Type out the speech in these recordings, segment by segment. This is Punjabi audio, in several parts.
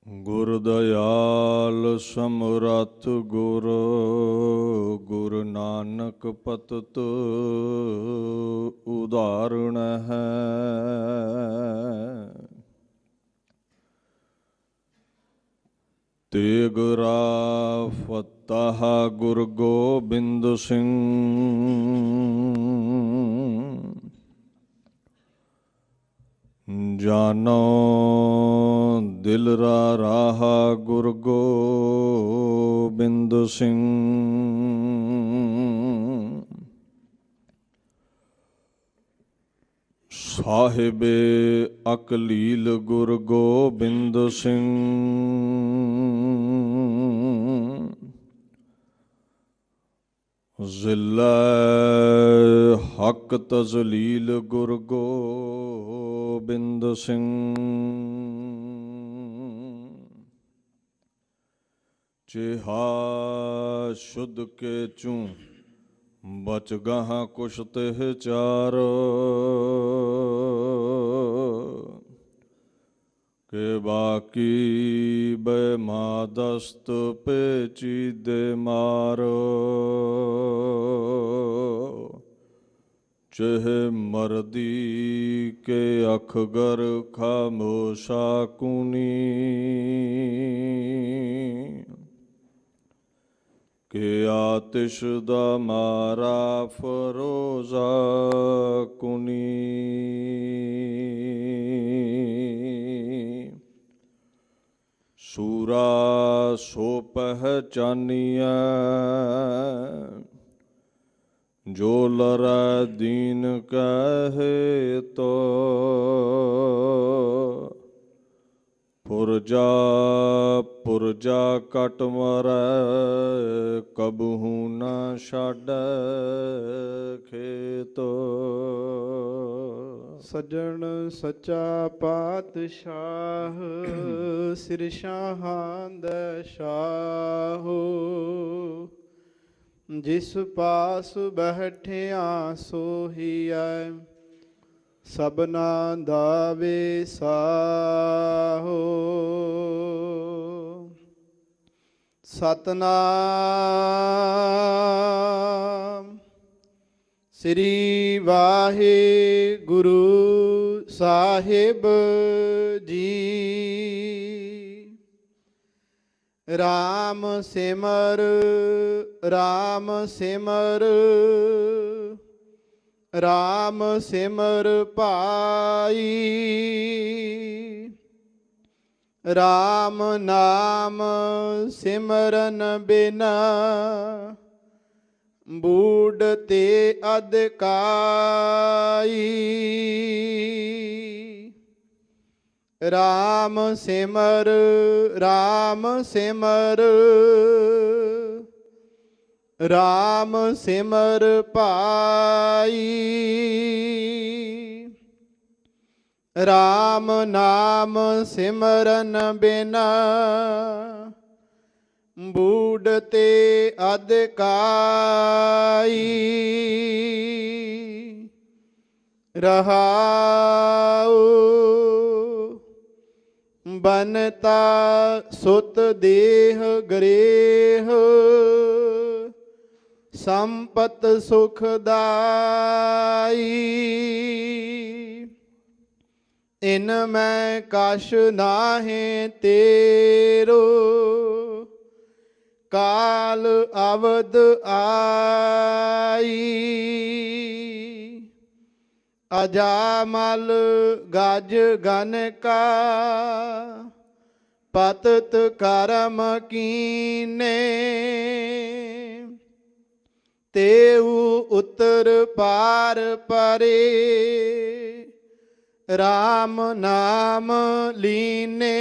ਗੁਰ ਦਇਆਲ ਸਮਰੱਥ ਗੁਰ ਗੁਰੂ ਨਾਨਕ ਪਤਿਤ ਉਦਾਹਰਣ ਹੈ। ਤੇਗਰਾ ਫਤਹ ਗੁਰ ਗੋਬਿੰਦ ਸਿੰਘ ਜਾਨੋ ਦਿਲ ਰਾਹ ਗੁਰ ਗੋਬਿੰਦ ਸਿੰਘ ਸਾਹਿਬੇ ਅਕਲੀਲ ਗੁਰ ਗੋਬਿੰਦ ਸਿੰਘ ਜ਼ਿਲ੍ਹਾ ਹਕ ਤਜ਼ਲੀਲ ਗੁਰ ਗੋਬਿੰਦ ਸਿੰਘ ਚੇਹਾ ਸ਼ੁੱਧ ਕੇ ਚੂੰ ਬਚ ਗਾਹਾਂ ਕੁਛ ਤਿਹ ਚਾਰ ਕੇ ਬਾਕੀ ਬੇਮਾਦਸਤ ਪੇਚੀ ਦੇ ਮਾਰ ਚਹ ਮਰਦੀ ਕੇ ਅਖਗਰ ਖਾਮੋਸ਼ਾ ਕੂਨੀ ਕਿ ਆਤਿਸ਼ ਦਾ ਮਾਰਾ ਫਰੋਜ਼ਾ ਕੁਨੀ ਸੂਰਾ ਸੋ ਪਹਿਚਾਨੀਐ ਜੋ ਲਰੈ ਦੀਨ ਕਹੇ ਤੋ ਪੁਰਜਾ ਕਟ ਮਰੈ ਕਬਹੂ ਨਾ ਛਾਡੈ ਖੇਤੋ। ਸੱਜਣ ਸੱਚਾ ਪਾਤਸ਼ਾਹ ਸਿਰ ਸ਼ਾਹਾਂ ਦਾ ਸ਼ਾਹੋ ਜਿਸ ਪਾਸ ਬੈਠਿਆ ਸੋਹੀਐ ਸਭਨਾ ਦਾ ਵੇਸਾਹੋ। ਸਤਨਾਮ ਸ੍ਰੀ ਵਾਹਿਗੁਰੂ ਸਾਹਿਬ ਜੀ। ਰਾਮ ਸਿਮਰ ਰਾਮ ਸਿਮਰ ਰਾਮ ਸਿਮਰ ਭਾਈ ਰਾਮ ਨਾਮ ਸਿਮਰਨ ਬਿਨਾ ਬੂਢ ਤੇ ਅਧਿਕਾਈ। ਰਾਮ ਸਿਮਰ ਰਾਮ ਸਿਮਰ ਰਾਮ ਸਿਮਰ ਭਾਈ ਰਾਮ ਨਾਮ ਸਿਮਰਨ ਬਿਨਾ ਬੂਢ ਤੇ ਅਧਿਕਾਈ। ਰਹਾਉ ਬਨਤਾ ਸੁਤ ਦੇਹ ਗ੍ਰੇਹ ਸੰਪਤ ਸੁਖਦਾਈ। ਇਨ ਮੈਂ ਕਛ ਨਾਹੀਂ ਤੇਰੋ ਕਾਲ ਅਵਦ ਆਈ। ਅਜਾਮਲ ਗਜ ਗਨਕਾ ਪਤਤ ਕਰਮ ਕੀਨੇ ਤੇਉ ਉਤਰ ਪਾਰ ਪਰੇ ਰਾਮ ਨਾਮ ਲੀਨੇ।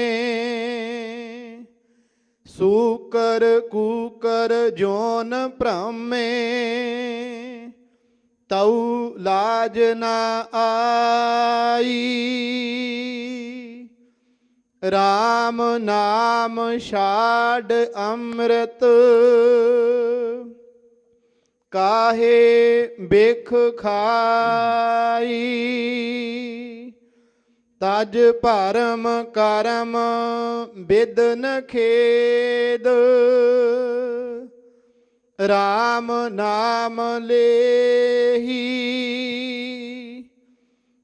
ਸੂਕਰ ਕੂਕਰ ਜੋਨ ਭ੍ਰਮੇ ਤਉ ਲਾਜ ਨਾ ਆਈ। ਰਾਮ ਨਾਮ ਛਾਡ ਅੰਮ੍ਰਿਤ ਕਾਹੇ ਬਿਖ ਖਾਈ। ਤਜ ਭਰਮ ਕਰਮ ਬਿਦਨ ਖੇਦ RAM ਨਾਮ ਲੇਹੀ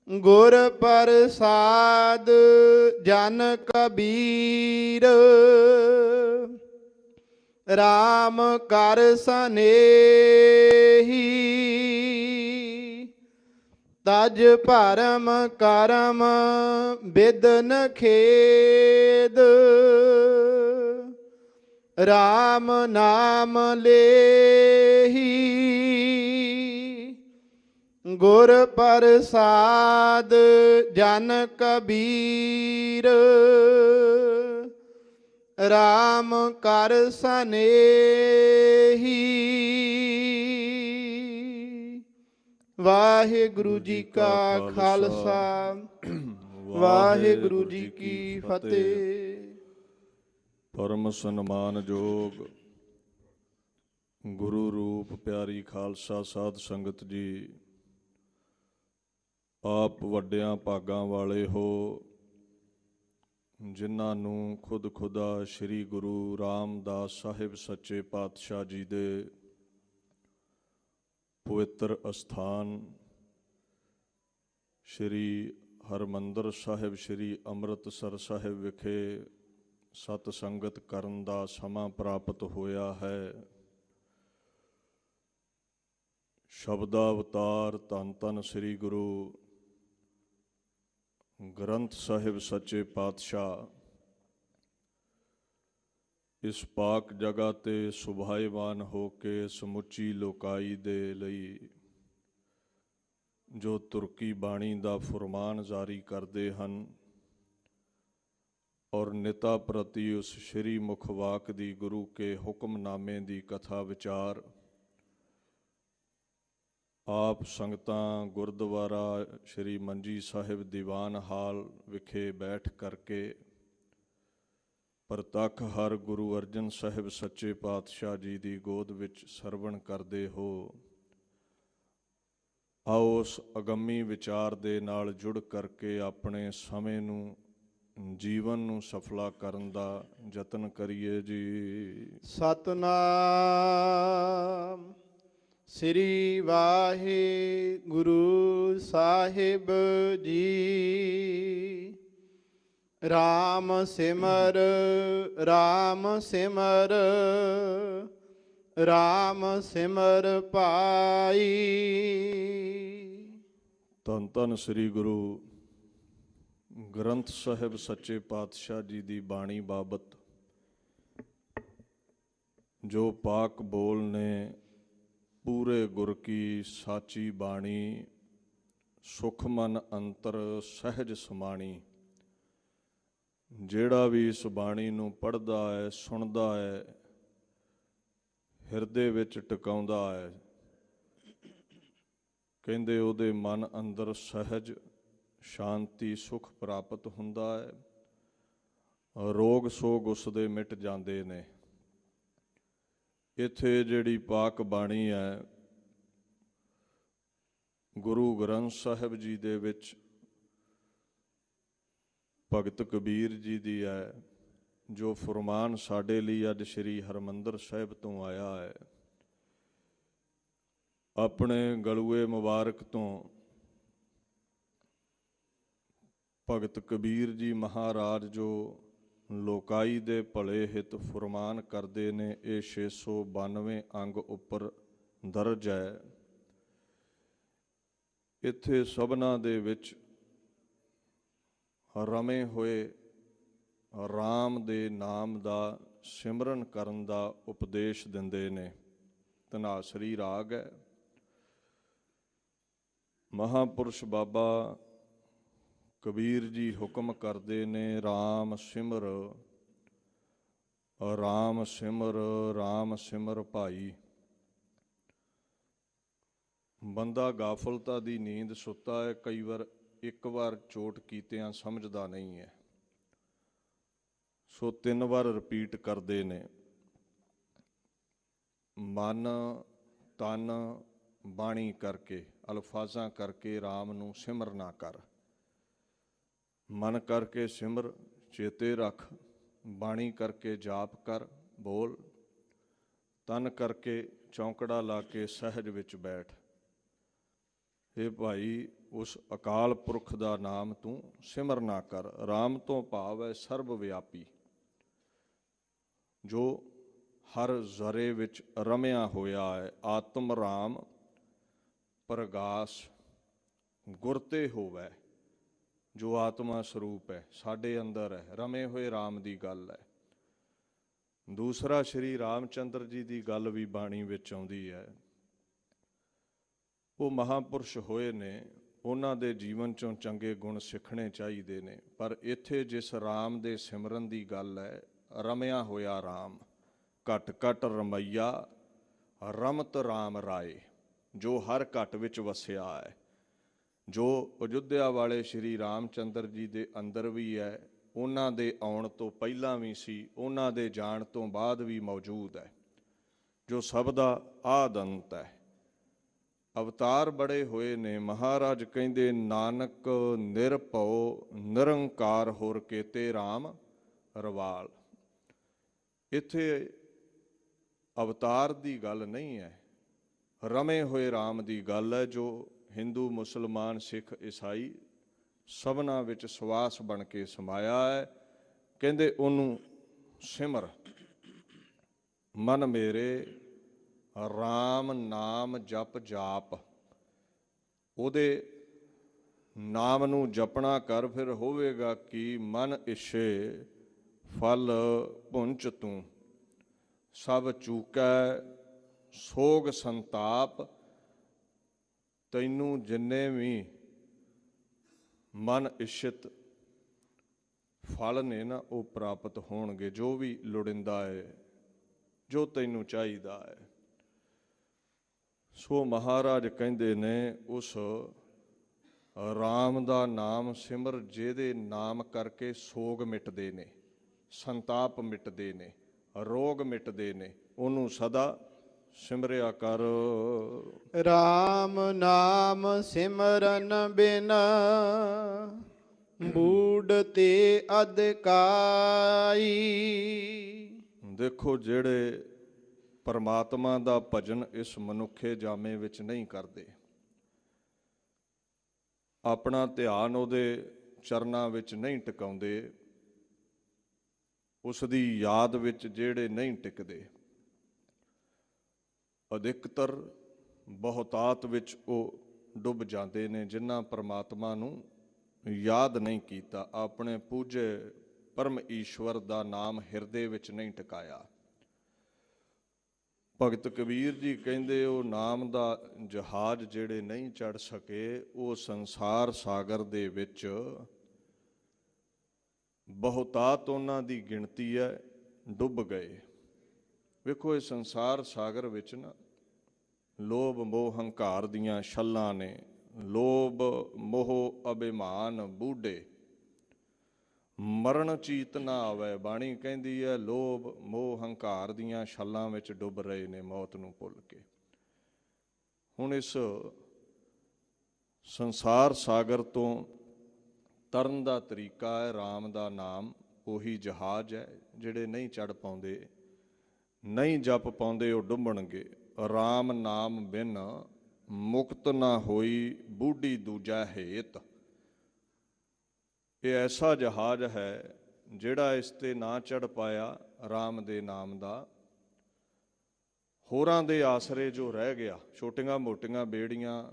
ਗੁਰ ਪ੍ਰਸਾਦ ਜਨ ਕਬੀਰ RAM ਕਰ ਸਨੇਹੀ ਤਜ ਭਰਮ ਕਰਮ ਬਿਦਨ ਖੇਦ RAM ਨਾਮ ਲੇਹੀ ਗੁਰ ਪ੍ਰਸਾਦ ਜਨ ਕਬੀਰ RAM ਕਰ ਸਨੇਹੀ। ਵਾਹਿਗੁਰੂ ਜੀ ਕਾ ਖਾਲਸਾ ਵਾਹਿਗੁਰੂ ਜੀ ਕੀ ਫਤਿਹ। ਪਰਮ ਸਨਮਾਨਯੋਗ ਗੁਰੂ ਰੂਪ ਪਿਆਰੀ ਖਾਲਸਾ ਸਾਧ ਸੰਗਤ ਜੀ, ਆਪ ਵੱਡਿਆਂ ਭਾਗਾਂ ਵਾਲੇ ਹੋ, ਜਿਨ੍ਹਾਂ ਨੂੰ ਖੁਦ ਖੁਦਾ ਸ੍ਰੀ ਗੁਰੂ ਰਾਮਦਾਸ ਸਾਹਿਬ ਸੱਚੇ ਪਾਤਸ਼ਾਹ ਜੀ ਦੇ ਪਵਿੱਤਰ ਅਸਥਾਨ ਸ੍ਰੀ ਹਰਿਮੰਦਰ ਸਾਹਿਬ ਸ੍ਰੀ ਅੰਮ੍ਰਿਤਸਰ ਸਾਹਿਬ ਵਿਖੇ ਸਤ ਸੰਗਤ ਕਰਨ ਦਾ ਸਮਾਂ ਪ੍ਰਾਪਤ ਹੋਇਆ ਹੈ। ਸ਼ਬਦਾ ਅਵਤਾਰ ਧੰਨ ਧੰਨ ਸ੍ਰੀ ਗੁਰੂ ਗ੍ਰੰਥ ਸਾਹਿਬ ਸੱਚੇ ਪਾਤਸ਼ਾਹ ਇਸ ਪਾਕ ਜਗ੍ਹਾ ਤੇ ਸੁਭਾਏਵਾਨ ਹੋ ਕੇ ਸਮੁੱਚੀ ਲੋਕਾਈ ਦੇ ਲਈ ਜੋ ਤੁਰਕੀ ਬਾਣੀ ਦਾ ਫੁਰਮਾਨ ਜਾਰੀ ਕਰਦੇ ਹਨ ਔਰ ਨਿਤਾ ਪ੍ਰਤੀ ਉਸ ਸ਼੍ਰੀ ਮੁਖਵਾਕ ਦੀ ਗੁਰੂ ਕੇ ਹੁਕਮਨਾਮੇ ਦੀ ਕਥਾ ਵਿਚਾਰ ਆਪ ਸੰਗਤਾਂ ਗੁਰਦੁਆਰਾ ਸ਼੍ਰੀ ਮੰਜੀ ਸਾਹਿਬ ਦੀਵਾਨ ਹਾਲ ਵਿਖੇ ਬੈਠ ਕਰਕੇ ਪ੍ਰਤੱਖ ਹਰ ਗੁਰੂ ਅਰਜਨ ਸਾਹਿਬ ਸੱਚੇ ਪਾਤਸ਼ਾਹ ਜੀ ਦੀ ਗੋਦ ਵਿੱਚ ਸਰਵਣ ਕਰਦੇ ਹੋ। ਆਓ ਉਸ ਅਗੰਮੀ ਵਿਚਾਰ ਦੇ ਨਾਲ ਜੁੜ ਕਰਕੇ ਆਪਣੇ ਸਮੇਂ ਨੂੰ, ਜੀਵਨ ਨੂੰ ਸਫਲਾ ਕਰਨ ਦਾ ਯਤਨ ਕਰੀਏ ਜੀ। ਸਤਨਾਮ ਸ੍ਰੀ ਵਾਹਿਗੁਰੂ ਸਾਹਿਬ ਜੀ। RAM ਸਿਮਰ RAM ਸਿਮਰ RAM ਸਿਮਰ ਭਾਈ। ਧੰਨ ਧੰਨ ਸ੍ਰੀ ਗੁਰੂ ਗ੍ਰੰਥ ਸਾਹਿਬ ਸੱਚੇ ਪਾਤਸ਼ਾਹ ਜੀ ਦੀ ਬਾਣੀ ਬਾਬਤ ਜੋ ਪਾਕ ਬੋਲ ਨੇ, ਪੂਰੇ ਗੁਰ ਕੀ ਸਾਚੀ ਬਾਣੀ, ਸੁਖ ਮਨ ਅੰਤਰ ਸਹਿਜ ਸਮਾਣੀ। ਜਿਹੜਾ ਵੀ ਇਸ ਬਾਣੀ ਨੂੰ ਪੜ੍ਹਦਾ ਹੈ, ਸੁਣਦਾ ਹੈ, ਹਿਰਦੇ ਵਿੱਚ ਟਿਕਾਉਂਦਾ ਹੈ, ਕਹਿੰਦੇ ਉਹਦੇ ਮਨ ਅੰਦਰ ਸਹਿਜ ਸ਼ਾਂਤੀ ਸੁਖ ਪ੍ਰਾਪਤ ਹੁੰਦਾ ਹੈ, ਰੋਗ ਸੋਗ ਉਸਦੇ ਮਿਟ ਜਾਂਦੇ ਨੇ। ਇੱਥੇ ਜਿਹੜੀ ਪਾਕ ਬਾਣੀ ਹੈ ਗੁਰੂ ਗ੍ਰੰਥ ਸਾਹਿਬ ਜੀ ਦੇ ਵਿੱਚ ਭਗਤ ਕਬੀਰ ਜੀ ਦੀ ਹੈ, ਜੋ ਫੁਰਮਾਨ ਸਾਡੇ ਲਈ ਅੱਜ ਸ੍ਰੀ ਹਰਿਮੰਦਰ ਸਾਹਿਬ ਤੋਂ ਆਇਆ ਹੈ। ਆਪਣੇ ਗਲੂਏ ਮੁਬਾਰਕ ਤੋਂ ਭਗਤ ਕਬੀਰ ਜੀ ਮਹਾਰਾਜ ਜੋ ਲੋਕਾਈ ਦੇ ਭਲੇ ਹਿਤ ਫੁਰਮਾਨ ਕਰਦੇ ਨੇ, ਇਹ 692 ਅੰਗ ਉੱਪਰ ਦਰਜ ਹੈ। ਇੱਥੇ ਸਭਨਾਂ ਦੇ ਵਿੱਚ ਰਮੇ ਹੋਏ ਰਾਮ ਦੇ ਨਾਮ ਦਾ ਸਿਮਰਨ ਕਰਨ ਦਾ ਉਪਦੇਸ਼ ਦਿੰਦੇ ਨੇ। ਧਨਾਸਰੀ ਰਾਗ ਹੈ। ਮਹਾਂਪੁਰਸ਼ ਬਾਬਾ ਕਬੀਰ ਜੀ ਹੁਕਮ ਕਰਦੇ ਨੇ, RAM ਸਿਮਰ RAM ਸਿਮਰ RAM ਸਿਮਰ ਭਾਈ। ਬੰਦਾ ਗਾਫਲਤਾ ਦੀ ਨੀਂਦ ਸੁੱਤਾ ਹੈ, ਕਈ ਵਾਰ ਇੱਕ ਵਾਰ ਚੋਟ ਕੀਤਿਆਂ ਸਮਝਦਾ ਨਹੀਂ ਹੈ, ਸੋ 3 ਵਾਰ ਰਿਪੀਟ ਕਰਦੇ ਨੇ। ਮਨ ਤਨ ਬਾਣੀ ਕਰਕੇ, ਅਲਫਾਜ਼ਾਂ ਕਰਕੇ RAM ਨੂੰ ਸਿਮਰਨਾ ਕਰ। ਮਨ ਕਰਕੇ ਸਿਮਰ, ਚੇਤੇ ਰੱਖ, ਬਾਣੀ ਕਰਕੇ ਜਾਪ ਕਰ, ਬੋਲ, ਤਨ ਕਰਕੇ ਚੌਂਕੜਾ ਲਾ ਕੇ ਸਹਿਜ ਵਿੱਚ ਬੈਠ। ਇਹ ਭਾਈ ਉਸ ਅਕਾਲ ਪੁਰਖ ਦਾ ਨਾਮ ਤੂੰ ਸਿਮਰਨਾ ਕਰ। ਰਾਮ ਤੋਂ ਭਾਵ ਹੈ ਸਰਬ ਵਿਆਪੀ, ਜੋ ਹਰ ਜ਼ਰੇ ਵਿੱਚ ਰਮਿਆ ਹੋਇਆ ਹੈ। ਆਤਮ ਰਾਮ ਪ੍ਰਗਾਸ ਗੁਰ ਤੇ ਹੋਵੈ, ਜੋ ਆਤਮਾ ਸਰੂਪ ਹੈ, ਸਾਡੇ ਅੰਦਰ ਹੈ, ਰਮੇ ਹੋਏ ਰਾਮ ਦੀ ਗੱਲ ਹੈ। ਦੂਸਰਾ ਸ਼੍ਰੀ ਰਾਮਚੰਦਰ ਜੀ ਦੀ ਗੱਲ ਵੀ ਬਾਣੀ ਵਿੱਚ ਆਉਂਦੀ ਹੈ। ਉਹ ਮਹਾਂਪੁਰਸ਼ ਹੋਏ ਨੇ, ਉਹਨਾਂ ਦੇ ਜੀਵਨ 'ਚੋਂ ਚੰਗੇ ਗੁਣ ਸਿੱਖਣੇ ਚਾਹੀਦੇ ਨੇ। ਪਰ ਇੱਥੇ ਜਿਸ ਰਾਮ ਦੇ ਸਿਮਰਨ ਦੀ ਗੱਲ ਹੈ, ਰਮਿਆ ਹੋਇਆ ਰਾਮ, ਘਟ ਘਟ ਰਮਈਆ ਰਮਤ ਰਾਮ ਰਾਏ, ਜੋ ਹਰ ਘਟ ਵਿੱਚ ਵਸਿਆ ਹੈ, ਜੋ ਅਯੁੱਧਿਆ ਵਾਲੇ ਸ਼੍ਰੀ ਰਾਮਚੰਦਰ ਜੀ ਦੇ ਅੰਦਰ ਵੀ ਹੈ, ਉਹਨਾਂ ਦੇ ਆਉਣ ਤੋਂ ਪਹਿਲਾਂ ਵੀ ਸੀ, ਉਹਨਾਂ ਦੇ ਜਾਣ ਤੋਂ ਬਾਅਦ ਵੀ ਮੌਜੂਦ ਹੈ, ਜੋ ਸਭ ਦਾ ਆਦਿ ਅੰਤ ਹੈ। ਅਵਤਾਰ ਬੜੇ ਹੋਏ ਨੇ। ਮਹਾਰਾਜ ਕਹਿੰਦੇ ਨਾਨਕ ਨਿਰਭਉ ਨਿਰੰਕਾਰ ਹੋਰ ਕੇਤੇ ਰਾਮ ਰਵਾਲ। ਇੱਥੇ ਅਵਤਾਰ ਦੀ ਗੱਲ ਨਹੀਂ ਹੈ, ਰਮੇ ਹੋਏ ਰਾਮ ਦੀ ਗੱਲ ਹੈ, ਜੋ ਹਿੰਦੂ, ਮੁਸਲਮਾਨ, ਸਿੱਖ, ਈਸਾਈ ਸਭਨਾਂ ਵਿੱਚ ਸਵਾਸ ਬਣ ਕੇ ਸਮਾਇਆ ਹੈ। ਕਹਿੰਦੇ ਉਹਨੂੰ ਸਿਮਰ, ਮਨ ਮੇਰੇ ਰਾਮ ਨਾਮ ਜਪ ਜਾਪ। ਉਹਦੇ ਨਾਮ ਨੂੰ ਜਪਣਾ ਕਰ, ਫਿਰ ਹੋਵੇਗਾ ਕਿ ਮਨ ਇਛੇ ਫਲ ਭੁੰਚ ਤੂੰ, ਸਭ ਚੂਕੈ ਸੋਗ ਸੰਤਾਪ। ਤੈਨੂੰ ਜਿੰਨੇ ਵੀ ਮਨ ਇਛਿਤ ਫਲ ਨੇ ਨਾ, ਉਹ ਪ੍ਰਾਪਤ ਹੋਣਗੇ, ਜੋ ਵੀ ਲੋੜਿੰਦਾ ਹੈ, ਜੋ ਤੈਨੂੰ ਚਾਹੀਦਾ ਹੈ। ਸੋ ਮਹਾਰਾਜ ਕਹਿੰਦੇ ਨੇ ਉਸ ਰਾਮ ਦਾ ਨਾਮ ਸਿਮਰ, ਜਿਹਦੇ ਨਾਮ ਕਰਕੇ ਸੋਗ ਮਿਟਦੇ ਨੇ, ਸੰਤਾਪ ਮਿਟਦੇ ਨੇ, ਰੋਗ ਮਿਟਦੇ ਨੇ, ਉਹਨੂੰ ਸਦਾ ਸਿਮਰਿਆ ਕਰ। ਰਾਮ ਨਾਮ ਸਿਮਰਨ ਬਿਨ ਬੂੜ ਤੇ ਅਧਿਕਾਈ। ਦੇਖੋ, ਜਿਹੜੇ ਪਰਮਾਤਮਾ ਦਾ ਭਜਨ ਇਸ ਮਨੁੱਖੇ ਜਾਮੇ ਵਿੱਚ ਨਹੀਂ ਕਰਦੇ, ਆਪਣਾ ਧਿਆਨ ਉਹਦੇ ਚਰਨਾਂ ਵਿੱਚ ਨਹੀਂ ਟਿਕਾਉਂਦੇ, ਉਸ ਦੀ ਯਾਦ ਵਿੱਚ ਜਿਹੜੇ ਨਹੀਂ ਟਿਕਦੇ, ਅਧਿਕਤਰ ਬਹੁਤਾਤ ਵਿੱਚ ਉਹ ਡੁੱਬ ਜਾਂਦੇ ਨੇ, ਜਿਨ੍ਹਾਂ ਪਰਮਾਤਮਾ ਨੂੰ ਯਾਦ ਨਹੀਂ ਕੀਤਾ, ਆਪਣੇ ਪੂਜੇ ਪਰਮ ਈਸ਼ਵਰ ਦਾ ਨਾਮ ਹਿਰਦੇ ਵਿੱਚ ਨਹੀਂ ਟਿਕਾਇਆ। ਭਗਤ ਕਬੀਰ ਜੀ ਕਹਿੰਦੇ ਉਹ ਨਾਮ ਦਾ ਜਹਾਜ਼ ਜਿਹੜੇ ਨਹੀਂ ਚੜ੍ਹ ਸਕੇ, ਉਹ ਸੰਸਾਰ ਸਾਗਰ ਦੇ ਵਿੱਚ ਬਹੁਤਾਤ ਉਹਨਾਂ ਦੀ ਗਿਣਤੀ ਹੈ, ਡੁੱਬ ਗਏ। ਵੇਖੋ, ਇਹ ਸੰਸਾਰ ਸਾਗਰ ਵਿੱਚ ਨਾ ਲੋਭ ਮੋਹ ਹੰਕਾਰ ਦੀਆਂ ਛੱਲਾਂ ਨੇ। ਲੋਭ ਮੋਹ ਅਭਿਮਾਨ ਬੂਢੇ, ਮਰਨ ਚੀਤ ਨਾ ਆਵੇ। ਬਾਣੀ ਕਹਿੰਦੀ ਹੈ ਲੋਭ ਮੋਹ ਹੰਕਾਰ ਦੀਆਂ ਛੱਲਾਂ ਵਿੱਚ ਡੁੱਬ ਰਹੇ ਨੇ, ਮੌਤ ਨੂੰ ਭੁੱਲ ਕੇ। ਹੁਣ ਇਸ ਸੰਸਾਰ ਸਾਗਰ ਤੋਂ ਤਰਨ ਦਾ ਤਰੀਕਾ ਹੈ ਰਾਮ ਦਾ ਨਾਮ। ਉਹੀ ਜਹਾਜ਼ ਹੈ, ਜਿਹੜੇ ਨਹੀਂ ਚੜ੍ਹ ਪਾਉਂਦੇ, ਨਹੀਂ ਜਪ ਪਾਉਂਦੇ, ਉਹ ਡੁੱਬਣਗੇ। ਰਾਮ ਨਾਮ ਬਿਨ ਮੁਕਤ ਨਾ ਹੋਈ ਬੂਢੀ ਦੂਜਾ ਹੇਤ। ਇਹ ਐਸਾ ਜਹਾਜ਼ ਹੈ ਜਿਹੜਾ ਇਸ ਤੇ ਨਾ ਚੜ੍ਹ ਪਾਇਆ ਰਾਮ ਦੇ ਨਾਮ ਦਾ, ਹੋਰਾਂ ਦੇ ਆਸਰੇ ਜੋ ਰਹਿ ਗਿਆ। ਛੋਟੀਆਂ ਮੋਟੀਆਂ ਬੇੜੀਆਂ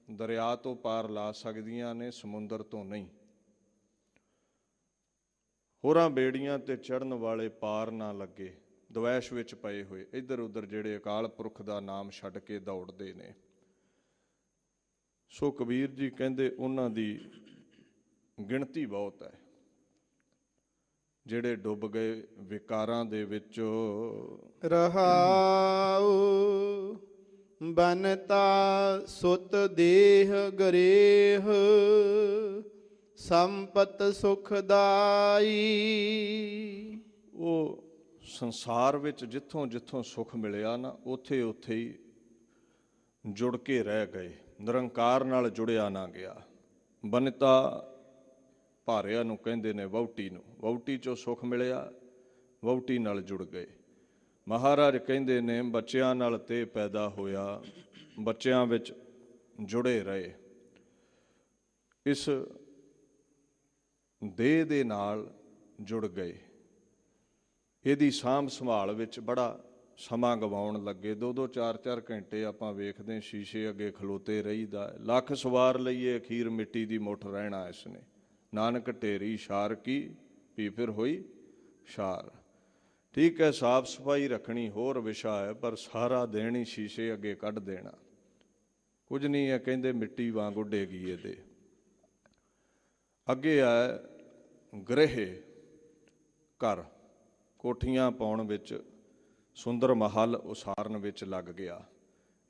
ਦਰਿਆ ਤੋਂ ਪਾਰ ਲਾ ਸਕਦੀਆਂ ਨੇ, ਸਮੁੰਦਰ ਤੋਂ ਨਹੀਂ। ਹੋਰਾਂ ਬੇੜੀਆਂ ਤੇ ਚੜ੍ਹਨ ਵਾਲੇ ਪਾਰ ਨਾ ਲੱਗੇ, ਦਵੈਸ਼ ਵਿੱਚ ਪਏ ਹੋਏ, ਇੱਧਰ ਉੱਧਰ ਜਿਹੜੇ ਅਕਾਲ ਪੁਰਖ ਦਾ ਨਾਮ ਛੱਡ ਕੇ ਦੌੜਦੇ ਨੇ। ਸੋ ਕਬੀਰ ਜੀ ਕਹਿੰਦੇ ਉਹਨਾਂ ਦੀ ਗਿਣਤੀ ਬਹੁਤ ਹੈ, ਜਿਹੜੇ ਡੁੱਬ ਗਏ ਵਿਕਾਰਾਂ ਦੇ ਵਿੱਚ। ਰਹਾਉ ਬਨਤਾ ਸੁਤ ਦੇਹ ਗਰੇਹ, ਸੰਪਤ ਸੁਖਦਾਈ। ਉਹ ਸੰਸਾਰ ਵਿੱਚ ਜਿੱਥੋਂ ਜਿੱਥੋਂ ਸੁੱਖ ਮਿਲਿਆ ਨਾ, ਉੱਥੇ ਉੱਥੇ ਹੀ ਜੁੜ ਕੇ ਰਹਿ ਗਏ, ਨਿਰੰਕਾਰ ਨਾਲ ਜੁੜਿਆ ਨਾ ਗਿਆ। ਬਨਤਾ ਭਾਰਿਆ ਨੂੰ ਕਹਿੰਦੇ ਨੇ ਵਹੁਟੀ ਨੂੰ, ਵਹੁਟੀ 'ਚੋਂ ਸੁੱਖ ਮਿਲਿਆ, ਵਹੁਟੀ ਨਾਲ ਜੁੜ ਗਏ। ਮਹਾਰਾਜ ਕਹਿੰਦੇ ਨੇ ਬੱਚਿਆਂ ਨਾਲ ਤੇ ਪੈਦਾ ਹੋਇਆ, ਬੱਚਿਆਂ ਵਿੱਚ ਜੁੜੇ ਰਹੇ, ਇਸ ਦੇਹ ਦੇ ਨਾਲ ਜੁੜ ਗਏ। ਇਹਦੀ ਸਾਂਭ ਸੰਭਾਲ ਵਿੱਚ ਬੜਾ ਸਮਾਂ ਗਵਾਉਣ ਲੱਗੇ। 2-2 4-4 ਘੰਟੇ ਆਪਾਂ ਵੇਖਦੇ ਸ਼ੀਸ਼ੇ ਅੱਗੇ ਖਲੋਤੇ ਰਹੀਦਾ। ਲੱਖ ਸਵਾਰ ਲਈਏ ਅਖੀਰ ਮਿੱਟੀ ਦੀ ਮੁੱਠ ਰਹਿਣਾ ਇਸਨੇ, ਨਾਨਕ ਢੇਰੀ ਸ਼ਾਰ ਕੀ ਵੀ ਫਿਰ ਹੋਈ ਸ਼ਾਰ। ਠੀਕ ਹੈ, ਸਾਫ ਸਫਾਈ ਰੱਖਣੀ ਹੋਰ ਵਿਸ਼ਾ ਹੈ, ਪਰ ਸਾਰਾ ਦਿਨ ਹੀ ਸ਼ੀਸ਼ੇ ਅੱਗੇ ਕੱਢ ਦੇਣਾ ਕੁਝ ਨਹੀਂ ਹੈ। ਕਹਿੰਦੇ ਮਿੱਟੀ ਵਾਂਗ ਉੱਡੇਗੀ ਇਹਦੇ ਅੱਗੇ। ਹੈ ਗ੍ਰਹਿ ਘਰ, ਕੋਠੀਆਂ ਪਾਉਣ ਵਿੱਚ, ਸੁੰਦਰ ਮਹੱਲ ਉਸਾਰਨ ਵਿੱਚ ਲੱਗ ਗਿਆ।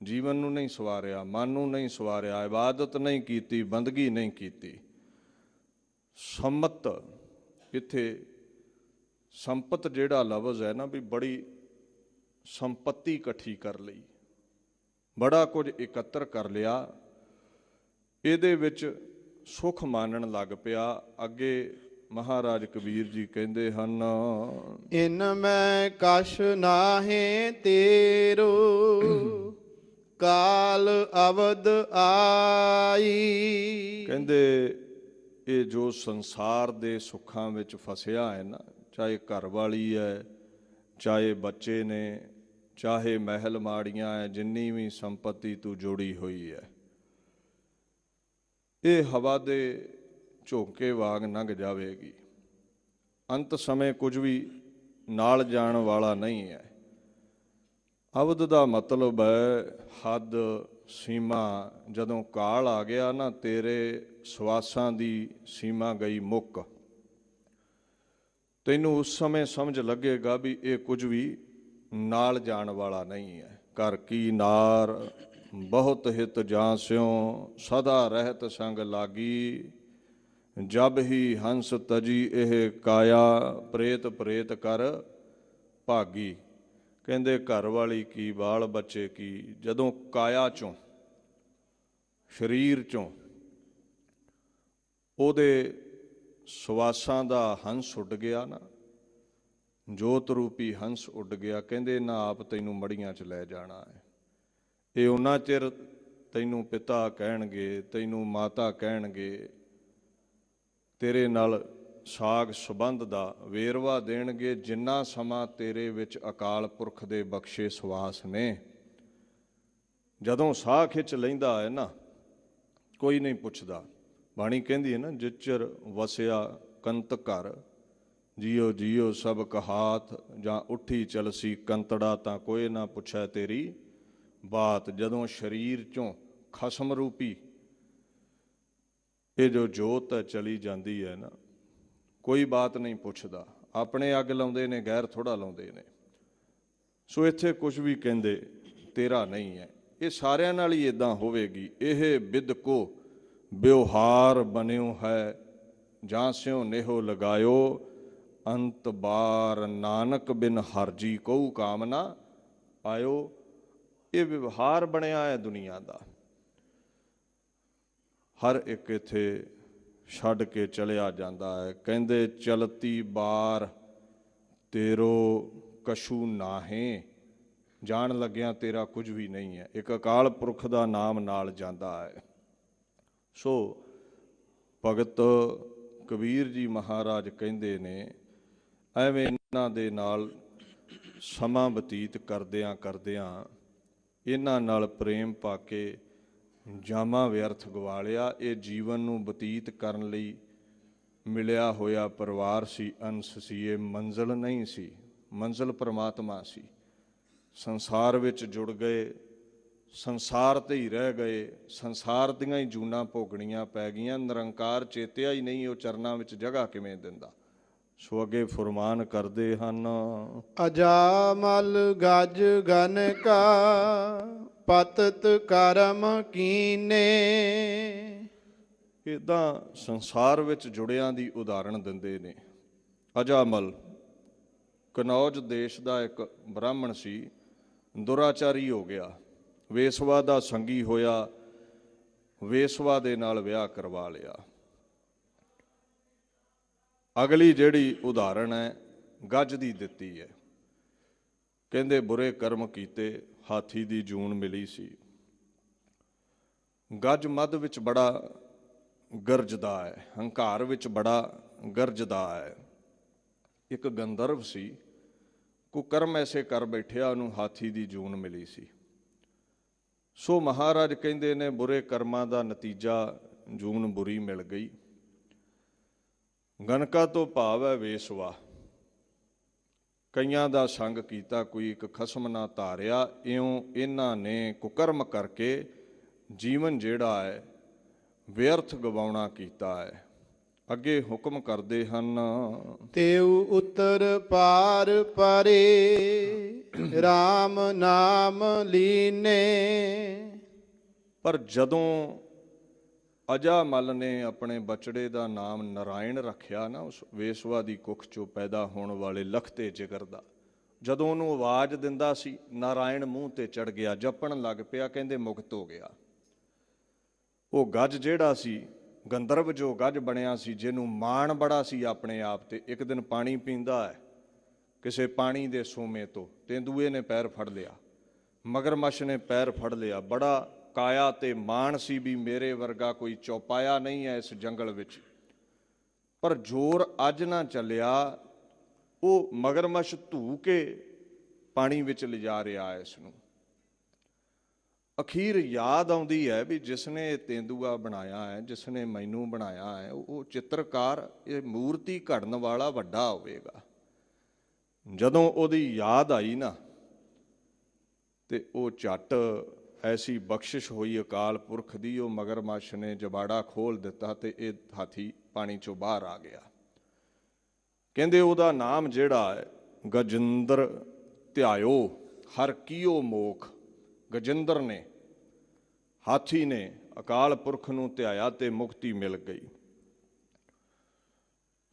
ਜੀਵਨ ਨੂੰ ਨਹੀਂ ਸਵਾਰਿਆ, ਮਨ ਨੂੰ ਨਹੀਂ ਸਵਾਰਿਆ, ਇਬਾਦਤ ਨਹੀਂ ਕੀਤੀ, ਬੰਦਗੀ ਨਹੀਂ ਕੀਤੀ। ਸੰਮਤ, ਇੱਥੇ ਸੰਪਤ ਜਿਹੜਾ ਲਫ਼ਜ਼ ਹੈ ਨਾ, ਵੀ ਬੜੀ ਸੰਪੱਤੀ ਇਕੱਠੀ ਕਰ ਲਈ, ਬੜਾ ਕੁਝ ਇਕੱਤਰ ਕਰ ਲਿਆ, ਇਹਦੇ ਵਿੱਚ ਸੁੱਖ ਮਾਨਣ ਲੱਗ ਪਿਆ। ਅੱਗੇ ਮਹਾਰਾਜ ਕਬੀਰ ਜੀ ਕਹਿੰਦੇ ਹਨ, ਇਨ ਮੈਂ ਕਛ ਨਾਹੇ ਤੇਰੋ, ਕਾਲ ਅਵਦ ਆਈ। ਕਹਿੰਦੇ ਇਹ ਜੋ ਸੰਸਾਰ ਦੇ ਸੁੱਖਾਂ ਵਿੱਚ ਫਸਿਆ ਹੈ ਨਾ, ਚਾਹੇ ਘਰ ਵਾਲੀ ਹੈ, ਚਾਹੇ ਬੱਚੇ ਨੇ, ਚਾਹੇ ਮਹਿਲ ਮਾੜੀਆਂ ਹੈ, ਜਿੰਨੀ ਵੀ ਸੰਪત્ਤੀ ਤੂੰ ਜੋੜੀ ਹੋਈ ਹੈ, ਇਹ ਹਵਾ ਦੇ ਝੋਂਕੇ ਵਾਂਗ ਲੰਘ ਜਾਵੇਗੀ। ਅੰਤ ਸਮੇਂ ਕੁਝ ਵੀ ਨਾਲ ਜਾਣ ਵਾਲਾ ਨਹੀਂ ਹੈ। ਅਵਧ ਦਾ ਮਤਲਬ ਹੈ ਹੱਦ, ਸੀਮਾ। ਜਦੋਂ ਕਾਲ ਆ ਗਿਆ ਨਾ, ਤੇਰੇ ਸਵਾਸਾਂ ਦੀ ਸੀਮਾ ਗਈ ਮੁੱਕ, ਤੈਨੂੰ ਉਸ ਸਮੇਂ ਸਮਝ ਲੱਗੇਗਾ ਵੀ ਇਹ ਕੁਝ ਵੀ ਨਾਲ ਜਾਣ ਵਾਲਾ ਨਹੀਂ ਹੈ। ਘਰ ਕੀ ਨਾਰ ਬਹੁਤ ਹਿਤ ਜਾਂ ਸਿਉ, ਸਦਾ ਰਹਿਤ ਸੰਗ ਲਾਗੀ। ਜਬ ਹੀ ਹੰਸ ਤਜੀ ਇਹ ਕਾਇਆ, ਪ੍ਰੇਤ ਪ੍ਰੇਤ ਕਰ ਭਾਗੀ। ਕਹਿੰਦੇ ਘਰ ਵਾਲੀ ਕੀ, ਬਾਲ ਬੱਚੇ ਕੀ, ਜਦੋਂ ਕਾਇਆ ਚੋਂ, ਸਰੀਰ ਚੋਂ ਉਹਦੇ ਸਵਾਸਾਂ ਦਾ ਹੰਸ ਉੱਡ ਗਿਆ ਨਾ, ਜੋਤ ਰੂਪੀ ਹੰਸ ਉੱਡ ਗਿਆ, ਕਹਿੰਦੇ ਨਾ ਆਪ ਤੈਨੂੰ ਮੜੀਆਂ 'ਚ ਲੈ ਜਾਣਾ ਹੈ। ਇਹ ਉਹਨਾਂ ਚਿਰ ਤੈਨੂੰ ਪਿਤਾ ਕਹਿਣਗੇ, ਤੈਨੂੰ ਮਾਤਾ ਕਹਿਣਗੇ, ਤੇਰੇ ਨਾਲ ਸਾਗ ਸੰਬੰਧ ਦਾ ਵੇਰਵਾ ਦੇਣਗੇ, ਜਿੰਨਾ ਸਮਾਂ ਤੇਰੇ ਵਿੱਚ ਅਕਾਲ ਪੁਰਖ ਦੇ ਬਖਸ਼ੇ ਸਵਾਸ ਨੇ। ਜਦੋਂ ਸਾਹ ਖਿੱਚ ਲੈਂਦਾ ਹੈ ਨਾ, ਕੋਈ ਨਹੀਂ ਪੁੱਛਦਾ। ਬਾਣੀ ਕਹਿੰਦੀ ਹੈ ਨਾ, ਜਿਚਰ ਵਸਿਆ ਕੰਤ ਘਰ, ਜੀਓ ਜੀਓ ਸਭ ਕਹਾਤ। ਜਾਂ ਉੱਠੀ ਚਲਸੀ ਕੰਤੜਾ, ਤਾਂ ਕੋਈ ਨਾ ਪੁੱਛੈ ਤੇਰੀ ਬਾਤ। ਜਦੋਂ ਸਰੀਰ ਚੋਂ ਖਸਮ ਰੂਪੀ ਇਹ ਜੋ ਜੋਤ ਹੈ ਚਲੀ ਜਾਂਦੀ ਹੈ ਨਾ, ਕੋਈ ਬਾਤ ਨਹੀਂ ਪੁੱਛਦਾ। ਆਪਣੇ ਅੱਗ ਲਾਉਂਦੇ ਨੇ, ਗੈਰ ਥੋੜ੍ਹਾ ਲਾਉਂਦੇ ਨੇ। ਸੋ ਇੱਥੇ ਕੁਝ ਵੀ ਕਹਿੰਦੇ ਤੇਰਾ ਨਹੀਂ ਹੈ। ਇਹ ਸਾਰਿਆਂ ਨਾਲ ਹੀ ਇੱਦਾਂ ਹੋਵੇਗੀ। ਇਹ ਬਿਦ ਕੋ ਵਿਵਹਾਰ ਬਣਿਓ ਹੈ, ਜਾਂ ਸਿਉ ਨੇਹੋ ਲਗਾਇਓ। ਅੰਤ ਬਾਰ ਨਾਨਕ ਬਿਨ ਹਰਜੀ ਕਉ ਕਾਮਨਾ ਆਇਓ। ਇਹ ਵਿਵਹਾਰ ਬਣਿਆ ਹੈ ਦੁਨੀਆ ਦਾ। ਹਰ ਇੱਕ ਇੱਥੇ ਛੱਡ ਕੇ ਚਲਿਆ ਜਾਂਦਾ ਹੈ। ਕਹਿੰਦੇ ਚਲਤੀ ਬਾਰ ਤੇਰੋ ਕਛੂ ਨਾਹੇ, ਜਾਣ ਲੱਗਿਆਂ ਤੇਰਾ ਕੁਝ ਵੀ ਨਹੀਂ ਹੈ। ਇੱਕ ਅਕਾਲ ਪੁਰਖ ਦਾ ਨਾਮ ਨਾਲ ਜਾਂਦਾ ਹੈ। ਸੋ ਭਗਤ ਕਬੀਰ ਜੀ ਮਹਾਰਾਜ ਕਹਿੰਦੇ ਨੇ, ਐਵੇਂ ਇਹਨਾਂ ਦੇ ਨਾਲ ਸਮਾਂ ਬਤੀਤ ਕਰਦਿਆਂ ਕਰਦਿਆਂ, ਇਹਨਾਂ ਨਾਲ ਪ੍ਰੇਮ ਪਾ ਕੇ ਜਾਮਾ ਵਿਅਰਥ ਗਵਾ ਲਿਆ। ਇਹ ਜੀਵਨ ਨੂੰ ਬਤੀਤ ਕਰਨ ਲਈ ਮਿਲਿਆ ਹੋਇਆ ਪਰਿਵਾਰ ਸੀ, ਅੰਸ਼ ਸੀ। ਇਹ ਮੰਜ਼ਿਲ ਨਹੀਂ ਸੀ, ਮੰਜ਼ਿਲ ਪਰਮਾਤਮਾ ਸੀ। ਸੰਸਾਰ ਵਿੱਚ ਜੁੜ ਗਏ, ਸੰਸਾਰ ਤੇ ਹੀ ਰਹਿ ਗਏ, ਸੰਸਾਰ ਦੀਆਂ ਹੀ ਜੂਨਾਂ ਭੋਗਣੀਆਂ ਪੈ ਗਈਆਂ। ਨਿਰੰਕਾਰ ਚੇਤਿਆ ਹੀ ਨਹੀਂ, ਉਹ ਚਰਨਾਂ ਵਿੱਚ ਜਗ੍ਹਾ ਕਿਵੇਂ ਦਿੰਦਾ। ਸੋ ਅੱਗੇ ਫੁਰਮਾਨ ਕਰਦੇ ਹਨ, ਅਜਾਮਲ ਗਜ ਗਨ ਕਾ, ਪਤਤ ਕਰਮ ਕੀਨੇ। ਇੱਦਾਂ ਸੰਸਾਰ ਵਿੱਚ ਜੁੜਿਆਂ ਦੀ ਉਦਾਹਰਣ ਦਿੰਦੇ ਨੇ। ਅਜਾਮਲ ਕਨੌਜ ਦੇਸ਼ ਦਾ ਇੱਕ ਬ੍ਰਾਹਮਣ ਸੀ, ਦੁਰਾਚਾਰੀ ਹੋ ਗਿਆ, ਵੇਸਵਾ ਦਾ ਸੰਗੀ ਹੋਇਆ, ਵੇਸਵਾ ਦੇ ਨਾਲ ਵਿਆਹ ਕਰਵਾ ਲਿਆ। ਅਗਲੀ ਜਿਹੜੀ ਉਦਾਹਰਣ ਹੈ ਗੱਜ ਦੀ ਦਿੱਤੀ ਹੈ। ਕਹਿੰਦੇ ਬੁਰੇ ਕਰਮ ਕੀਤੇ, ਹਾਥੀ ਦੀ ਜੂਨ ਮਿਲੀ ਸੀ। ਗੱਜ ਮੱਧ ਵਿੱਚ ਬੜਾ ਗਰਜਦਾ ਹੈ, ਹੰਕਾਰ ਵਿੱਚ ਬੜਾ ਗਰਜਦਾ ਹੈ। ਇੱਕ ਗੰਧਰਵ ਸੀ, ਕੁਕਰਮ ਐਸੇ ਕਰ ਬੈਠਿਆ, ਉਹਨੂੰ ਹਾਥੀ ਦੀ ਜੂਨ ਮਿਲੀ ਸੀ। ਸੋ ਮਹਾਰਾਜ ਕਹਿੰਦੇ ਨੇ ਬੁਰੇ ਕਰਮਾਂ ਦਾ ਨਤੀਜਾ ਜੂਨ ਬੁਰੀ ਮਿਲ ਗਈ। ਗਨਕਾ ਤੋਂ ਭਾਵ ਹੈ ਵੇਸਵਾ। ਕਈਆਂ ਦਾ ਸੰਗ ਕੀਤਾ, ਕੋਈ ਇੱਕ ਖਸਮ ਨਾ ਧਾਰਿਆ। ਇਉਂ ਇਹਨਾਂ ਨੇ ਕੁਕਰਮ ਕਰਕੇ ਜੀਵਨ ਜਿਹੜਾ ਹੈ ਵਿਅਰਥ ਗਵਾਉਣਾ ਕੀਤਾ ਹੈ। ਅੱਗੇ ਹੁਕਮ ਕਰਦੇ ਹਨ, ਤੇਉ ਉਤਰ ਪਾਰ ਪਰੇ, RAM ਨਾਮ ਲੀਨੇ। ਪਰ ਜਦੋਂ ਅਜਾਮਲ ਨੇ ਆਪਣੇ ਬਚੜੇ ਦਾ ਨਾਮ ਨਾਰਾਇਣ ਰੱਖਿਆ ਨਾ, ਉਸ ਵੇਸਵਾ ਦੀ ਕੁੱਖ ਚੋਂ ਪੈਦਾ ਹੋਣ ਵਾਲੇ ਲਖਤੇ ਜਿਗਰ ਦਾ, ਜਦੋਂ ਉਹਨੂੰ ਆਵਾਜ਼ ਦਿੰਦਾ ਸੀ, ਨਾਰਾਇਣ ਮੂੰਹ ਤੇ ਚੜ ਗਿਆ, ਜਪਣ ਲੱਗ ਪਿਆ। ਕਹਿੰਦੇ ਮੁਕਤ ਹੋ ਗਿਆ। ਉਹ ਗੱਜ ਜਿਹੜਾ ਸੀ, ਗੰਧਰਵ ਜੋ ਗੱਜ ਬਣਿਆ ਸੀ, ਜਿਹਨੂੰ ਮਾਣ ਬੜਾ ਸੀ ਆਪਣੇ ਆਪ ਤੇ, ਇੱਕ ਦਿਨ ਪਾਣੀ ਪੀਂਦਾ ਹੈ ਕਿਸੇ ਪਾਣੀ ਦੇ ਸੋਮੇ ਤੋਂ, ਤੇਂਦੂਏ ਨੇ ਪੈਰ ਫੜ ਲਿਆ, ਮਗਰਮੱਛ ਨੇ ਪੈਰ ਫੜ ਲਿਆ। ਬੜਾ ਕਾਇਆ ਤੇ ਮਾਣ ਸੀ ਵੀ ਮੇਰੇ ਵਰਗਾ ਕੋਈ ਚੌਪਾਇਆ ਨਹੀਂ ਹੈ ਇਸ ਜੰਗਲ ਵਿੱਚ। ਪਰ ਜ਼ੋਰ ਅੱਜ ਨਾ ਚੱਲਿਆ, ਉਹ ਮਗਰਮੱਛ ਧੂ ਕੇ ਪਾਣੀ ਵਿੱਚ ਲਿਜਾ ਰਿਹਾ ਹੈ ਇਸ ਨੂੰ। ਅਖੀਰ ਯਾਦ ਆਉਂਦੀ ਹੈ ਵੀ ਜਿਸਨੇ ਇਹ ਤੇਂਦੂਆ ਬਣਾਇਆ ਹੈ, ਜਿਸਨੇ ਮੈਨੂੰ ਬਣਾਇਆ ਹੈ, ਉਹ ਚਿੱਤਰਕਾਰ, ਇਹ ਮੂਰਤੀ ਘੜਨ ਵਾਲਾ ਵੱਡਾ ਹੋਵੇਗਾ। ਜਦੋਂ ਉਹਦੀ ਯਾਦ ਆਈ ਨਾ, ਤੇ ਉਹ ਝੱਟ ਐਸੀ ਬਖਸ਼ਿਸ਼ ਹੋਈ ਅਕਾਲ ਪੁਰਖ ਦੀ, ਉਹ ਮਗਰਮੱਛ ਨੇ ਜਬਾੜਾ ਖੋਲ ਦਿੱਤਾ ਤੇ ਇਹ ਹਾਥੀ ਪਾਣੀ ਚੋਂ ਬਾਹਰ ਆ ਗਿਆ। ਕਹਿੰਦੇ ਉਹਦਾ ਨਾਮ ਜਿਹੜਾ ਹੈ ਗਜਿੰਦਰ ਧਿਆਇਓ ਹਰ ਕੀਓ ਮੋਖ। ਗਜਿੰਦਰ ਨੇ, ਹਾਥੀ ਨੇ ਅਕਾਲ ਪੁਰਖ ਨੂੰ ਧਿਆਇਆ ਤੇ ਮੁਕਤੀ ਮਿਲ ਗਈ।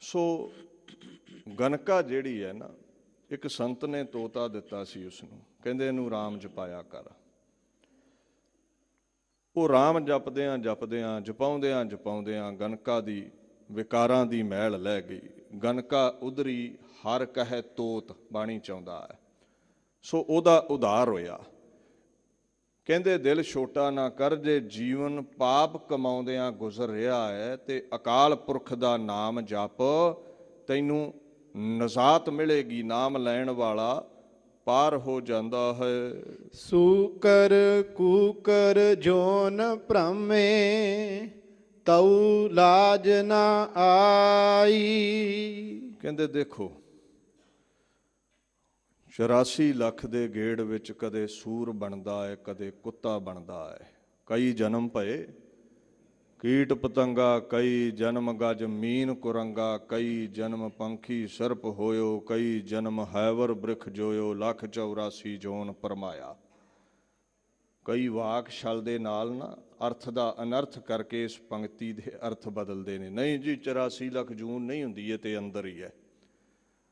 ਸੋ ਗਨਕਾ ਜਿਹੜੀ ਹੈ ਨਾ, ਇੱਕ ਸੰਤ ਨੇ ਤੋਤਾ ਦਿੱਤਾ ਸੀ ਉਸਨੂੰ, ਕਹਿੰਦੇ ਇਹਨੂੰ ਰਾਮ ਜਪਾਇਆ ਕਰ। ਉਹ ਰਾਮ ਜਪਦਿਆਂ ਜਪਦਿਆਂ, ਜਪਾਉਂਦਿਆਂ ਜਪਾਉਂਦਿਆਂ ਗਨਕਾ ਦੀ ਵਿਕਾਰਾਂ ਦੀ ਮੈਲ ਲੈ ਗਈ। ਗਨਕਾ ਉਧਰੀ ਹਰ ਕਹੈ ਤੋਤ, ਬਾਣੀ ਚਾਹੁੰਦਾ ਹੈ। ਸੋ ਉਹਦਾ ਉਧਾਰ ਹੋਇਆ। ਕਹਿੰਦੇ ਦਿਲ ਛੋਟਾ ਨਾ ਕਰ, ਜੇ ਜੀਵਨ ਪਾਪ ਕਮਾਉਂਦਿਆਂ ਗੁਜ਼ਰ ਰਿਹਾ ਹੈ ਤੇ ਅਕਾਲ ਪੁਰਖ ਦਾ ਨਾਮ ਜਪ, ਤੈਨੂੰ ਨਜ਼ਾਤ ਮਿਲੇਗੀ। ਨਾਮ ਲੈਣ ਵਾਲਾ ਪਾਰ ਹੋ ਜਾਂਦਾ ਹੈ। ਸੂਕਰ ਕੂਕਰ ਜੋਨ ਭ੍ਰਮੇ, ਤਉ ਲਾਜ ਨਾ ਆਈ। ਕਹਿੰਦੇ ਦੇਖੋ, 84 ਲੱਖ ਦੇ ਗੇੜ ਵਿੱਚ ਕਦੇ ਸੂਰ ਬਣਦਾ ਹੈ, ਕਦੇ ਕੁੱਤਾ ਬਣਦਾ ਹੈ। ਕਈ ਜਨਮ ਭਏ ਕੀਟ ਪਤੰਗਾ, ਕਈ ਜਨਮ ਗਜ ਮੀਨ ਕੁਰੰਗਾ, ਕਈ ਜਨਮ ਪੰਖੀ ਸਰਪ ਹੋਇਓ, ਕਈ ਜਨਮ ਹੈਵਰ ਬ੍ਰਿਖ ਜੋਇਓ, 184 ਜੋਨ ਪਰਮਾਇਆ। ਕਈ ਵਾਕ ਛਲ ਦੇ ਨਾਲ ਨਾ ਅਰਥ ਦਾ ਅਨਰਥ ਕਰਕੇ ਇਸ ਪੰਕਤੀ ਦੇ ਅਰਥ ਬਦਲਦੇ ਨੇ। ਨਹੀਂ ਜੀ, 84 ਲੱਖ ਜੂਨ ਨਹੀਂ ਹੁੰਦੀ, ਇਹ ਤੇ ਅੰਦਰ ਹੀ ਹੈ।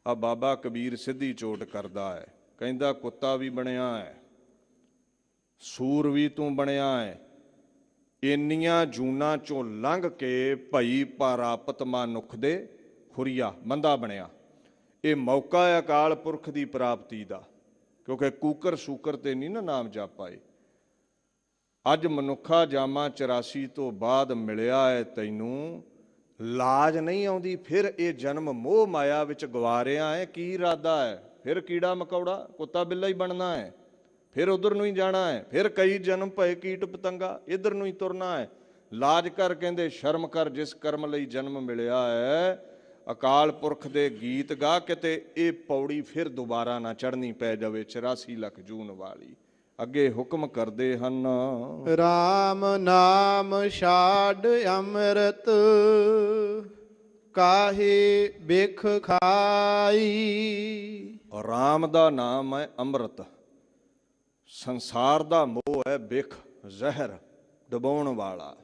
ਆ ਬਾਬਾ ਕਬੀਰ ਸਿੱਧੀ ਚੋਟ ਕਰਦਾ ਹੈ, ਕਹਿੰਦਾ ਕੁੱਤਾ ਵੀ ਬਣਿਆ ਹੈ, ਸੂਰ ਵੀ ਤੂੰ ਬਣਿਆ ਹੈ। ਇੰਨੀਆਂ ਜੂਨਾਂ ਚੋਂ ਲੰਘ ਕੇ ਭਈ ਪ੍ਰਾਪਤ ਮਨੁੱਖ ਦੇ ਖੁਰੀਆ, ਮੰਦਾ ਬਣਿਆ। ਇਹ ਮੌਕਾ ਹੈ ਅਕਾਲ ਪੁਰਖ ਦੀ ਪ੍ਰਾਪਤੀ ਦਾ, ਕਿਉਂਕਿ ਕੂਕਰ ਸੂਕਰ ਤੇ ਨਹੀਂ ਨਾ ਨਾਮ ਜਪ ਪਾਏ। ਅੱਜ ਮਨੁੱਖਾ ਜਾਮਾ 84 ਤੋਂ ਬਾਅਦ ਮਿਲਿਆ ਹੈ ਤੈਨੂੰ, ਲਾਜ ਨਹੀਂ ਆਉਂਦੀ, ਫਿਰ ਇਹ ਜਨਮ ਮੋਹ ਮਾਇਆ ਵਿੱਚ ਗਵਾ ਰਿਹਾ ਹੈ। ਕੀ ਇਰਾਦਾ ਹੈ? ਫਿਰ ਕੀੜਾ ਮਕੌੜਾ, ਕੁੱਤਾ ਬਿੱਲਾ ਹੀ ਬਣਨਾ ਹੈ, ਫਿਰ ਉਧਰ ਨੂੰ ਹੀ ਜਾਣਾ ਹੈ। ਫਿਰ ਕਈ ਜਨਮ ਭਏ ਕੀਟ ਪਤੰਗਾ, ਇੱਧਰ ਨੂੰ ਹੀ ਤੁਰਨਾ ਹੈ। ਲਾਜ ਕਰ, ਕਹਿੰਦੇ ਸ਼ਰਮ ਕਰ, ਜਿਸ ਕਰਮ ਲਈ ਜਨਮ ਮਿਲਿਆ ਹੈ। ਅਕਾਲ ਪੁਰਖ ਦੇ ਗੀਤ ਗਾ, ਕਿਤੇ ਇਹ ਪੌੜੀ ਫਿਰ ਦੁਬਾਰਾ ਨਾ ਚੜ੍ਹਨੀ ਪੈ ਜਾਵੇ 84 ਲੱਖ ਜੂਨ ਵਾਲੀ। ਅੱਗੇ ਹੁਕਮ ਕਰਦੇ ਹਨ, RAM ਨਾਮ ਛਾੜ ਅੰਮ੍ਰਿਤ, ਕਾਹੇ ਬਿਖ ਖਾਈ। ਰਾਮ ਦਾ ਨਾਮ ਹੈ ਅੰਮ੍ਰਿਤ, ਸੰਸਾਰ ਦਾ ਮੋਹ ਹੈ ਬਿਖ, ਜ਼ਹਿਰ ਡਬਾਉਣ ਵਾਲਾ।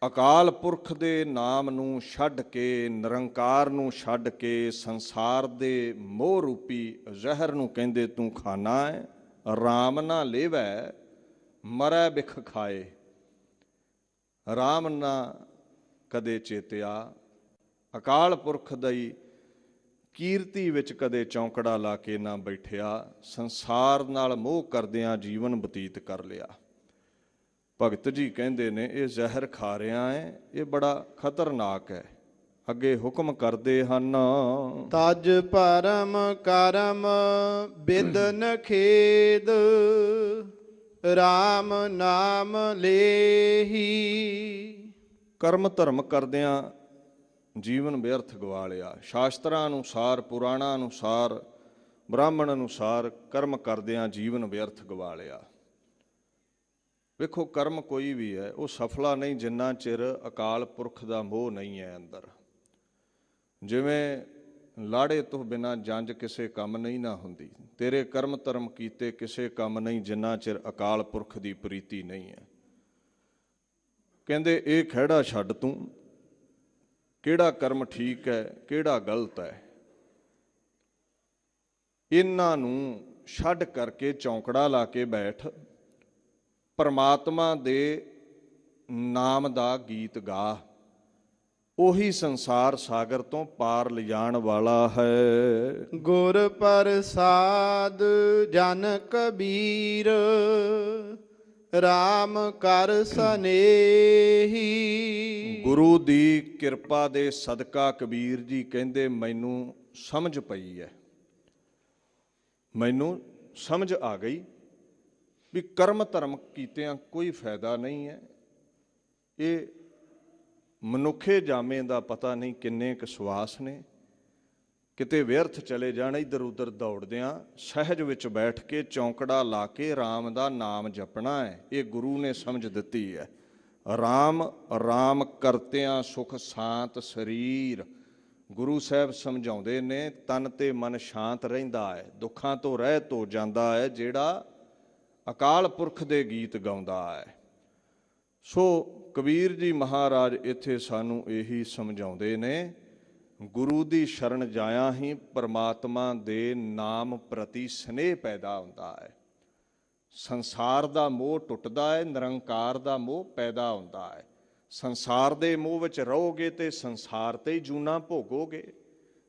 ਅਕਾਲ ਪੁਰਖ ਦੇ ਨਾਮ ਨੂੰ ਛੱਡ ਕੇ, ਨਿਰੰਕਾਰ ਨੂੰ ਛੱਡ ਕੇ, ਸੰਸਾਰ ਦੇ ਮੋਹ ਰੂਪੀ ਜ਼ਹਿਰ ਨੂੰ ਕਹਿੰਦੇ ਤੂੰ ਖਾਣਾ ਹੈ। ਰਾਮ ਨਾ ਲੇਵੈ ਮਰੈ ਬਿਖ ਖਾਏ। ਰਾਮ ਨਾ ਕਦੇ ਚੇਤਿਆ, ਅਕਾਲ ਪੁਰਖ ਦੀ ਕੀਰਤੀ ਵਿੱਚ ਕਦੇ ਚੌਂਕੜਾ ਲਾ ਕੇ ਨਾ ਬੈਠਿਆ, ਸੰਸਾਰ ਨਾਲ ਮੋਹ ਕਰਦਿਆਂ ਜੀਵਨ ਬਤੀਤ ਕਰ ਲਿਆ। ਭਗਤ ਜੀ ਕਹਿੰਦੇ ਨੇ ਇਹ ਜ਼ਹਿਰ ਖਾ ਰਿਹਾ ਹੈ, ਇਹ ਬੜਾ ਖਤਰਨਾਕ ਹੈ। ਅੱਗੇ ਹੁਕਮ ਕਰਦੇ ਹਨ, ਤਜ ਪਰਮ ਕਰਮ ਬਿਦਨ ਖੇਦ, RAM ਨਾਮ ਲੇਹੀ। ਕਰਮ ਧਰਮ ਕਰਦਿਆਂ ਜੀਵਨ ਵਿਅਰਥ ਗਵਾ ਲਿਆ। ਸ਼ਾਸਤਰਾਂ ਅਨੁਸਾਰ, ਪੁਰਾਣਾਂ ਅਨੁਸਾਰ, ਬ੍ਰਾਹਮਣ ਅਨੁਸਾਰ ਕਰਮ ਕਰਦਿਆਂ ਜੀਵਨ ਵਿਅਰਥ ਗਵਾ ਲਿਆ। ਵੇਖੋ, ਕਰਮ ਕੋਈ ਵੀ ਹੈ ਉਹ ਸਫਲਾ ਨਹੀਂ ਜਿੰਨਾ ਚਿਰ ਅਕਾਲ ਪੁਰਖ ਦਾ ਮੋਹ ਨਹੀਂ ਹੈ ਅੰਦਰ। ਜਿਵੇਂ ਲਾੜੇ ਤੋਂ ਬਿਨਾਂ ਜੰਝ ਕਿਸੇ ਕੰਮ ਨਹੀਂ ਨਾ ਹੁੰਦੀ, ਤੇਰੇ ਕਰਮ ਧਰਮ ਕੀਤੇ ਕਿਸੇ ਕੰਮ ਨਹੀਂ ਜਿੰਨਾ ਚਿਰ ਅਕਾਲ ਪੁਰਖ ਦੀ ਪ੍ਰੀਤੀ ਨਹੀਂ ਹੈ। ਕਹਿੰਦੇ ਇਹ ਖਹਿੜਾ ਛੱਡ ਤੂੰ, ਕਿਹੜਾ ਕਰਮ ਠੀਕ ਹੈ ਕਿਹੜਾ ਗਲਤ ਹੈ, ਇਹਨਾਂ ਨੂੰ ਛੱਡ ਕਰਕੇ ਚੌਂਕੜਾ ਲਾ ਕੇ ਬੈਠ, ਪਰਮਾਤਮਾ ਦੇ ਨਾਮ ਦਾ ਗੀਤ ਗਾ। ਉਹੀ ਸੰਸਾਰ ਸਾਗਰ ਤੋਂ ਪਾਰ ਲਿਜਾਣ ਵਾਲਾ ਹੈ। ਗੁਰ ਪ੍ਰਸਾਦ ਜਨ ਕਬੀਰ, RAM ਕਰ ਸਨੇਹੀ। ਗੁਰੂ ਦੀ ਕਿਰਪਾ ਦੇ ਸਦਕਾ ਕਬੀਰ ਜੀ ਕਹਿੰਦੇ ਮੈਨੂੰ ਸਮਝ ਪਈ ਹੈ, ਮੈਨੂੰ ਸਮਝ ਆ ਗਈ ਵੀ ਕਰਮ ਧਰਮ ਕੀਤਿਆਂ ਕੋਈ ਫਾਇਦਾ ਨਹੀਂ ਹੈ। ਇਹ ਮਨੁੱਖੇ ਜਾਮੇ ਦਾ ਪਤਾ ਨਹੀਂ ਕਿੰਨੇ ਕੁ ਸਵਾਸ ਨੇ, ਕਿਤੇ ਵਿਅਰਥ ਚਲੇ ਜਾਣ ਇੱਧਰ ਉੱਧਰ ਦੌੜਦਿਆਂ। ਸਹਿਜ ਵਿੱਚ ਬੈਠ ਕੇ ਚੌਂਕੜਾ ਲਾ ਕੇ RAM ਦਾ ਨਾਮ ਜਪਣਾ ਹੈ, ਇਹ ਗੁਰੂ ਨੇ ਸਮਝ ਦਿੱਤੀ ਹੈ। RAM RAM ਕਰਤਿਆਂ ਸੁਖ ਸ਼ਾਂਤ ਸਰੀਰ। ਗੁਰੂ ਸਾਹਿਬ ਸਮਝਾਉਂਦੇ ਨੇ ਤਨ ਤੇ ਮਨ ਸ਼ਾਂਤ ਰਹਿੰਦਾ ਹੈ, ਦੁੱਖਾਂ ਤੋਂ ਰਹਿਤ ਹੋ ਜਾਂਦਾ ਹੈ ਜਿਹੜਾ ਅਕਾਲ ਪੁਰਖ ਦੇ ਗੀਤ ਗਾਉਂਦਾ ਹੈ। ਸੋ ਕਬੀਰ ਜੀ ਮਹਾਰਾਜ ਇੱਥੇ ਸਾਨੂੰ ਇਹੀ ਸਮਝਾਉਂਦੇ ਨੇ, ਗੁਰੂ ਦੀ ਸ਼ਰਨ ਜਾਇਆ ਹੀ ਪਰਮਾਤਮਾ ਦੇ ਨਾਮ ਪ੍ਰਤੀ ਸਨੇਹ ਪੈਦਾ ਹੁੰਦਾ ਹੈ। ਸੰਸਾਰ ਦਾ ਮੋਹ ਟੁੱਟਦਾ ਹੈ, ਨਿਰੰਕਾਰ ਦਾ ਮੋਹ ਪੈਦਾ ਹੁੰਦਾ ਹੈ। ਸੰਸਾਰ ਦੇ ਮੋਹ ਵਿੱਚ ਰਹੋਗੇ ਤੇ ਸੰਸਾਰ ਤੇ ਹੀ ਜੂਨਾ ਭੋਗੋਗੇ,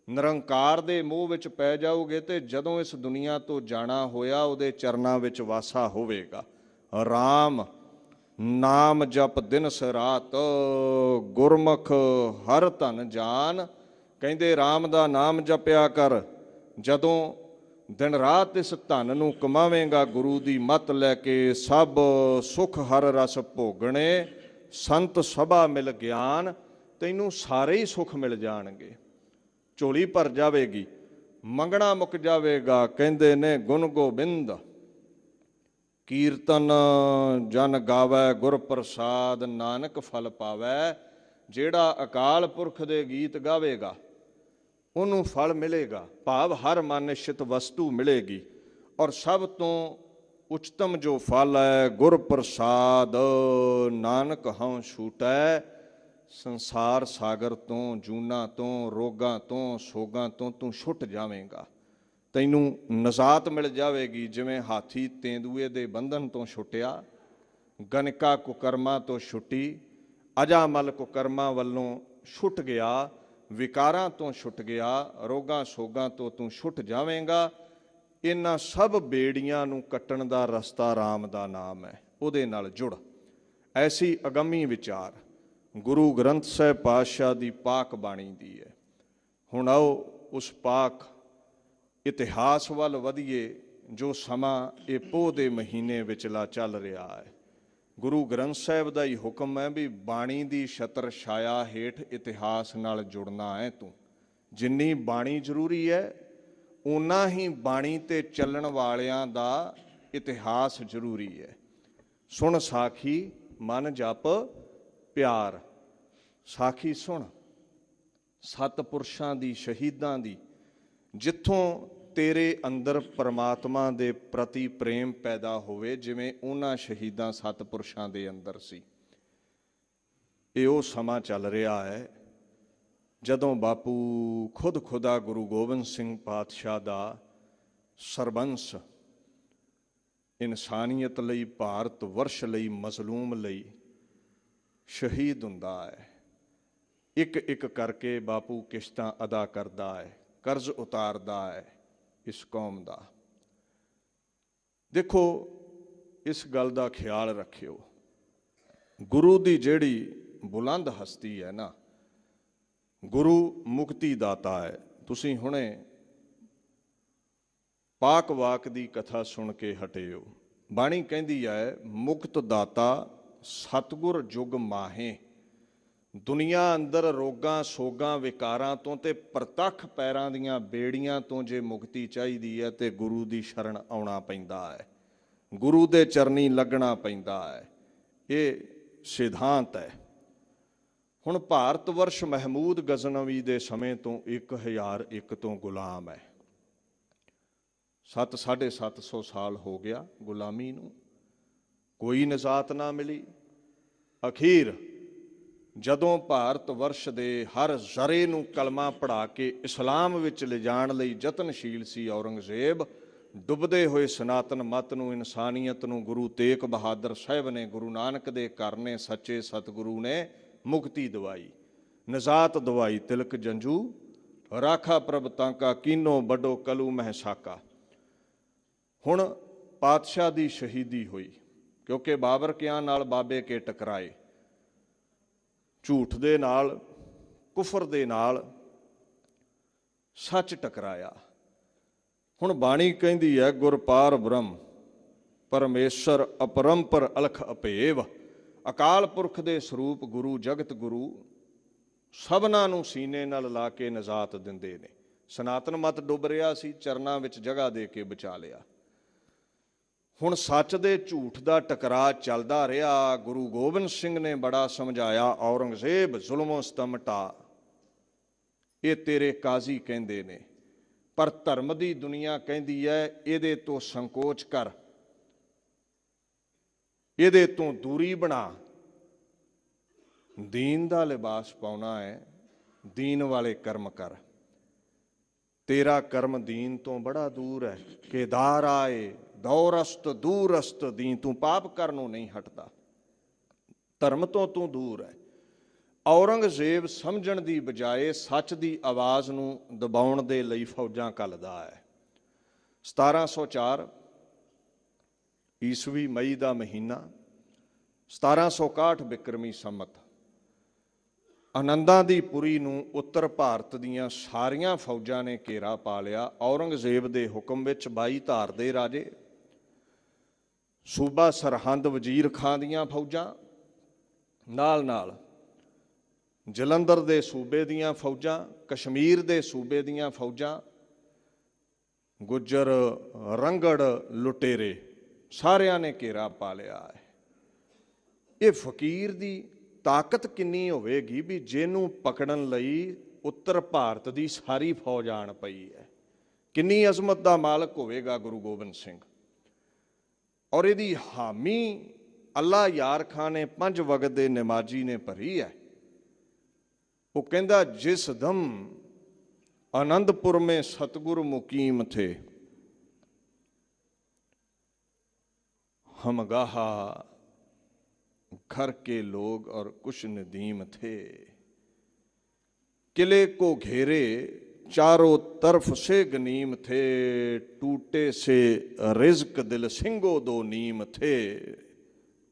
ਨਿਰੰਕਾਰ ਦੇ ਮੋਹ ਵਿੱਚ ਪੈ ਜਾਓਗੇ ਤੇ ਜਦੋਂ ਇਸ ਦੁਨੀਆ ਤੋਂ ਜਾਣਾ ਹੋਇਆ ਉਹਦੇ ਚਰਨਾਂ ਵਿੱਚ ਵਾਸਾ ਹੋਵੇਗਾ। RAM ਨਾਮ ਜਪ ਦਿਨਸ ਰਾਤ, ਗੁਰਮੁਖ ਹਰ ਧਨ ਜਾਨ। ਕਹਿੰਦੇ RAM ਦਾ ਨਾਮ ਜਪਿਆ ਕਰ, ਜਦੋਂ ਦਿਨ ਰਾਤ ਇਸ ਧਨ ਨੂੰ ਕਮਾਵੇਂਗਾ ਗੁਰੂ ਦੀ ਮੱਤ ਲੈ ਕੇ, ਸਭ ਸੁਖ ਹਰ ਰਸ ਭੋਗਣੇ, ਸੰਤ ਸਭਾ ਮਿਲ ਗਿਆਨ। ਤੈਨੂੰ ਸਾਰੇ ਹੀ ਸੁਖ ਮਿਲ ਜਾਣਗੇ, ਝੋਲੀ ਭਰ ਜਾਵੇਗੀ, ਮੰਗਣਾ ਮੁੱਕ ਜਾਵੇਗਾ। ਕਹਿੰਦੇ ਨੇ ਗੁਣ ਗੋਬਿੰਦ ਕੀਰਤਨ ਜਨ ਗਾਵੈ, ਗੁਰ ਪ੍ਰਸਾਦ ਨਾਨਕ ਫਲ ਪਾਵੈ। ਜਿਹੜਾ ਅਕਾਲ ਪੁਰਖ ਦੇ ਗੀਤ ਗਾਵੇਗਾ ਉਹਨੂੰ ਫਲ ਮਿਲੇਗਾ, ਭਾਵ ਹਰ ਮਨ ਨਿਸ਼ਚਿਤ ਵਸਤੂ ਮਿਲੇਗੀ। ਔਰ ਸਭ ਤੋਂ ਉਚਤਮ ਜੋ ਫਲ ਹੈ ਗੁਰ ਪ੍ਰਸਾਦ ਨਾਨਕ ਹਉ ਛੂਟੈ। ਸੰਸਾਰ ਸਾਗਰ ਤੋਂ, ਜੂਨਾਂ ਤੋਂ, ਰੋਗਾਂ ਤੋਂ, ਸੋਗਾਂ ਤੋਂ ਤੂੰ ਛੁੱਟ ਜਾਵੇਂਗਾ, ਤੈਨੂੰ ਨਜ਼ਾਤ ਮਿਲ ਜਾਵੇਗੀ। ਜਿਵੇਂ ਹਾਥੀ ਤੇਂਦੂਏ ਦੇ ਬੰਧਨ ਤੋਂ ਛੁੱਟਿਆ, ਗਨਕਾ ਕੁਕਰਮਾਂ ਤੋਂ ਛੁੱਟੀ, ਅਜਾਮਲ ਕੁਕਰਮਾਂ ਵੱਲੋਂ ਛੁੱਟ ਗਿਆ, ਵਿਕਾਰਾਂ ਤੋਂ ਛੁੱਟ ਗਿਆ, ਰੋਗਾਂ ਸੋਗਾਂ ਤੋਂ ਤੂੰ ਛੁੱਟ ਜਾਵੇਂਗਾ। ਇਹਨਾਂ ਸਭ ਬੇੜੀਆਂ ਨੂੰ ਕੱਟਣ ਦਾ ਰਸਤਾ RAM ਦਾ ਨਾਮ ਹੈ, ਉਹਦੇ ਨਾਲ ਜੁੜ। ਐਸੀ ਅਗੰਮੀ ਵਿਚਾਰ ਗੁਰੂ ਗ੍ਰੰਥ ਸਾਹਿਬ ਪਾਤਸ਼ਾਹ ਦੀ ਪਾਕ ਬਾਣੀ ਦੀ ਹੈ। ਹੁਣ ਆਓ ਉਸ ਪਾਕ ਇਤਿਹਾਸ ਵੱਲ ਵਧੀਏ ਜੋ ਸਮਾਂ ਇਹ ਪੋਹ ਦੇ ਮਹੀਨੇ ਵਿਚਲਾ ਚੱਲ ਰਿਹਾ ਹੈ। ਗੁਰੂ ਗ੍ਰੰਥ ਸਾਹਿਬ ਦਾ ਹੀ ਹੁਕਮ ਹੈ ਵੀ ਬਾਣੀ ਦੀ ਛਤਰ ਛਾਇਆ ਹੇਠ ਇਤਿਹਾਸ ਨਾਲ ਜੁੜਨਾ ਹੈ ਤੂੰ। ਜਿੰਨੀ ਬਾਣੀ ਜ਼ਰੂਰੀ ਹੈ ਓਨਾ ਹੀ ਬਾਣੀ ਤੇ ਚੱਲਣ ਵਾਲਿਆਂ ਦਾ ਇਤਿਹਾਸ ਜ਼ਰੂਰੀ ਹੈ। ਸੁਣ ਸਾਖੀ ਮਨ ਜਪ ਪਿਆਰ। ਸਾਖੀ ਸੁਣ ਸਤਿਪੁਰਸ਼ਾਂ ਦੀ, ਸ਼ਹੀਦਾਂ ਦੀ, ਜਿੱਥੋਂ ਤੇਰੇ ਅੰਦਰ ਪਰਮਾਤਮਾ ਦੇ ਪ੍ਰਤੀ ਪ੍ਰੇਮ ਪੈਦਾ ਹੋਵੇ ਜਿਵੇਂ ਉਹਨਾਂ ਸ਼ਹੀਦਾਂ ਸਤਿਪੁਰਸ਼ਾਂ ਦੇ ਅੰਦਰ ਸੀ। ਇਹ ਉਹ ਸਮਾਂ ਚੱਲ ਰਿਹਾ ਹੈ ਜਦੋਂ ਬਾਪੂ ਖੁਦ ਖੁਦਾ ਗੁਰੂ ਗੋਬਿੰਦ ਸਿੰਘ ਪਾਤਸ਼ਾਹ ਦਾ ਸਰਬੰਸ ਇਨਸਾਨੀਅਤ ਲਈ, ਭਾਰਤ ਵਰਸ਼ ਲਈ, ਮਜ਼ਲੂਮ ਲਈ ਸ਼ਹੀਦ ਹੁੰਦਾ ਹੈ। ਇੱਕ ਇੱਕ ਕਰਕੇ ਬਾਪੂ ਕਿਸ਼ਤਾਂ ਅਦਾ ਕਰਦਾ ਹੈ, ਕਰਜ਼ ਉਤਾਰਦਾ ਹੈ ਇਸ ਕੌਮ ਦਾ। ਦੇਖੋ, ਇਸ ਗੱਲ ਦਾ ਖਿਆਲ ਰੱਖਿਓ, ਗੁਰੂ ਦੀ ਜਿਹੜੀ ਬੁਲੰਦ ਹਸਤੀ ਹੈ ਨਾ, ਗੁਰੂ ਮੁਕਤੀ ਦਾਤਾ ਹੈ। ਤੁਸੀਂ ਹੁਣੇ ਪਾਕ ਵਾਕ ਦੀ ਕਥਾ ਸੁਣ ਕੇ ਹਟੇ ਹੋ। ਬਾਣੀ ਕਹਿੰਦੀ ਹੈ, ਮੁਕਤ ਦਾਤਾ ਸਤਿਗੁਰ ਜੁਗ ਮਾਹੇ। ਦੁਨੀਆ ਅੰਦਰ ਰੋਗਾਂ ਸੋਗਾਂ ਵਿਕਾਰਾਂ ਤੋਂ ਤੇ ਪ੍ਰਤੱਖ ਪੈਰਾਂ ਦੀਆਂ ਬੇੜੀਆਂ ਤੋਂ ਜੇ ਮੁਕਤੀ ਚਾਹੀਦੀ ਹੈ ਤੇ ਗੁਰੂ ਦੀ ਸ਼ਰਨ ਆਉਣਾ ਪੈਂਦਾ ਹੈ, ਗੁਰੂ ਦੇ ਚਰਨੀ ਲੱਗਣਾ ਪੈਂਦਾ ਹੈ। ਇਹ ਸਿਧਾਂਤ ਹੈ। ਹੁਣ ਭਾਰਤ ਵਰਸ਼ ਮਹਿਮੂਦ ਗਜ਼ਨਵੀ ਦੇ ਸਮੇਂ ਤੋਂ 1001 ਤੋਂ ਗੁਲਾਮ ਹੈ। 700-750 ਸਾਲ ਹੋ ਗਿਆ ਗੁਲਾਮੀ ਨੂੰ, ਕੋਈ ਨਿਜਾਤ ਨਾ ਮਿਲੀ। ਅਖੀਰ ਜਦੋਂ ਭਾਰਤ ਵਰਸ਼ ਦੇ ਹਰ ਜ਼ਰੇ ਨੂੰ ਕਲਮਾ ਪੜ੍ਹਾ ਕੇ ਇਸਲਾਮ ਵਿੱਚ ਲਿਜਾਣ ਲਈ ਯਤਨਸ਼ੀਲ ਸੀ ਔਰੰਗਜ਼ੇਬ, ਡੁੱਬਦੇ ਹੋਏ ਸਨਾਤਨ ਮਤ ਨੂੰ, ਇਨਸਾਨੀਅਤ ਨੂੰ ਗੁਰੂ ਤੇਗ ਬਹਾਦਰ ਸਾਹਿਬ ਨੇ, ਗੁਰੂ ਨਾਨਕ ਦੇ ਘਰ ਨੇ, ਸੱਚੇ ਸਤਿਗੁਰੂ ਨੇ ਮੁਕਤੀ ਦਵਾਈ, ਨਿਜਾਤ ਦਵਾਈ। ਤਿਲਕ ਜੰਜੂ ਰਾਖਾ ਪ੍ਰਭ ਤਾਂਕਾ, ਕੀਨੋ ਵੱਡੋ ਕਲੂ ਮਹਿ ਸਾਕਾ। ਹੁਣ ਪਾਤਸ਼ਾਹ ਦੀ ਸ਼ਹੀਦੀ ਹੋਈ, ਕਿਉਂਕਿ ਬਾਬਰ ਕਿਆਂ ਨਾਲ ਬਾਬੇ ਕੇ ਟਕਰਾਏ, ਝੂਠ ਦੇ ਨਾਲ, ਕੁਫਰ ਦੇ ਨਾਲ ਸੱਚ ਟਕਰਾਇਆ। ਹੁਣ ਬਾਣੀ ਕਹਿੰਦੀ ਹੈ, ਗੁਰ ਪਾਰ ਬ੍ਰਹਮ ਪਰਮੇਸ਼ਰ ਅਪਰੰਪਰ ਅਲਖ ਅਭੇਵ। ਅਕਾਲ ਪੁਰਖ ਦੇ ਸਰੂਪ ਗੁਰੂ, ਜਗਤ ਗੁਰੂ ਸਭਨਾਂ ਨੂੰ ਸੀਨੇ ਨਾਲ ਲਾ ਕੇ ਨਿਜਾਤ ਦਿੰਦੇ ਨੇ। ਸਨਾਤਨ ਮਤ ਡੁੱਬ ਰਿਹਾ ਸੀ, ਚਰਨਾਂ ਵਿੱਚ ਜਗ੍ਹਾ ਦੇ ਕੇ ਬਚਾ ਲਿਆ। ਹੁਣ ਸੱਚ ਦੇ ਝੂਠ ਦਾ ਟਕਰਾਅ ਚੱਲਦਾ ਰਿਹਾ। ਗੁਰੂ ਗੋਬਿੰਦ ਸਿੰਘ ਨੇ ਬੜਾ ਸਮਝਾਇਆ, ਔਰੰਗਜ਼ੇਬ ਜ਼ੁਲਮੋਂ ਸਤਮ ਢਾ, ਇਹ ਤੇਰੇ ਕਾਜ਼ੀ ਕਹਿੰਦੇ ਨੇ, ਪਰ ਧਰਮ ਦੀ ਦੁਨੀਆ ਕਹਿੰਦੀ ਹੈ ਇਹਦੇ ਤੋਂ ਸੰਕੋਚ ਕਰ, ਇਹਦੇ ਤੋਂ ਦੂਰੀ ਬਣਾ। ਦੀਨ ਦਾ ਲਿਬਾਸ ਪਾਉਣਾ ਹੈ, ਦੀਨ ਵਾਲੇ ਕਰਮ ਕਰ। ਤੇਰਾ ਕਰਮ ਦੀਨ ਤੋਂ ਬੜਾ ਦੂਰ ਹੈ। ਕੇਦਾਰ ਆਏ ਦੌਰਸਤ ਦੂਰਸਤ ਦੀਨ, ਤੂੰ ਪਾਪ ਕਰਨੋਂ ਨਹੀਂ ਹਟਦਾ, ਧਰਮ ਤੋਂ ਤੂੰ ਦੂਰ ਹੈ। ਔਰੰਗਜ਼ੇਬ ਸਮਝਣ ਦੀ ਬਜਾਏ ਸੱਚ ਦੀ ਆਵਾਜ਼ ਨੂੰ ਦਬਾਉਣ ਦੇ ਲਈ ਫੌਜਾਂ ਘੱਲਦਾ ਹੈ। 1704 ਈਸਵੀ ਮਈ ਦਾ ਮਹੀਨਾ, 1761 ਬਿਕਰਮੀ ਸੰਮਤ, ਆਨੰਦਾਂ ਦੀ ਪੁਰੀ ਨੂੰ ਉੱਤਰ ਭਾਰਤ ਦੀਆਂ ਸਾਰੀਆਂ ਫੌਜਾਂ ਨੇ ਘੇਰਾ ਪਾ ਲਿਆ। ਔਰੰਗਜ਼ੇਬ ਦੇ ਹੁਕਮ ਵਿੱਚ 22 ਧਾਰ ਦੇ ਰਾਜੇ, ਸੂਬਾ ਸਰਹੰਦ ਵਜ਼ੀਰ ਖਾਂ ਦੀਆਂ ਫੌਜਾਂ, ਨਾਲ ਨਾਲ ਜਲੰਧਰ ਦੇ ਸੂਬੇ ਦੀਆਂ ਫੌਜਾਂ, ਕਸ਼ਮੀਰ ਦੇ ਸੂਬੇ ਦੀਆਂ ਫੌਜਾਂ, ਗੁੱਜਰ, ਰੰਗੜ, ਲੁਟੇਰੇ, ਸਾਰਿਆਂ ਨੇ ਘੇਰਾ ਪਾ ਲਿਆ ਹੈ। ਇਹ ਫਕੀਰ ਦੀ ਤਾਕਤ ਕਿੰਨੀ ਹੋਵੇਗੀ ਵੀ ਜਿਹਨੂੰ ਪਕੜਨ ਲਈ ਉੱਤਰ ਭਾਰਤ ਦੀ ਸਾਰੀ ਫੌਜ ਆਣ ਪਈ ਹੈ। ਕਿੰਨੀ ਅਜ਼ਮਤ ਦਾ ਮਾਲਕ ਹੋਵੇਗਾ ਗੁਰੂ ਗੋਬਿੰਦ ਸਿੰਘ। ਔਰ ਇਹਦੀ ਹਾਮੀ ਅੱਲਾ ਯਾਰ ਖਾਂ ਨੇ, 5 ਵਕਤ ਦੇ ਨਮਾਜ਼ੀ ਨੇ ਭਰੀ ਹੈ। ਉਹ ਕਹਿੰਦਾ, ਜਿਸ ਦਮ ਆਨੰਦਪੁਰ में सतगुरु मुकीम थे, हम गाहा घर के लोग और कुछ नदीम थे, किले को घेरे चारों तरफ से गनीम थे, टूटे से रिज्क दिल सिंगो दो नीम थे।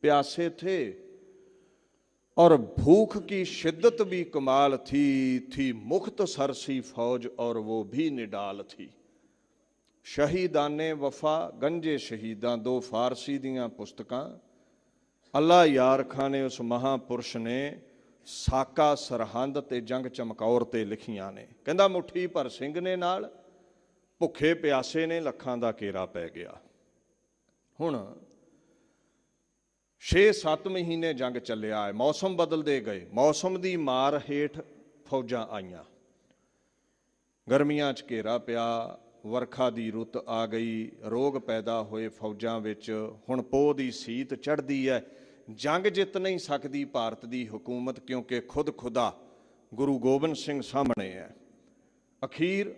प्यासे थे और भूख की शिद्दत भी कमाल थी मुख्तसर सी फौज और वो भी निडाल थी। शहीदाने वफा गंजे शहीदां, 2 फारसी दियां पुस्तकां अल्लाह यार खां ने उस महापुरुष ने साका सरहंद ते जंग चमकौर ते लिखियां ने। कहंदा मुट्ठी भर ਸਿੰਘ ने नाल, भुखे प्यासे ने, ਲੱਖਾਂ ਦਾ ਘੇਰਾ ਪੈ ਗਿਆ। ਹੁਣ 6-7 ਮਹੀਨੇ ਜੰਗ ਚੱਲਿਆ ਹੈ। ਮੌਸਮ ਬਦਲਦੇ ਗਏ, ਮੌਸਮ ਦੀ ਮਾਰ ਹੇਠ ਫੌਜਾਂ ਆਈਆਂ। ਗਰਮੀਆਂ 'ਚ ਘੇਰਾ ਪਿਆ, ਵਰਖਾ ਦੀ ਰੁੱਤ ਆ ਗਈ, ਰੋਗ ਪੈਦਾ ਹੋਏ ਫੌਜਾਂ ਵਿੱਚ। ਹੁਣ ਪੋਹ ਦੀ ਸੀਤ ਚੜ੍ਹਦੀ ਹੈ। ਜੰਗ ਜਿੱਤ ਨਹੀਂ ਸਕਦੀ ਭਾਰਤ ਦੀ ਹਕੂਮਤ, ਕਿਉਂਕਿ ਖੁਦ ਖੁਦਾ ਗੁਰੂ ਗੋਬਿੰਦ ਸਿੰਘ ਸਾਹਮਣੇ ਹੈ। ਅਖੀਰ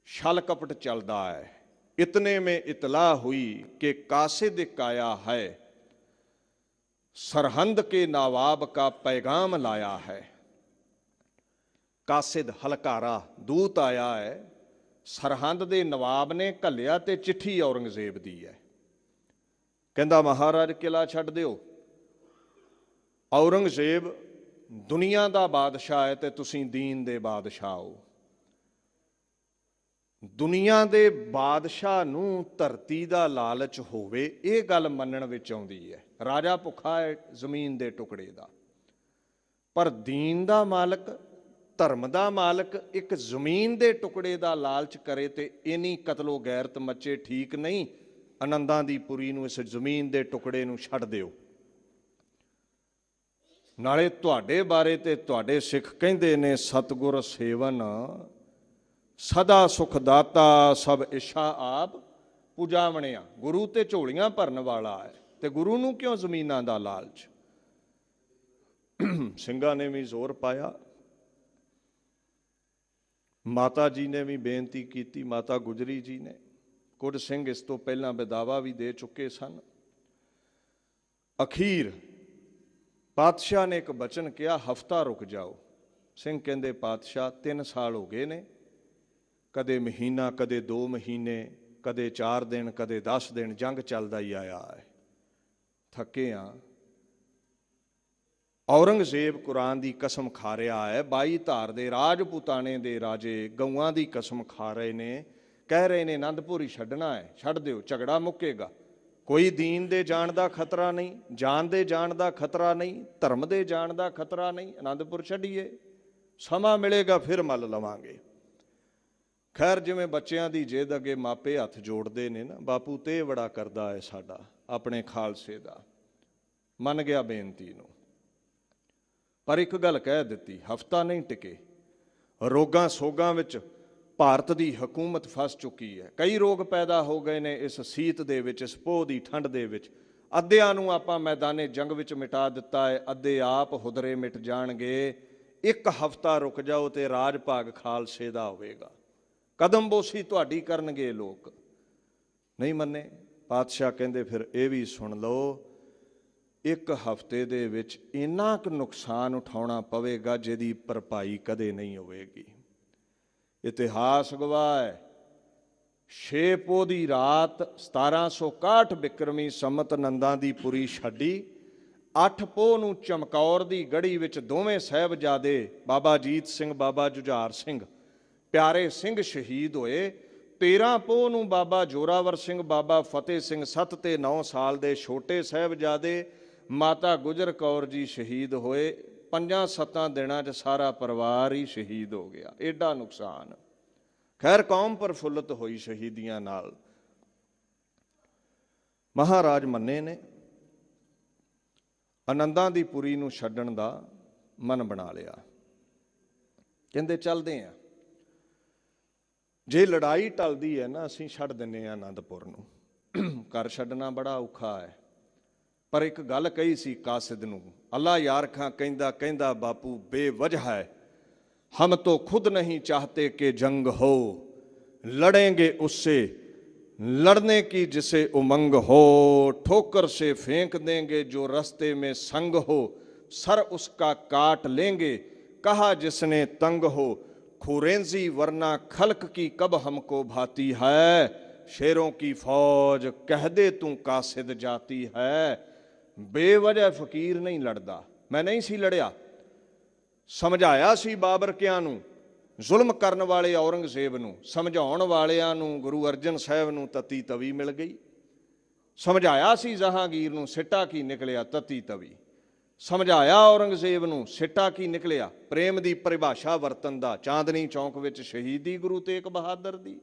ਛਲ ਕਪਟ ਚੱਲਦਾ ਹੈ। ਇਤਨੇ में इतला हुई कि कासिद काया है, सरहंद के नवाब का पैगाम लाया है। ਕਾਸਿਦ ਹਲਕਾਰਾ ਦੂਤ ਆਇਆ ਹੈ, ਸਰਹੰਦ ਦੇ ਨਵਾਬ ਨੇ ਘੱਲਿਆ ਤੇ ਚਿੱਠੀ ਔਰੰਗਜ਼ੇਬ ਦੀ ਹੈ। ਕਹਿੰਦਾ ਮਹਾਰਾਜ ਕਿਲਾ ਛੱਡ ਦਿਓ, ਔਰੰਗਜ਼ੇਬ ਦੁਨੀਆ ਦਾ ਬਾਦਸ਼ਾਹ ਹੈ ਤੇ ਤੁਸੀਂ ਦੀਨ ਦੇ ਬਾਦਸ਼ਾਹ ਹੋ। ਦੁਨੀਆ ਦੇ ਬਾਦਸ਼ਾਹ ਨੂੰ ਧਰਤੀ ਦਾ ਲਾਲਚ ਹੋਵੇ, ਇਹ ਗੱਲ ਮੰਨਣ ਵਿੱਚ ਆਉਂਦੀ ਹੈ। ਰਾਜਾ ਭੁੱਖਾ ਹੈ ਜ਼ਮੀਨ ਦੇ ਟੁਕੜੇ ਦਾ, ਪਰ ਦੀਨ ਦਾ ਮਾਲਕ, ਧਰਮ ਦਾ ਮਾਲਕ ਇੱਕ ਜ਼ਮੀਨ ਦੇ ਟੁਕੜੇ ਦਾ ਲਾਲਚ ਕਰੇ ਤੇ ਇਨੀ ਕਤਲੋ ਗੈਰਤ ਮੱਚੇ, ਠੀਕ ਨਹੀਂ। ਆਨੰਦਾਂ ਦੀ ਪੁਰੀ ਨੂੰ, ਇਸ ਜ਼ਮੀਨ ਦੇ ਟੁਕੜੇ ਨੂੰ ਛੱਡ ਦਿਓ। ਨਾਲੇ ਤੁਹਾਡੇ ਬਾਰੇ ਤੇ ਤੁਹਾਡੇ ਸਿੱਖ ਕਹਿੰਦੇ ਨੇ, ਸਤਿਗੁਰ ਸੇਵਨ ਸਦਾ ਸੁਖ ਦਾਤਾ, ਸਭ ਇਛਾ ਆਪ ਪੁਜਾਵਣਿਆ। ਗੁਰੂ ਤੇ ਝੋਲੀਆਂ ਭਰਨ ਵਾਲਾ ਹੈ, ਤੇ ਗੁਰੂ ਨੂੰ ਕਿਉਂ ਜ਼ਮੀਨਾਂ ਦਾ ਲਾਲਚ। ਸਿੰਘਾਂ ਨੇ ਵੀ ਜ਼ੋਰ ਪਾਇਆ, ਮਾਤਾ ਜੀ ਨੇ ਵੀ ਬੇਨਤੀ ਕੀਤੀ, ਮਾਤਾ ਗੁਜਰੀ ਜੀ ਨੇ। ਕੁਝ ਸਿੰਘ ਇਸ ਤੋਂ ਪਹਿਲਾਂ ਬਦਾਵਾ ਵੀ ਦੇ ਚੁੱਕੇ ਸਨ। ਅਖੀਰ ਪਾਤਸ਼ਾਹ ਨੇ ਇੱਕ ਬਚਨ ਕਿਹਾ, ਹਫ਼ਤਾ ਰੁਕ ਜਾਓ। ਸਿੰਘ ਕਹਿੰਦੇ ਪਾਤਸ਼ਾਹ 3 ਸਾਲ ਹੋ ਗਏ ਨੇ, ਕਦੇ ਮਹੀਨਾ, ਕਦੇ 2 ਮਹੀਨੇ, ਕਦੇ 4 ਦਿਨ, ਕਦੇ 10 ਦਿਨ, ਜੰਗ ਚੱਲਦਾ ਹੀ ਆਇਆ ਹੈ, ਥੱਕੇ ਆ। ਔਰੰਗਜ਼ੇਬ ਕੁਰਾਨ ਦੀ ਕਸਮ ਖਾ ਰਿਹਾ ਹੈ, 22 ਧਾਰ ਦੇ ਰਾਜਪੂਤਾਨੇ ਦੇ ਰਾਜੇ ਗਊਆਂ ਦੀ ਕਸਮ ਖਾ ਰਹੇ ਨੇ, ਕਹਿ ਰਹੇ ਨੇ ਆਨੰਦਪੁਰ ਹੀ ਛੱਡਣਾ ਹੈ, ਛੱਡ ਦਿਓ, ਝਗੜਾ ਮੁੱਕੇਗਾ। ਕੋਈ ਦੀਨ ਦੇ ਜਾਣ ਦਾ ਖਤਰਾ ਨਹੀਂ, ਜਾਨ ਦੇ ਜਾਣ ਦਾ ਖਤਰਾ ਨਹੀਂ, ਧਰਮ ਦੇ ਜਾਣ ਦਾ ਖਤਰਾ ਨਹੀਂ, ਆਨੰਦਪੁਰ ਛੱਡੀਏ, ਸਮਾਂ ਮਿਲੇਗਾ ਫਿਰ ਮੱਲ ਲਵਾਂਗੇ। ਖੈਰ, ਜਿਵੇਂ ਬੱਚਿਆਂ ਦੀ ਜਿੱਦ ਅੱਗੇ ਮਾਪੇ ਹੱਥ ਜੋੜਦੇ ਨੇ ਨਾ, ਬਾਪੂ ਤੇ ਬੜਾ ਕਰਦਾ ਹੈ ਸਾਡਾ, ਆਪਣੇ ਖਾਲਸੇ ਦਾ, ਮੰਨ ਗਿਆ ਬੇਨਤੀ ਨੂੰ। ਪਰ ਇੱਕ ਗੱਲ ਕਹਿ ਦਿੱਤੀ, ਹਫ਼ਤਾ ਨਹੀਂ ਟਿਕੇ। ਰੋਗਾਂ ਸੋਗਾਂ ਵਿੱਚ ਭਾਰਤ ਦੀ ਹਕੂਮਤ ਫਸ ਚੁੱਕੀ ਹੈ। ਕਈ ਰੋਗ ਪੈਦਾ ਹੋ ਗਏ ਨੇ ਇਸ ਸੀਤ ਦੇ ਵਿੱਚ, ਇਸ ਪੋਹ ਦੀ ਠੰਡ ਦੇ ਵਿੱਚ। ਅੱਧਿਆਂ ਨੂੰ ਆਪਾਂ ਮੈਦਾਨੇ ਜੰਗ ਵਿੱਚ ਮਿਟਾ ਦਿੱਤਾ ਹੈ, ਅੱਧੇ ਆਪ ਹੁਦਰੇ ਮਿਟ ਜਾਣਗੇ। 1 ਹਫ਼ਤਾ ਰੁਕ ਜਾਓ ਤੇ ਰਾਜ ਭਾਗ ਖਾਲਸੇ ਦਾ ਹੋਵੇਗਾ। ਕਦਮਬੋਸੀ ਤੁਹਾਡੀ ਕਰਨਗੇ ਲੋਕ। ਨਹੀਂ ਮੰਨੇ। ਪਾਤਸ਼ਾਹ ਕਹਿੰਦੇ ਫਿਰ ਇਹ ਵੀ ਸੁਣ ਲਓ, 1 ਹਫ਼ਤੇ ਦੇ ਵਿੱਚ ਇੰਨਾ ਕੁ ਨੁਕਸਾਨ ਉਠਾਉਣਾ ਪਵੇਗਾ ਜਿਹਦੀ ਭਰਪਾਈ ਕਦੇ ਨਹੀਂ ਹੋਵੇਗੀ। ਇਤਿਹਾਸ ਗਵਾਹ ਹੈ, 6 ਪੋਹ ਦੀ ਰਾਤ 1761 ਬਿਕਰਮੀ ਸੰਮਤ ਨੰਦਾਂ ਦੀ ਪੁਰੀ ਛੱਡੀ। 8 ਪੋਹ ਨੂੰ ਚਮਕੌਰ ਦੀ ਗੜੀ ਵਿੱਚ ਦੋਵੇਂ ਸਾਹਿਬਜ਼ਾਦੇ ਬਾਬਾ ਅਜੀਤ ਸਿੰਘ, ਬਾਬਾ ਜੁਝਾਰ ਸਿੰਘ, ਪਿਆਰੇ ਸਿੰਘ ਸ਼ਹੀਦ ਹੋਏ। 13 ਪੋਹ ਨੂੰ ਬਾਬਾ ਜੋਰਾਵਰ ਸਿੰਘ, ਬਾਬਾ ਫਤਿਹ ਸਿੰਘ, 7 ਤੇ 9 ਸਾਲ ਦੇ ਛੋਟੇ ਸਾਹਿਬਜ਼ਾਦੇ, ਮਾਤਾ ਗੁਜਰ ਕੌਰ ਜੀ ਸ਼ਹੀਦ ਹੋਏ। 5-7 ਦਿਨਾਂ 'ਚ ਸਾਰਾ ਪਰਿਵਾਰ ਹੀ ਸ਼ਹੀਦ ਹੋ ਗਿਆ। ਐਡਾ ਨੁਕਸਾਨ। ਖੈਰ, ਕੌਮ ਪ੍ਰਫੁੱਲਤ ਹੋਈ ਸ਼ਹੀਦੀਆਂ ਨਾਲ। ਮਹਾਰਾਜ ਮੰਨੇ ਨੇ, ਆਨੰਦਾਂ ਦੀ ਪੁਰੀ ਨੂੰ ਛੱਡਣ ਦਾ ਮਨ ਬਣਾ ਲਿਆ। ਕਹਿੰਦੇ ਚੱਲਦੇ ਆ, ਜੇ ਲੜਾਈ ਟਲਦੀ ਹੈ ਨਾ, ਅਸੀਂ ਛੱਡ ਦਿੰਦੇ ਹਾਂ ਆਨੰਦਪੁਰ ਨੂੰ। ਘਰ ਛੱਡਣਾ ਬੜਾ ਔਖਾ ਹੈ। ਪਰ ਇੱਕ ਗੱਲ ਕਹੀ ਸੀ ਕਾਸਿਦ ਨੂੰ, ਅੱਲਾ ਯਾਰ ਖਾਂ ਕਹਿੰਦਾ ਬਾਪੂ ਬੇਵਜ੍ਹਾ ਹੈ, ਹਮ ਤੋ ਖੁਦ ਨਹੀਂ ਚਾਹਤੇ ਕਿ ਜੰਗ ਹੋ, लड़ेंगे उससे लड़ने की जिसे उमंग हो, ठोकर से फेंक देंगे जो रास्ते में संग हो, सर उसका काट लेंगे कहा जिसने तंग हो, खुरेंजी वरना खल्क की कब हमको भाती है, शेरों की फौज कह दे तू कासिद जाती है। बेवजह फकीर नहीं लड़दा। मैं नहीं सी लड़िया, समझाया सी बाबर कियां नूं, ਜ਼ੁਲਮ ਕਰਨ ਵਾਲੇ ਔਰੰਗਜ਼ੇਬ ਨੂੰ, ਸਮਝਾਉਣ ਵਾਲਿਆਂ ਨੂੰ ਗੁਰੂ ਅਰਜਨ ਸਾਹਿਬ ਨੂੰ ਤਤੀ ਤਵੀ ਮਿਲ ਗਈ। ਸਮਝਾਇਆ ਸੀ ਜਹਾਂਗੀਰ ਨੂੰ, ਸਿੱਟਾ ਕੀ ਨਿਕਲਿਆ ਤਤੀ ਤਵੀ। ਸਮਝਾਇਆ ਔਰੰਗਜ਼ੇਬ ਨੂੰ, ਸਿੱਟਾ ਕੀ ਨਿਕਲਿਆ ਪ੍ਰੇਮ ਦੀ ਪਰਿਭਾਸ਼ਾ ਵਰਤਨ ਦਾ। ਚਾਂਦਨੀ ਚੌਂਕ ਵਿੱਚ ਸ਼ਹੀਦੀ ਗੁਰੂ ਤੇਗ ਬਹਾਦਰ ਦੀ।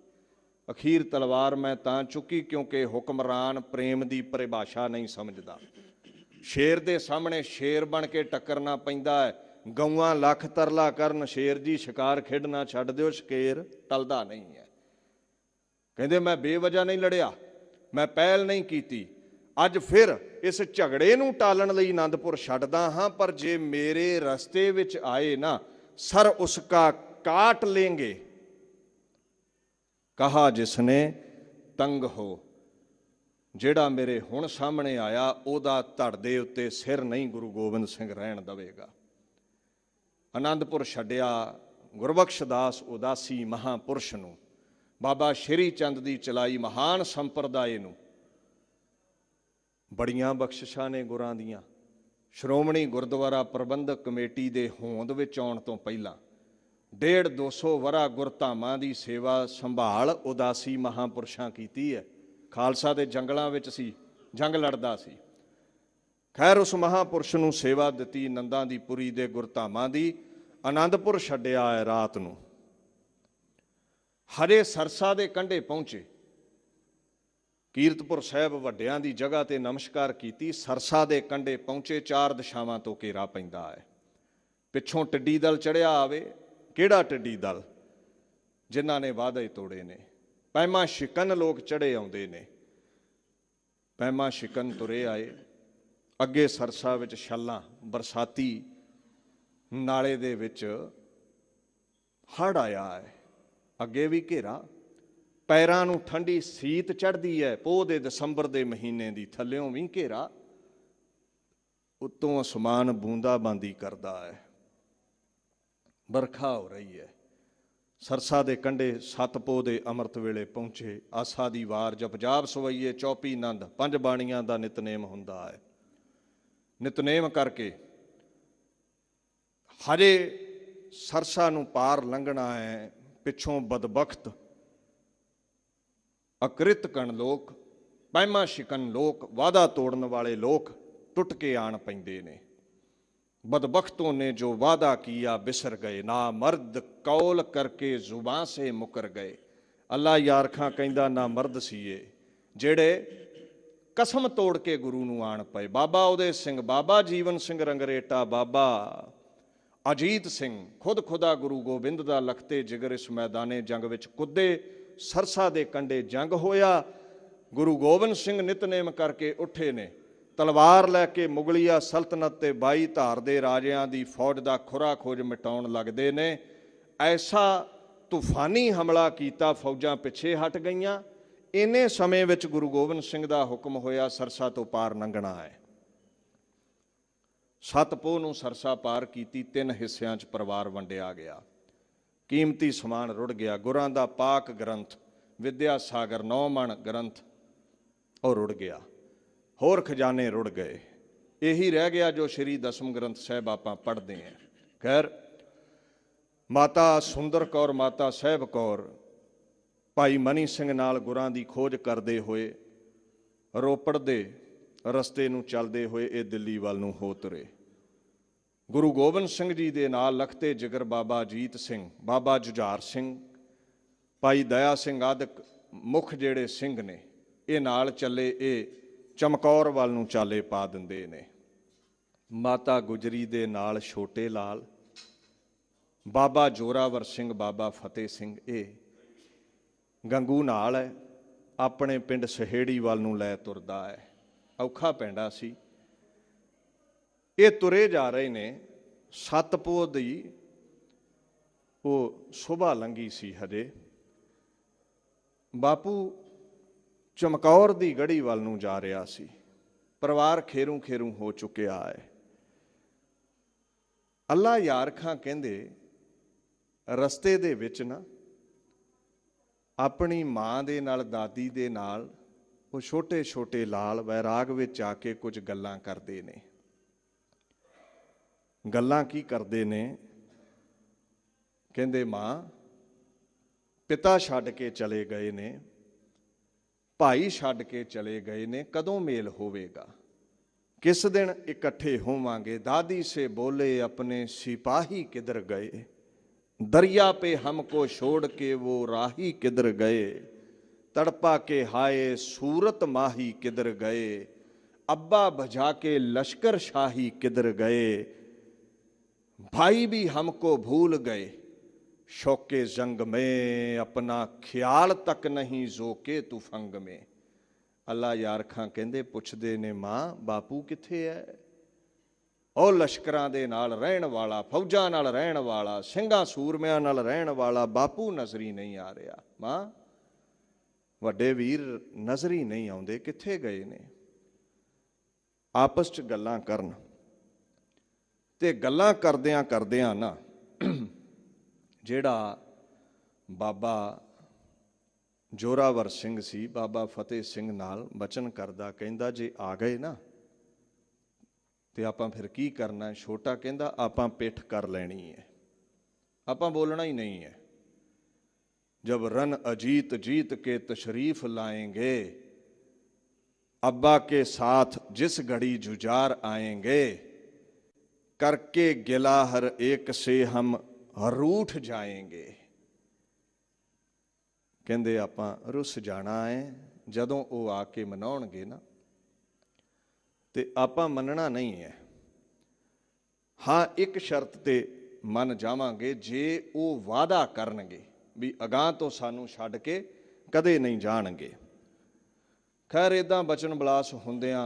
ਅਖੀਰ ਤਲਵਾਰ ਮੈਂ ਤਾਂ ਚੁੱਕੀ ਕਿਉਂਕਿ ਹੁਕਮਰਾਨ ਪ੍ਰੇਮ ਦੀ ਪਰਿਭਾਸ਼ਾ ਨਹੀਂ ਸਮਝਦਾ। ਸ਼ੇਰ ਦੇ ਸਾਹਮਣੇ ਸ਼ੇਰ ਬਣ ਕੇ ਟੱਕਰਨਾ ਪੈਂਦਾ ਹੈ। ਗਊਆਂ ਲੱਖ ਤਰਲਾ ਕਰਨ, ਸ਼ੇਰ ਜੀ ਸ਼ਿਕਾਰ ਖੇਡਣਾ ਛੱਡ ਦਿਓ, ਸ਼ਕੇਰ ਟਲਦਾ ਨਹੀਂ ਹੈ। ਕਹਿੰਦੇ ਮੈਂ ਬੇਵਜ੍ਹਾ ਨਹੀਂ ਲੜਿਆ, ਮੈਂ ਪਹਿਲ ਨਹੀਂ ਕੀਤੀ। ਅੱਜ ਫਿਰ ਇਸ ਝਗੜੇ ਨੂੰ ਟਾਲਣ ਲਈ ਆਨੰਦਪੁਰ ਛੱਡਦਾ ਹਾਂ, ਪਰ ਜੇ ਮੇਰੇ ਰਸਤੇ ਵਿੱਚ ਆਏ ਨਾ, ਸਰ ਉਸਕਾ ਕਾਟ ਲੇਂਗੇ ਕਹਾ ਜਿਸਨੇ ਤੰਗ ਹੋ। ਜਿਹੜਾ ਮੇਰੇ ਹੁਣ ਸਾਹਮਣੇ ਆਇਆ, ਉਹਦਾ ਧੜ ਦੇ ਉੱਤੇ ਸਿਰ ਨਹੀਂ ਗੁਰੂ ਗੋਬਿੰਦ ਸਿੰਘ ਰਹਿਣ ਦੇਵੇਗਾ। ਆਨੰਦਪੁਰ ਛੱਡਿਆ, ਗੁਰਬਖਸ਼ ਦਾਸ ਉਦਾਸੀ ਮਹਾਂਪੁਰਸ਼ ਨੂੰ, ਬਾਬਾ ਸ਼੍ਰੀ ਚੰਦ ਦੀ ਚਲਾਈ ਮਹਾਨ ਸੰਪਰਦਾਏ ਨੂੰ ਬੜੀਆਂ ਬਖਸ਼ਿਸ਼ਾਂ ਨੇ ਗੁਰਾਂ ਦੀਆਂ। ਸ਼੍ਰੋਮਣੀ ਗੁਰਦੁਆਰਾ ਪ੍ਰਬੰਧਕ ਕਮੇਟੀ ਦੇ ਹੋਂਦ ਵਿੱਚ ਆਉਣ ਤੋਂ ਪਹਿਲਾਂ 150-200 ਵਰ੍ਹਾ ਗੁਰਧਾਮਾਂ ਦੀ ਸੇਵਾ ਸੰਭਾਲ ਉਦਾਸੀ ਮਹਾਂਪੁਰਸ਼ਾਂ ਕੀਤੀ ਹੈ। ਖਾਲਸਾ ਦੇ ਜੰਗਲਾਂ ਵਿੱਚ ਸੀ, ਜੰਗ ਲੜਦਾ ਸੀ। ਖੈਰ, ਉਸ ਮਹਾਂਪੁਰਸ਼ ਨੂੰ ਸੇਵਾ ਦਿੱਤੀ ਨੰਦਾਂ ਦੀ ਪੁਰੀ ਦੇ ਗੁਰਧਾਮਾਂ ਦੀ। ਆਨੰਦਪੁਰ ਛੱਡਿਆ ਹੈ ਰਾਤ ਨੂੰ, ਹਜੇ ਸਰਸਾ ਦੇ ਕੰਢੇ ਪਹੁੰਚੇ। ਕੀਰਤਪੁਰ ਸਾਹਿਬ ਵੱਡਿਆਂ ਦੀ ਜਗ੍ਹਾ ਤੇ ਨਮਸਕਾਰ ਕੀਤੀ। ਸਰਸਾ ਦੇ ਕੰਢੇ ਪਹੁੰਚੇ, 4 ਦਿਸ਼ਾਵਾਂ ਤੋਂ ਘੇਰਾ ਪੈਂਦਾ ਹੈ। ਪਿੱਛੋਂ ਟਿੱਡੀ ਦਲ ਚੜਿਆ ਆਵੇ। ਕਿਹੜਾ ਟਿੱਡੀ ਦਲ? ਜਿਨ੍ਹਾਂ ਨੇ ਵਾਅਦੇ ਤੋੜੇ ਨੇ। ਪੈਮਾ ਸ਼ਿਕਨ ਲੋਕ ਚੜੇ ਆਉਂਦੇ ਨੇ। ਪੈਮਾ ਸ਼ਿਕਨ ਤੁਰੇ ਆਏ। ਅੱਗੇ ਸਰਸਾ ਵਿੱਚ ਛੱਲਾਂ, ਬਰਸਾਤੀ ਨਾਲੇ ਦੇ ਵਿੱਚ ਹੜ੍ਹ ਆਇਆ ਹੈ। ਅੱਗੇ ਵੀ ਘੇਰਾ, ਪੈਰਾਂ ਨੂੰ ਠੰਡੀ ਸੀਤ ਚੜ੍ਹਦੀ ਹੈ। ਪੋਹ ਦੇ ਦਸੰਬਰ ਦੇ ਮਹੀਨੇ ਦੀ, ਥੱਲਿਓਂ ਵੀ ਘੇਰਾ, ਉੱਤੋਂ ਅਸਮਾਨ ਬੂੰਦਾਬਾਂਦੀ ਕਰਦਾ ਹੈ। ਬਰਖਾ ਹੋ ਰਹੀ ਹੈ। ਸਰਸਾ ਦੇ ਕੰਢੇ 7 ਪੋਹ ਦੇ ਅੰਮ੍ਰਿਤ ਵੇਲੇ ਪਹੁੰਚੇ। ਆਸਾ ਦੀ ਵਾਰ, ਜਪਜਾਪ ਸਵਈਏ, ਚੌਪੀ ਨੰਦ, 5 ਬਾਣੀਆਂ ਦਾ ਨਿਤਨੇਮ ਹੁੰਦਾ ਹੈ। ਨਿਤਨੇਮ ਕਰਕੇ ਹਜੇ ਸਰਸਾ ਨੂੰ ਪਾਰ ਲੰਘਣਾ ਹੈ। ਪਿੱਛੋਂ ਬਦਬਖਤ ਅਕ੍ਰਿਤਕਣ ਲੋਕ, ਪੈਮਾ ਸ਼ਿਕਨ ਲੋਕ, ਵਾਅਦਾ ਤੋੜਨ ਵਾਲੇ ਲੋਕ ਟੁੱਟ ਕੇ ਆਣ ਪੈਂਦੇ ਨੇ। बदबख्तों ने जो वादा किया बिसर गए, ना मर्द कौल करके जुबां से मुकर गए। अल्लाह यारखां कहंदा ना मर्द सीए ਜਿਹੜੇ ਕਸਮ ਤੋੜ ਕੇ ਗੁਰੂ ਨੂੰ ਆਣ ਪਏ। ਬਾਬਾ ਉਦੇ ਸਿੰਘ, ਬਾਬਾ ਜੀਵਨ ਸਿੰਘ ਰੰਗਰੇਟਾ, ਬਾਬਾ ਅਜੀਤ ਸਿੰਘ, ਖੁਦ ਖੁਦਾ ਗੁਰੂ ਗੋਬਿੰਦ ਦਾ ਲਖਤੇ ਜਿਗਰ ਇਸ ਮੈਦਾਨੇ ਜੰਗ ਵਿੱਚ ਕੁੱਦੇ। ਸਰਸਾ ਦੇ ਕੰਢੇ ਜੰਗ ਹੋਇਆ। ਗੁਰੂ ਗੋਬਿੰਦ ਸਿੰਘ ਨਿਤਨੇਮ ਕਰਕੇ ਉੱਠੇ ਨੇ। ਤਲਵਾਰ ਲੈ ਕੇ ਮੁਗਲੀਆ ਸਲਤਨਤ ਤੇ 22 ਧਾਰ ਦੇ ਰਾਜਿਆਂ ਦੀ ਫੌਜ ਦਾ ਖੁਰਾ ਖੋਜ ਮਿਟਾਉਣ ਲੱਗਦੇ ਨੇ। ਐਸਾ ਤੂਫਾਨੀ ਹਮਲਾ ਕੀਤਾ, ਫੌਜਾਂ ਪਿੱਛੇ ਹਟ ਗਈਆਂ। ਇੰਨੇ ਸਮੇਂ ਵਿੱਚ ਗੁਰੂ ਗੋਬਿੰਦ ਸਿੰਘ ਦਾ ਹੁਕਮ ਹੋਇਆ ਸਰਸਾ ਤੋਂ ਪਾਰ ਲੰਘਣਾ ਹੈ। 7 ਪੋਹ ਨੂੰ ਸਰਸਾ ਪਾਰ ਕੀਤੀ। 3 ਹਿੱਸਿਆਂ 'ਚ ਪਰਿਵਾਰ ਵੰਡਿਆ ਗਿਆ। ਕੀਮਤੀ ਸਮਾਨ ਰੁੜ ਗਿਆ। ਗੁਰਾਂ ਦਾ ਪਾਕ ਗ੍ਰੰਥ ਵਿਦਿਆ ਸਾਗਰ 9 ਮਣ ਗ੍ਰੰਥ ਉਹ ਰੁੜ ਗਿਆ। ਹੋਰ ਖਜ਼ਾਨੇ ਰੁੜ ਗਏ। ਇਹੀ ਰਹਿ ਗਿਆ ਜੋ ਸ਼੍ਰੀ ਦਸਮ ਗ੍ਰੰਥ ਸਾਹਿਬ ਆਪਾਂ ਪੜ੍ਹਦੇ ਹਾਂ। ਖੈਰ, ਮਾਤਾ ਸੁੰਦਰ ਕੌਰ, ਮਾਤਾ ਸਾਹਿਬ ਕੌਰ ਭਾਈ ਮਨੀ ਸਿੰਘ ਨਾਲ ਗੁਰਾਂ ਦੀ ਖੋਜ ਕਰਦੇ ਹੋਏ ਰੋਪੜ ਦੇ ਰਸਤੇ ਨੂੰ ਚੱਲਦੇ ਹੋਏ ਇਹ ਦਿੱਲੀ ਵੱਲ ਨੂੰ ਹੋ ਤੁਰੇ। ਗੁਰੂ ਗੋਬਿੰਦ ਸਿੰਘ ਜੀ ਦੇ ਨਾਲ ਲਖਤੇ ਜਿਗਰ ਬਾਬਾ ਅਜੀਤ ਸਿੰਘ, ਬਾਬਾ ਜੁਝਾਰ ਸਿੰਘ, ਭਾਈ ਦਇਆ ਸਿੰਘ ਆਦਿਕ ਮੁੱਖ ਜਿਹੜੇ ਸਿੰਘ ਨੇ, ਇਹ ਨਾਲ ਚੱਲੇ। ਇਹ ਚਮਕੌਰ ਵੱਲ ਨੂੰ ਚਾਲੇ ਪਾ ਦਿੰਦੇ ਨੇ। ਮਾਤਾ ਗੁਜਰੀ ਦੇ ਨਾਲ ਛੋਟੇ ਲਾਲ, ਬਾਬਾ ਜੋਰਾਵਰ ਸਿੰਘ, ਬਾਬਾ ਫਤਿਹ ਸਿੰਘ, ਇਹ ਗੰਗੂ ਨਾਲ ਹੈ। ਆਪਣੇ ਪਿੰਡ ਸਹੇੜੀ ਵੱਲ ਨੂੰ ਲੈ ਤੁਰਦਾ ਹੈ। ਔਖਾ ਪੈਂਦਾ ਸੀ। ਇਹ ਤੁਰੇ ਜਾ ਰਹੇ ਨੇ। 7 ਪੋਹ ਦੀ ਉਹ ਸੁਬਾ ਲੰਘੀ ਸੀ ਹਜੇ। ਬਾਪੂ ਚਮਕੌਰ ਦੀ ਗੜੀ ਵੱਲ ਨੂੰ ਜਾ ਰਿਹਾ ਸੀ। ਪਰਿਵਾਰ ਖੇਰੂ ਖੇਰੂ ਹੋ ਚੁੱਕਿਆ ਹੈ। ਅੱਲਾ ਯਾਰਖਾਂ ਕਹਿੰਦੇ ਰਸਤੇ ਦੇ ਵਿੱਚ ਨਾ ਆਪਣੀ ਮਾਂ ਦੇ ਨਾਲ, ਦਾਦੀ ਦੇ ਨਾਲ ਉਹ ਛੋਟੇ ਛੋਟੇ ਲਾਲ ਵੈਰਾਗ ਵਿੱਚ ਆ ਕੇ ਕੁਝ ਗੱਲਾਂ ਕਰਦੇ ਨੇ। ਗੱਲਾਂ ਕੀ ਕਰਦੇ ਨੇ? ਕਹਿੰਦੇ ਮਾਂ, ਪਿਤਾ ਛੱਡ ਕੇ ਚਲੇ ਗਏ ਨੇ, ਭਾਈ ਛੱਡ ਕੇ ਚਲੇ ਗਏ ਨੇ, ਕਦੋਂ ਮੇਲ ਹੋਵੇਗਾ? ਕਿਸ ਦਿਨ ਇਕੱਠੇ ਹੋਵਾਂਗੇ? ਦਾਦੀ ਸੇ ਬੋਲੇ ਆਪਣੇ ਸਿਪਾਹੀ ਕਿਧਰ ਗਏ, दरिया पे हमको छोड़ के वो राही किधर गए, तड़पा के हाय सूरत माही किधर गए, अब्बा भजा के लश्कर शाही किधर गए, भाई भी हमको भूल गए, शौके जंग में अपना ख्याल तक नहीं जोके तुफंग में। अल्लाह यारखां कहंदे पुछदे ने, मां बापू किथे है? ਉਹ ਲਸ਼ਕਰਾਂ ਦੇ ਨਾਲ ਰਹਿਣ ਵਾਲਾ, ਫੌਜਾਂ ਨਾਲ ਰਹਿਣ ਵਾਲਾ, ਸਿੰਘਾਂ ਸੂਰਮਿਆਂ ਨਾਲ ਰਹਿਣ ਵਾਲਾ ਬਾਪੂ ਨਜ਼ਰੀ ਨਹੀਂ ਆ ਰਿਹਾ। ਮਾਂ, ਵੱਡੇ ਵੀਰ ਨਜ਼ਰੀ ਨਹੀਂ ਆਉਂਦੇ, ਕਿੱਥੇ ਗਏ ਨੇ? ਆਪਸ 'ਚ ਗੱਲਾਂ ਕਰਨ। ਤੇ ਗੱਲਾਂ ਕਰਦਿਆਂ ਕਰਦਿਆਂ ਨਾ ਜਿਹੜਾ ਬਾਬਾ ਜੋਰਾਵਰ ਸਿੰਘ ਸੀ, ਬਾਬਾ ਫਤਿਹ ਸਿੰਘ ਨਾਲ ਬਚਨ ਕਰਦਾ, ਕਹਿੰਦਾ ਜੇ ਆ ਗਏ ਨਾ ਤੇ ਆਪਾਂ ਫਿਰ ਕੀ ਕਰਨਾ। ਛੋਟਾ ਕਹਿੰਦਾ ਆਪਾਂ ਪਿੱਠ ਕਰ ਲੈਣੀ ਹੈ, ਆਪਾਂ ਬੋਲਣਾ ਹੀ ਨਹੀਂ ਹੈ। ਜਬ ਰਨ ਅਜੀਤ जीत के तशरीफ लाएंगे, अब्बा के साथ जिस घड़ी जुझार आएंगे, करके गिला हर एक से हम रूठ जाएंगे। ਕਹਿੰਦੇ ਆਪਾਂ ਰੁੱਸ ਜਾਣਾ ਹੈ ਜਦੋਂ ਉਹ ਆ ਕੇ ਮਨਾਉਣਗੇ ਨਾ, ਤੇ ਆਪਾਂ ਮੰਨਣਾ ਨਹੀਂ ਹੈ। ਹਾਂ, ਇੱਕ ਸ਼ਰਤ ਤੇ ਮੰਨ ਜਾਵਾਂਗੇ, ਜੇ ਉਹ ਵਾਅਦਾ ਕਰਨਗੇ ਵੀ ਅਗਾਂਹ ਤੋਂ ਸਾਨੂੰ ਛੱਡ ਕੇ ਕਦੇ ਨਹੀਂ ਜਾਣਗੇ। ਖੈਰ ਇੱਦਾਂ ਬਚਨ ਬਲਾਸ ਹੁੰਦਿਆਂ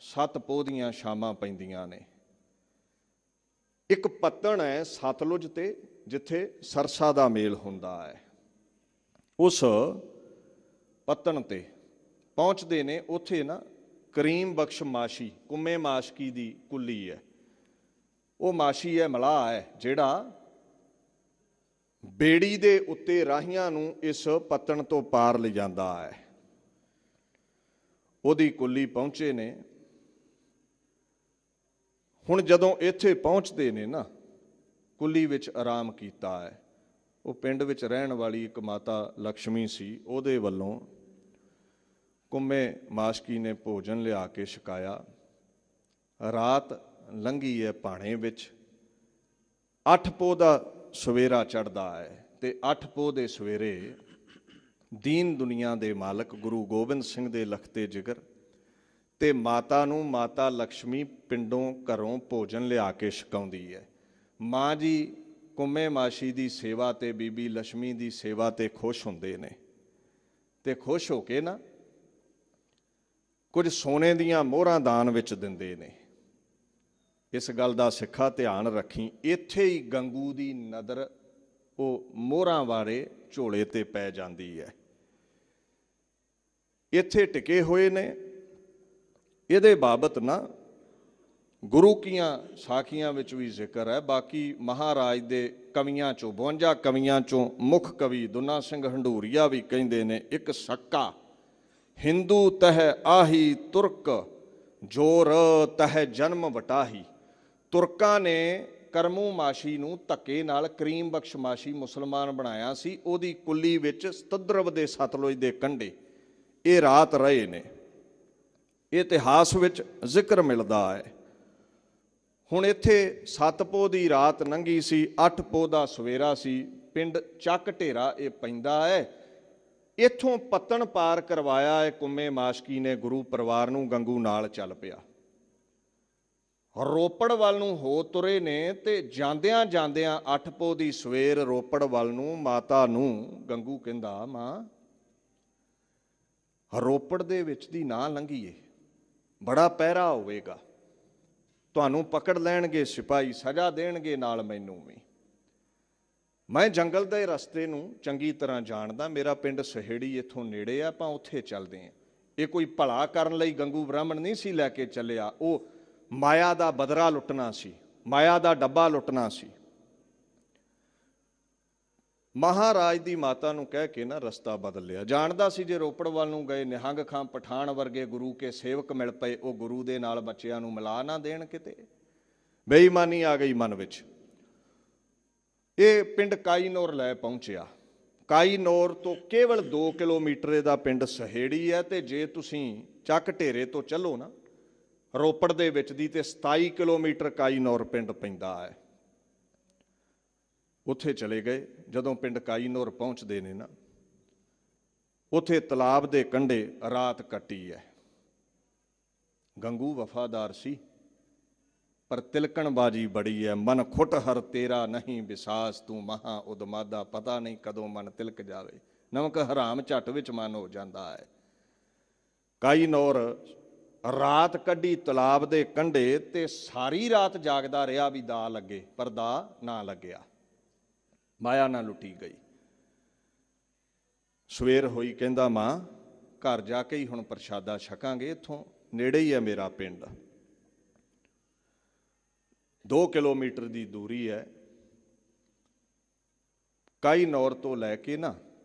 7 ਪੋਹ ਦੀਆਂ ਸ਼ਾਮਾਂ ਪੈਂਦੀਆਂ ਨੇ। ਇੱਕ ਪੱਤਣ ਹੈ ਸਤਲੁਜ ਤੇ, ਜਿੱਥੇ ਸਰਸਾ ਦਾ ਮੇਲ ਹੁੰਦਾ ਹੈ। ਉਸ ਪੱਤਣ ਤੇ ਪਹੁੰਚਦੇ ਨੇ। ਉੱਥੇ ਨਾ ਕਰੀਮ ਬਖਸ਼ ਮਾਸ਼ੀ, ਕੁੰਮੇ ਮਾਸ਼ਕੀ ਦੀ ਕੁੱਲੀ ਹੈ। ਉਹ ਮਾਸ਼ੀ ਹੈ, ਮਲਾਹ ਹੈ, ਜਿਹੜਾ ਬੇੜੀ ਦੇ ਉੱਤੇ ਰਾਹੀਆਂ ਨੂੰ ਇਸ ਪੱਤਣ ਤੋਂ ਪਾਰ ਲਿਜਾਂਦਾ ਹੈ। ਉਹਦੀ ਕੁੱਲੀ ਪਹੁੰਚੇ ਨੇ। ਹੁਣ ਜਦੋਂ ਇੱਥੇ ਪਹੁੰਚਦੇ ਨੇ ਨਾ, ਕੁੱਲੀ ਵਿੱਚ ਆਰਾਮ ਕੀਤਾ ਹੈ। ਉਹ ਪਿੰਡ ਵਿੱਚ ਰਹਿਣ ਵਾਲੀ ਇੱਕ ਮਾਤਾ ਲక్ష్ਮੀ ਸੀ, ਉਹਦੇ ਵੱਲੋਂ ਕੁੰਮੇ ਮਾਸ਼ਕੀ ਨੇ ਭੋਜਨ ਲਿਆ ਕੇ ਛਕਾਇਆ। ਰਾਤ ਲੰਘੀ ਹੈ ਭਾਣੇ ਵਿੱਚ। 8 ਪੋਹ ਦਾ ਸਵੇਰਾ ਚੜ੍ਹਦਾ ਹੈ, ਤੇ 8 ਪੋਹ ਦੇ ਸਵੇਰੇ ਦੀਨ ਦੁਨੀਆ ਦੇ ਮਾਲਕ ਗੁਰੂ ਗੋਬਿੰਦ ਸਿੰਘ ਦੇ ਲਖਤੇ ਜਿਗਰ ਤੇ ਮਾਤਾ ਨੂੰ ਮਾਤਾ ਲక్ష్ਮੀ ਪਿੰਡੋਂ ਘਰੋਂ ਭੋਜਨ ਲਿਆ ਕੇ ਛਕਾਉਂਦੀ ਹੈ। ਮਾਂ ਜੀ ਕੁੰਮੇ ਮਾਸ਼ੀ ਦੀ ਸੇਵਾ ਤੇ ਬੀਬੀ ਲక్ష్ਮੀ ਦੀ ਸੇਵਾ ਤੇ ਖੁਸ਼ ਹੁੰਦੇ ਨੇ, ਤੇ ਖੁਸ਼ ਹੋ ਕੇ ਨਾ ਕੁਝ ਸੋਨੇ ਦੀਆਂ ਮੋਹਰਾਂ ਦਾਨ ਵਿੱਚ ਦਿੰਦੇ ਨੇ। ਇਸ ਗੱਲ ਦਾ ਸਿੱਖਾ ਧਿਆਨ ਰੱਖੀ, ਇੱਥੇ ਹੀ ਗੰਗੂ ਦੀ ਨਜ਼ਰ ਉਹ ਮੋਹਰਾਂ ਵਾਲੇ ਝੋਲੇ ਤੇ ਪੈ ਜਾਂਦੀ ਹੈ। ਇੱਥੇ ਟਿਕੇ ਹੋਏ ਨੇ। ਇਹਦੇ ਬਾਬਤ ਨਾ ਗੁਰੂ ਕੀਆਂ ਸਾਖੀਆਂ ਵਿੱਚ ਵੀ ਜ਼ਿਕਰ ਹੈ। ਬਾਕੀ ਮਹਾਰਾਜ ਦੇ ਕਵੀਆਂ ਚੋਂ 52 ਕਵੀਆਂ ਚੋਂ ਮੁੱਖ ਕਵੀ ਦੁਨਾ ਸਿੰਘ ਹੰਡੂਰੀਆ ਵੀ ਕਹਿੰਦੇ ਨੇ, ਇੱਕ ਸੱਕਾ ਹਿੰਦੂ ਤਹ ਆਹੀ ਤੁਰਕ ਜੋਰ ਤਹ ਜਨਮ ਵਟਾਹੀ। ਤੁਰਕਾਂ ਨੇ ਕਰਮੂ ਮਾਸ਼ੀ ਨੂੰ ਧੱਕੇ ਨਾਲ ਕਰੀਮ ਬਖਸ਼ ਮਾਸ਼ੀ ਮੁਸਲਮਾਨ ਬਣਾਇਆ ਸੀ। ਉਹਦੀ ਕੁੱਲੀ ਵਿੱਚ ਸਤਦਰਵ ਦੇ ਸਤਲੁਜ ਦੇ ਕੰਢੇ ਇਹ ਰਾਤ ਰਹੇ ਨੇ। ਇਤਿਹਾਸ ਵਿੱਚ ਜ਼ਿਕਰ ਮਿਲਦਾ ਹੈ। ਹੁਣ ਇੱਥੇ 7 ਪੋਹ ਦੀ ਰਾਤ ਲੰਘੀ ਸੀ, 8 ਪੋਹ ਦਾ ਸਵੇਰਾ ਸੀ। ਪਿੰਡ ਚੱਕ ਢੇਰਾ ਇਹ ਪੈਂਦਾ ਹੈ। ਇੱਥੋਂ ਪੱਤਣ ਪਾਰ ਕਰਵਾਇਆ ਹੈ ਕੁੰਮੇ ਮਾਸ਼ਕੀ ਨੇ ਗੁਰੂ ਪਰਿਵਾਰ ਨੂੰ। ਗੰਗੂ ਨਾਲ ਚੱਲ ਪਿਆ। ਰੋਪੜ ਵੱਲ ਨੂੰ ਹੋ ਤੁਰੇ ਨੇ, ਤੇ ਜਾਂਦਿਆਂ ਜਾਂਦਿਆਂ 8 ਪੋਹ ਦੀ ਸਵੇਰ ਰੋਪੜ ਵੱਲ ਨੂੰ ਮਾਤਾ ਨੂੰ ਗੰਗੂ ਕਹਿੰਦਾ, ਮਾਂ ਰੋਪੜ ਦੇ ਵਿੱਚ ਦੀ ਨਾ ਲੰਘੀਏ, ਬੜਾ ਪਹਿਰਾ ਹੋਵੇਗਾ, ਤੁਹਾਨੂੰ ਪਕੜ ਲੈਣਗੇ ਸਿਪਾਹੀ, ਸਜ਼ਾ ਦੇਣਗੇ ਨਾਲ ਮੈਨੂੰ ਵੀ। ਮੈਂ ਜੰਗਲ ਦੇ ਰਸਤੇ ਨੂੰ ਚੰਗੀ ਤਰ੍ਹਾਂ ਜਾਣਦਾ, ਮੇਰਾ ਪਿੰਡ ਸਹੇੜੀ ਇੱਥੋਂ ਨੇੜੇ ਆ, ਆਪਾਂ ਉੱਥੇ ਚੱਲਦੇ ਹਾਂ। ਇਹ ਕੋਈ ਭਲਾ ਕਰਨ ਲਈ ਗੰਗੂ ਬ੍ਰਾਹਮਣ ਨਹੀਂ ਸੀ ਲੈ ਕੇ ਚੱਲਿਆ। ਉਹ ਮਾਇਆ ਦਾ ਬਦਰਾ ਲੁੱਟਣਾ ਸੀ, ਮਾਇਆ ਦਾ ਡੱਬਾ ਲੁੱਟਣਾ ਸੀ। ਮਹਾਰਾਜ ਦੀ ਮਾਤਾ ਨੂੰ ਕਹਿ ਕੇ ਨਾ ਰਸਤਾ ਬਦਲ ਲਿਆ। ਜਾਣਦਾ ਸੀ ਜੇ ਰੋਪੜ ਵੱਲ ਨੂੰ ਗਏ, ਨਿਹੰਗ ਖਾਂ ਪਠਾਨ ਵਰਗੇ ਗੁਰੂ ਕੇ ਸੇਵਕ ਮਿਲ ਪਏ, ਉਹ ਗੁਰੂ ਦੇ ਨਾਲ ਬੱਚਿਆਂ ਨੂੰ ਮਿਲਾ ਨਾ ਦੇਣ। ਕਿਤੇ ਬੇਈਮਾਨੀ ਆ ਗਈ ਮਨ ਵਿੱਚ। ਇਹ ਪਿੰਡ ਕਾਈਨੌਰ ਲੈ ਪਹੁੰਚਿਆ। ਕਾਈਨੌਰ ਤੋਂ ਕੇਵਲ 2 ਕਿਲੋਮੀਟਰ ਦਾ ਪਿੰਡ ਸਹੇੜੀ ਹੈ, ਤੇ ਜੇ ਤੁਸੀਂ ਚੱਕ ਢੇਰੇ ਤੋਂ ਚੱਲੋ ਨਾ ਰੋਪੜ ਦੇ ਵਿੱਚ ਦੀ, ਤੇ 27 ਕਿਲੋਮੀਟਰ ਕਾਈਨੌਰ ਪਿੰਡ ਪੈਂਦਾ ਹੈ। ਉੱਥੇ ਚਲੇ ਗਏ। ਜਦੋਂ ਪਿੰਡ ਕਾਈਨੌਰ ਪਹੁੰਚਦੇ ਨੇ ਨਾ, ਉੱਥੇ ਤਲਾਬ ਦੇ ਕੰਢੇ ਰਾਤ ਕੱਟੀ ਹੈ। ਗੰਗੂ ਵਫਾਦਾਰ ਸੀ, ਪਰ ਤਿਲਕਣਬਾਜੀ ਬੜੀ ਹੈ। ਮਨ ਖੁੱਟ ਹਰ ਤੇਰਾ ਨਹੀਂ ਵਿਸਾਸ, ਤੂੰ ਮਹਾ ਉਦਮਾਦਾ, ਪਤਾ ਨਹੀਂ ਕਦੋਂ ਮਨ ਤਿਲਕ ਜਾਵੇ। ਨਮਕ ਹਰਾਮ ਝੱਟ ਵਿੱਚ ਮਨ ਹੋ ਜਾਂਦਾ ਹੈ। ਕਾਈਨੌਰ ਰਾਤ ਕੱਢੀ ਤਲਾਬ ਦੇ ਕੰਢੇ, ਤੇ ਸਾਰੀ ਰਾਤ ਜਾਗਦਾ ਰਿਹਾ ਵੀ ਦਾ ਲੱਗੇ, ਪਰ ਦਾ ਨਾ ਲੱਗਿਆ, ਮਾਇਆ ਨਾ ਲੁੱਟੀ ਗਈ। ਸਵੇਰ ਹੋਈ, ਕਹਿੰਦਾ ਮਾਂ ਘਰ ਜਾ ਕੇ ਹੀ ਹੁਣ ਪ੍ਰਸ਼ਾਦਾ ਛਕਾਂਗੇ, ਇੱਥੋਂ ਨੇੜੇ ਹੀ ਹੈ ਮੇਰਾ ਪਿੰਡ, 2 ਕਿਲੋਮੀਟਰ ਦੀ ਦੂਰੀ ਹੈ। ਕਾਈਨੌਰ ਤੋਂ ਲੈ ਕੇ ਨਾ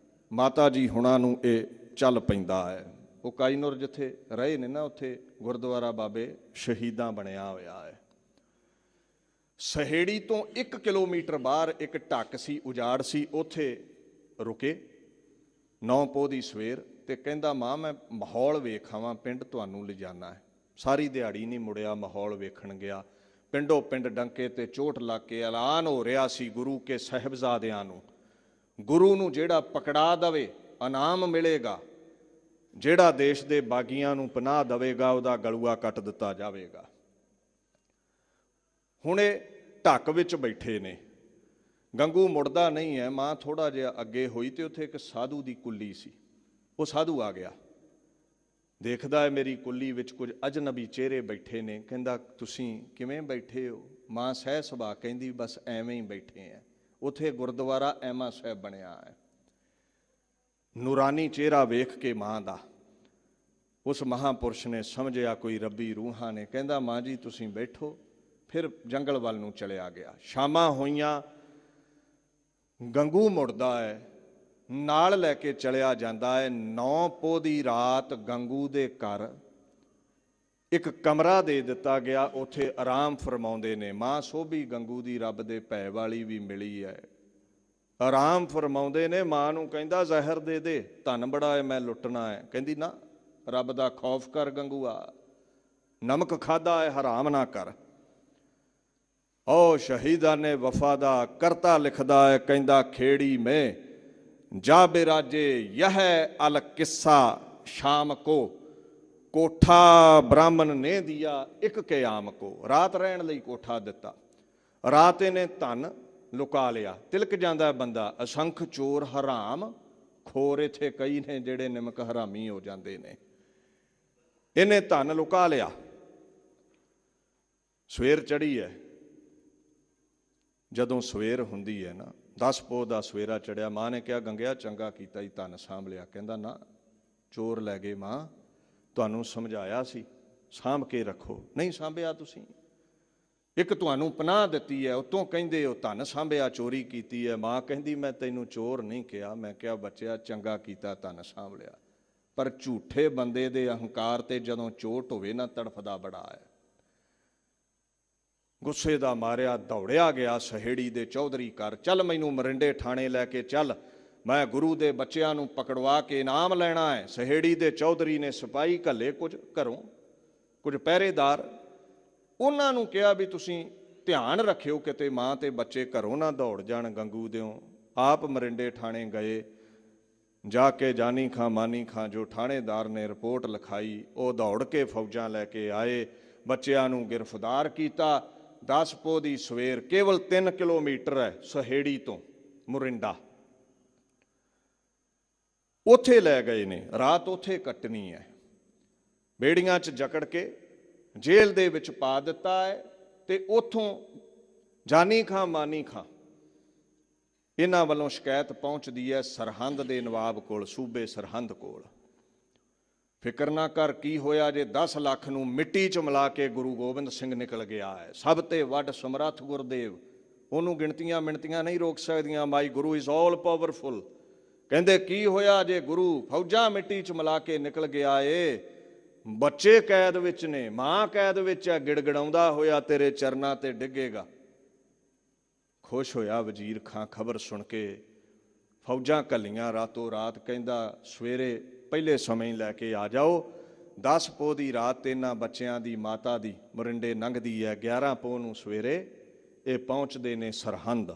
ਮਾਤਾ ਜੀ ਹੁਣਾਂ ਨੂੰ ਇਹ ਚੱਲ ਪੈਂਦਾ ਹੈ। ਉਹ ਕਾਈਨੌਰ ਜਿੱਥੇ ਰਹੇ ਨੇ ਨਾ, ਉੱਥੇ ਗੁਰਦੁਆਰਾ ਬਾਬੇ ਸ਼ਹੀਦਾਂ ਬਣਿਆ ਹੋਇਆ ਹੈ। ਸਹੇੜੀ ਤੋਂ 1 ਕਿਲੋਮੀਟਰ ਬਾਹਰ ਇੱਕ ਢੱਕ ਸੀ, ਉਜਾੜ ਸੀ, ਉੱਥੇ ਰੁਕੇ 9 ਪੋਹ ਦੀ ਸਵੇਰ, ਤੇ ਕਹਿੰਦਾ ਮਾਂ ਮੈਂ ਮਾਹੌਲ ਵੇਖ ਆਵਾਂ, ਪਿੰਡ ਤੁਹਾਨੂੰ ਲਿਜਾਣਾ ਹੈ। ਸਾਰੀ ਦਿਹਾੜੀ ਨਹੀਂ ਮੁੜਿਆ, ਮਾਹੌਲ ਵੇਖਣ ਗਿਆ। ਪਿੰਡੋਂ ਪਿੰਡ ਡੰਕੇ ਤੇ ਚੋਟ ਲੱਗ ਕੇ ਐਲਾਨ ਹੋ ਰਿਹਾ ਸੀ ਗੁਰੂ ਕੇ ਸਾਹਿਬਜ਼ਾਦਿਆਂ ਨੂੰ, ਗੁਰੂ ਨੂੰ ਜਿਹੜਾ ਪਕੜਾ ਦਵੇ ਇਨਾਮ ਮਿਲੇਗਾ, ਜਿਹੜਾ ਦੇਸ਼ ਦੇ ਬਾਗੀਆਂ ਨੂੰ ਪਨਾਹ ਦੇਵੇਗਾ ਉਹਦਾ ਗਲੂਆ ਕੱਟ ਦਿੱਤਾ ਜਾਵੇਗਾ। ਹੁਣ ਇਹ ਢੱਕ ਵਿੱਚ ਬੈਠੇ ਨੇ, ਗੰਗੂ ਮੁੜਦਾ ਨਹੀਂ ਹੈ। ਮਾਂ ਥੋੜਾ ਜਿਹਾ ਅੱਗੇ ਹੋਈ ਤੇ ਉੱਥੇ ਇੱਕ ਸਾਧੂ ਦੀ ਕੁੱਲੀ ਸੀ। ਉਹ ਸਾਧੂ ਆ ਗਿਆ, ਦੇਖਦਾ ਹੈ ਮੇਰੀ ਕੁੱਲੀ ਵਿੱਚ ਕੁਝ ਅਜਨਬੀ ਚਿਹਰੇ ਬੈਠੇ ਨੇ। ਕਹਿੰਦਾ ਤੁਸੀਂ ਕਿਵੇਂ ਬੈਠੇ ਹੋ? ਮਾਂ ਸਹਿ ਸੁਭਾਅ ਕਹਿੰਦੀ ਬਸ ਐਵੇਂ ਹੀ ਬੈਠੇ ਆ। ਉੱਥੇ ਗੁਰਦੁਆਰਾ ਐਮਾ ਸਾਹਿਬ ਬਣਿਆ ਹੈ। ਨੂਰਾਨੀ ਚਿਹਰਾ ਵੇਖ ਕੇ ਮਾਂ ਦਾ ਉਸ ਮਹਾਂਪੁਰਸ਼ ਨੇ ਸਮਝਿਆ ਕੋਈ ਰੱਬੀ ਰੂਹਾਂ ਨੇ। ਕਹਿੰਦਾ ਮਾਂ ਜੀ ਤੁਸੀਂ ਬੈਠੋ। ਫਿਰ ਜੰਗਲ ਵੱਲ ਨੂੰ ਚਲਿਆ ਗਿਆ। ਸ਼ਾਮਾਂ ਹੋਈਆਂ, ਗੰਗੂ ਮੁੜਦਾ ਹੈ, ਨਾਲ ਲੈ ਕੇ ਚਲਿਆ ਜਾਂਦਾ ਹੈ। 9 ਪੋਹ ਦੀ ਰਾਤ ਗੰਗੂ ਦੇ ਘਰ ਇੱਕ ਕਮਰਾ ਦੇ ਦਿੱਤਾ ਗਿਆ, ਉੱਥੇ ਆਰਾਮ ਫਰਮਾਉਂਦੇ ਨੇ। ਮਾਂ ਸੋਭੀ ਗੰਗੂ ਦੀ ਰੱਬ ਦੇ ਭੈ ਵਾਲੀ ਵੀ ਮਿਲੀ ਹੈ, ਆਰਾਮ ਫਰਮਾਉਂਦੇ ਨੇ। ਮਾਂ ਨੂੰ ਕਹਿੰਦਾ ਜ਼ਹਿਰ ਦੇ ਦੇ, ਧਨ ਬੜਾ ਹੈ, ਮੈਂ ਲੁੱਟਣਾ ਹੈ। ਕਹਿੰਦੀ ਨਾ, ਰੱਬ ਦਾ ਖੌਫ ਕਰ ਗੰਗੂਆ, ਨਮਕ ਖਾਦਾ ਹੈ ਹਰਾਮ ਨਾ ਕਰ। ਓ ਸ਼ਹੀਦਾਂ ਨੇ ਵਫਾ ਦਾ ਕਰਤਾ ਲਿਖਦਾ ਹੈ, ਕਹਿੰਦਾ ਖੇੜੀ ਮੈਂ ਜਾ ਬਿਰਾਜੇ ਯਹ ਅਲ ਕਿੱਸਾ ਸ਼ਾਮ ਕੋ, ਕੋਠਾ ਬ੍ਰਾਹਮਣ ਨੇ ਦਿਆ ਇੱਕ ਕਿਆਮ ਕੋ। ਰਾਤ ਰਹਿਣ ਲਈ ਕੋਠਾ ਦਿੱਤਾ, ਰਾਤ ਇਹਨੇ ਧਨ ਲੁਕਾ ਲਿਆ। ਤਿਲਕ ਜਾਂਦਾ ਬੰਦਾ, ਅਸੰਖ ਚੋਰ ਹਰਾਮ ਖੋਰ ਇੱਥੇ ਕਈ ਨੇ ਜਿਹੜੇ ਨਿਮਕ ਹਰਾਮੀ ਹੋ ਜਾਂਦੇ ਨੇ। ਇਹਨੇ ਧਨ ਲੁਕਾ ਲਿਆ। ਸਵੇਰ ਚੜ੍ਹੀ ਹੈ। ਜਦੋਂ ਸਵੇਰ ਹੁੰਦੀ ਹੈ ਨਾ, 10 ਪੋਹ ਦਾ ਸਵੇਰਾ ਚੜਿਆ। ਮਾਂ ਨੇ ਕਿਹਾ ਗੰਗਿਆ ਚੰਗਾ ਕੀਤਾ ਹੀ ਧਨ ਸਾਂਭ ਲਿਆ। ਕਹਿੰਦਾ ਨਾ, ਚੋਰ ਲੈ ਗਏ ਮਾਂ, ਤੁਹਾਨੂੰ ਸਮਝਾਇਆ ਸੀ ਸਾਂਭ ਕੇ ਰੱਖੋ, ਨਹੀਂ ਸਾਂਭਿਆ ਤੁਸੀਂ। ਇੱਕ ਤੁਹਾਨੂੰ ਪਨਾਹ ਦਿੱਤੀ ਹੈ, ਉਤੋਂ ਕਹਿੰਦੇ ਹੋ ਧਨ ਸਾਂਭਿਆ, ਚੋਰੀ ਕੀਤੀ ਹੈ। ਮਾਂ ਕਹਿੰਦੀ ਮੈਂ ਤੈਨੂੰ ਚੋਰ ਨਹੀਂ ਕਿਹਾ, ਮੈਂ ਕਿਹਾ ਬੱਚਿਆ ਚੰਗਾ ਕੀਤਾ ਧਨ ਸਾਂਭ ਲਿਆ। ਪਰ ਝੂਠੇ ਬੰਦੇ ਦੇ ਅਹੰਕਾਰ ਤੇ ਜਦੋਂ ਚੋਟ ਹੋਵੇ ਨਾ, ਤੜਫਦਾ ਬੜਾ ਹੈ। ਗੁੱਸੇ ਦਾ ਮਾਰਿਆ ਦੌੜਿਆ ਗਿਆ ਸਹੇੜੀ ਦੇ ਚੌਧਰੀ ਘਰ। ਚੱਲ ਮੈਨੂੰ ਮਰਿੰਡੇ ਥਾਣੇ ਲੈ ਕੇ ਚੱਲ, ਮੈਂ ਗੁਰੂ ਦੇ ਬੱਚਿਆਂ ਨੂੰ ਪਕੜਵਾ ਕੇ ਇਨਾਮ ਲੈਣਾ ਹੈ। ਸਹੇੜੀ ਦੇ ਚੌਧਰੀ ਨੇ ਸਿਪਾਹੀ ਘੱਲੇ ਕੁਝ ਘਰੋਂ, ਕੁਝ ਪਹਿਰੇਦਾਰ। ਉਹਨਾਂ ਨੂੰ ਕਿਹਾ ਵੀ ਤੁਸੀਂ ਧਿਆਨ ਰੱਖਿਓ ਕਿਤੇ ਮਾਂ ਤੇ ਬੱਚੇ ਘਰੋਂ ਨਾ ਦੌੜ ਜਾਣ ਗੰਗੂ ਦਿਓ। ਆਪ ਮਰਿੰਡੇ ਥਾਣੇ ਗਏ, ਜਾ ਕੇ ਜਾਨੀ ਖਾਂ ਮਾਨੀ ਖਾਂ ਜੋ ਥਾਣੇਦਾਰ ਨੇ ਰਿਪੋਰਟ ਲਿਖਾਈ, ਉਹ ਦੌੜ ਕੇ ਫੌਜਾਂ ਲੈ ਕੇ ਆਏ, ਬੱਚਿਆਂ ਨੂੰ ਗ੍ਰਿਫਤਾਰ ਕੀਤਾ। 10 ਪੋਹ ਦੀ ਸਵੇਰ, ਕੇਵਲ 3 ਕਿਲੋਮੀਟਰ ਹੈ ਸਹੇੜੀ ਤੋਂ ਮੁਰਿੰਡਾ, ਉੱਥੇ ਲੈ ਗਏ ਨੇ। ਰਾਤ ਉੱਥੇ ਕੱਟਣੀ ਹੈ। ਬੇੜੀਆਂ 'ਚ ਜਕੜ ਕੇ ਜੇਲ੍ਹ ਦੇ ਵਿੱਚ ਪਾ ਦਿੱਤਾ ਹੈ। ਤੇ ਉੱਥੋਂ ਜਾਨੀ ਖਾਂ ਮਾਨੀ ਖਾਂ ਇਹਨਾਂ ਵੱਲੋਂ ਸ਼ਿਕਾਇਤ ਪਹੁੰਚਦੀ ਹੈ ਸਰਹੰਦ ਦੇ ਨਵਾਬ ਕੋਲ, ਸੂਬੇ ਸਰਹੰਦ ਕੋਲ। ਫਿਕਰ ਨਾ ਕਰ, ਕੀ ਹੋਇਆ ਜੇ 10 ਲੱਖ ਨੂੰ ਮਿੱਟੀ 'ਚ ਮਿਲਾ ਕੇ ਗੁਰੂ ਗੋਬਿੰਦ ਸਿੰਘ ਨਿਕਲ ਗਿਆ ਹੈ। ਸਭ ਤੇ ਵੱਡ ਸਮਰੱਥ ਗੁਰਦੇਵ, ਉਹਨੂੰ ਗਿਣਤੀਆਂ ਮਿਣਤੀਆਂ ਨਹੀਂ ਰੋਕ ਸਕਦੀਆਂ। ਮਾਈ ਗੁਰੂ ਇਜ਼ ਆਲ ਪਾਵਰਫੁਲ। ਕਹਿੰਦੇ ਕੀ ਹੋਇਆ ਜੇ ਗੁਰੂ ਫੌਜਾਂ ਮਿੱਟੀ 'ਚ ਮਿਲਾ ਕੇ ਨਿਕਲ ਗਿਆ ਏ, ਬੱਚੇ ਕੈਦ ਵਿੱਚ ਨੇ, ਮਾਂ ਕੈਦ ਵਿੱਚ ਹੈ, ਗਿੜਗੜਾਉਂਦਾ ਹੋਇਆ ਤੇਰੇ ਚਰਨਾਂ ਤੇ ਡਿੱਗੇਗਾ। ਖੁਸ਼ ਹੋਇਆ ਵਜ਼ੀਰ ਖਾਂ ਖਬਰ ਸੁਣ ਕੇ, ਫੌਜਾਂ ਘੱਲੀਆਂ ਰਾਤੋਂ ਰਾਤ। ਕਹਿੰਦਾ ਸਵੇਰੇ ਪਹਿਲੇ ਸਮੇਂ ਹੀ ਲੈ ਕੇ ਆ ਜਾਓ। 10 ਪੋਹ ਦੀ ਰਾਤ ਇਹਨਾਂ ਬੱਚਿਆਂ ਦੀ ਮਾਤਾ ਦੀ ਮਰਿੰਡੇ ਲੰਘਦੀ ਹੈ। 11 ਪੋਹ ਨੂੰ ਸਵੇਰੇ ਇਹ ਪਹੁੰਚਦੇ ਨੇ ਸਰਹੰਦ।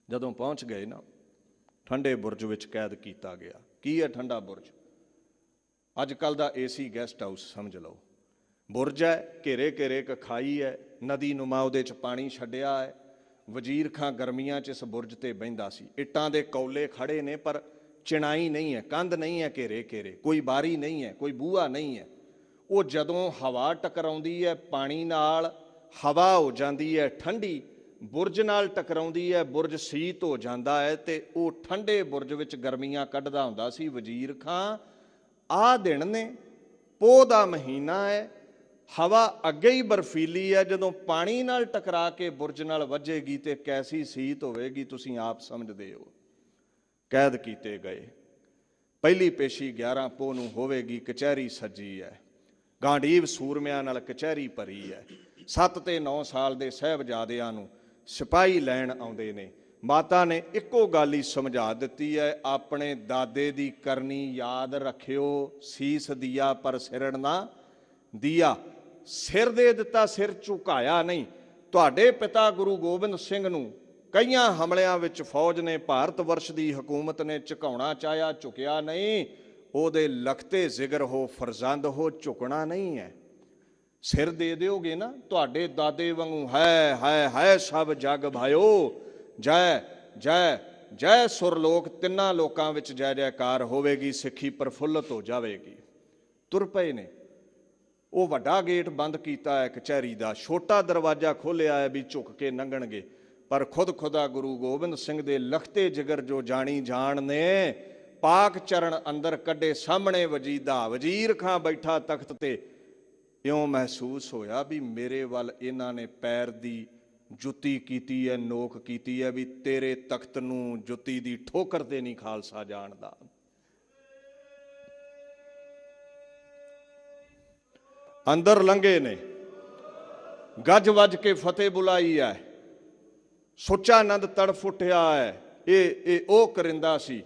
ਜਦੋਂ ਪਹੁੰਚ ਗਏ ਨਾ, ਠੰਡੇ ਬੁਰਜ ਵਿੱਚ ਕੈਦ ਕੀਤਾ ਗਿਆ। ਕੀ ਹੈ ਠੰਡਾ ਬੁਰਜ? ਅੱਜ ਕੱਲ੍ਹ ਦਾ ਏਸੀ ਗੈਸਟ ਹਾਊਸ ਸਮਝ ਲਓ। ਬੁਰਜ ਹੈ, ਘੇਰੇ ਘੇਰੇ ਇੱਕ ਖਾਈ ਹੈ, ਨਦੀ ਨੁਮਾ ਉਹਦੇ 'ਚ ਪਾਣੀ ਛੱਡਿਆ ਹੈ। ਵਜ਼ੀਰ ਖਾਂ ਗਰਮੀਆਂ 'ਚ ਇਸ ਬੁਰਜ ਤੇ ਬਹਿੰਦਾ ਸੀ। ਇੱਟਾਂ ਦੇ ਕੌਲੇ ਖੜੇ ਨੇ, ਪਰ ਚਿਣਾਈ ਨਹੀਂ ਹੈ, ਕੰਧ ਨਹੀਂ ਹੈ, ਘੇਰੇ ਘੇਰੇ ਕੋਈ ਬਾਰੀ ਨਹੀਂ ਹੈ, ਕੋਈ ਬੂਹਾ ਨਹੀਂ ਹੈ। ਉਹ ਜਦੋਂ ਹਵਾ ਟਕਰਾਉਂਦੀ ਹੈ ਪਾਣੀ ਨਾਲ, ਹਵਾ ਹੋ ਜਾਂਦੀ ਹੈ ਠੰਡੀ, ਬੁਰਜ ਨਾਲ ਟਕਰਾਉਂਦੀ ਹੈ, ਬੁਰਜ ਸੀਤ ਹੋ ਜਾਂਦਾ ਹੈ। ਤੇ ਉਹ ਠੰਡੇ ਬੁਰਜ ਵਿੱਚ ਗਰਮੀਆਂ ਕੱਢਦਾ ਹੁੰਦਾ ਸੀ ਵਜ਼ੀਰ ਖਾਂ। ਆਹ ਦਿਨ ਨੇ, ਪੋਹ ਦਾ ਮਹੀਨਾ ਹੈ, ਹਵਾ ਅੱਗੇ ਹੀ ਬਰਫੀਲੀ ਹੈ, ਜਦੋਂ ਪਾਣੀ ਨਾਲ ਟਕਰਾ ਕੇ ਬੁਰਜ ਨਾਲ ਵੱਜੇਗੀ ਤੇ ਕੈਸੀ ਸੀਤ ਹੋਵੇਗੀ ਤੁਸੀਂ ਆਪ ਸਮਝਦੇ ਹੋ। ਕੈਦ ਕੀਤੇ ਗਏ। ਪਹਿਲੀ ਪੇਸ਼ੀ 11 ਪੋਹ ਨੂੰ ਹੋਵੇਗੀ, ਕਚਹਿਰੀ ਸੱਜੀ ਹੈ। ਗਾਂਡੀਵ ਸੂਰਮਿਆਂ ਨਾਲ ਕਚਹਿਰੀ ਭਰੀ ਹੈ। 7 ਤੇ 9 ਸਾਲ ਦੇ ਸਾਹਿਬਜ਼ਾਦਿਆਂ ਨੂੰ ਸਿਪਾਹੀ ਲੈਣ ਆਉਂਦੇ ਨੇ। ਮਾਤਾ ਨੇ ਇੱਕੋ ਗੱਲ ਹੀ ਸਮਝਾ ਦਿੱਤੀ ਹੈ, ਆਪਣੇ ਦਾਦੇ ਦੀ ਕਰਨੀ ਯਾਦ ਰੱਖਿਓ, ਸੀਸ ਦੀਆ ਪਰ ਸਿਰੜ ਨਾ ਦੀਆ। ਸਿਰ ਦੇ ਦਿੱਤਾ, ਸਿਰ ਝੁਕਾਇਆ ਨਹੀਂ। ਤੁਹਾਡੇ ਪਿਤਾ ਗੁਰੂ ਗੋਬਿੰਦ ਸਿੰਘ ਨੂੰ ਕਈਆਂ ਹਮਲਿਆਂ ਵਿੱਚ ਫੌਜ ਨੇ, ਭਾਰਤ ਵਰਸ਼ ਦੀ ਹਕੂਮਤ ਨੇ ਝੁਕਾਉਣਾ ਚਾਹਿਆ, ਝੁਕਿਆ ਨਹੀਂ। ਉਹਦੇ ਲਖਤੇ ਜ਼ਿਗਰ ਹੋ, ਫਰਜ਼ੰਦ ਹੋ, ਝੁਕਣਾ ਨਹੀਂ ਹੈ। ਸਿਰ ਦੇ ਦਿਓਗੇ ਨਾ, ਤੁਹਾਡੇ ਦਾਦੇ ਵਾਂਗੂ ਹੈ ਸਭ ਜਗ ਭਾਇਓ, ਜੈ ਜੈ ਜੈ ਸੁਰਲੋਕ, ਤਿੰਨਾਂ ਲੋਕਾਂ ਵਿੱਚ ਜੈ ਜੈਕਾਰ ਹੋਵੇਗੀ, ਸਿੱਖੀ ਪ੍ਰਫੁੱਲਤ ਹੋ ਜਾਵੇਗੀ। ਤੁਰ ਪਏ ਨੇ। ਉਹ ਵੱਡਾ ਗੇਟ ਬੰਦ ਕੀਤਾ ਹੈ ਕਚਹਿਰੀ ਦਾ, ਛੋਟਾ ਦਰਵਾਜ਼ਾ ਖੋਲ੍ਹਿਆ ਹੈ ਵੀ ਝੁਕ ਕੇ ਲੰਘਣਗੇ। ਪਰ ਖੁਦ ਖੁਦਾ ਗੁਰੂ ਗੋਬਿੰਦ ਸਿੰਘ ਦੇ ਲਖਤੇ ਜਿਗਰ ਜੋ ਜਾਣੀ ਜਾਣ ਨੇ, ਪਾਕ ਚਰਨ ਅੰਦਰ ਕੱਢੇ, ਸਾਹਮਣੇ ਵਜੀਦਾ ਵਜ਼ੀਰ ਖਾਂ ਬੈਠਾ ਤਖਤ ਤੇ। ਇਉਂ ਮਹਿਸੂਸ ਹੋਇਆ ਵੀ ਮੇਰੇ ਵੱਲ ਇਹਨਾਂ ਨੇ ਪੈਰ ਦੀ ਜੁੱਤੀ ਕੀਤੀ ਹੈ, ਨੋਕ ਕੀਤੀ ਹੈ, ਵੀ ਤੇਰੇ ਤਖਤ ਨੂੰ ਜੁੱਤੀ ਦੀ ਠੋਕਰ ਤੇ ਨਹੀਂ ਖਾਲਸਾ ਜਾਣਦਾ। ਅੰਦਰ ਲੰਘੇ ਨੇ, ਗੱਜ ਵੱਜ ਕੇ ਫਤਿਹ ਬੁਲਾਈ ਹੈ। ਸੁੱਚਾ ਆਨੰਦ ਤੜਫ ਉੱਠਿਆ ਹੈ। ਇਹ ਉਹ ਕਰਿੰਦਾ ਸੀ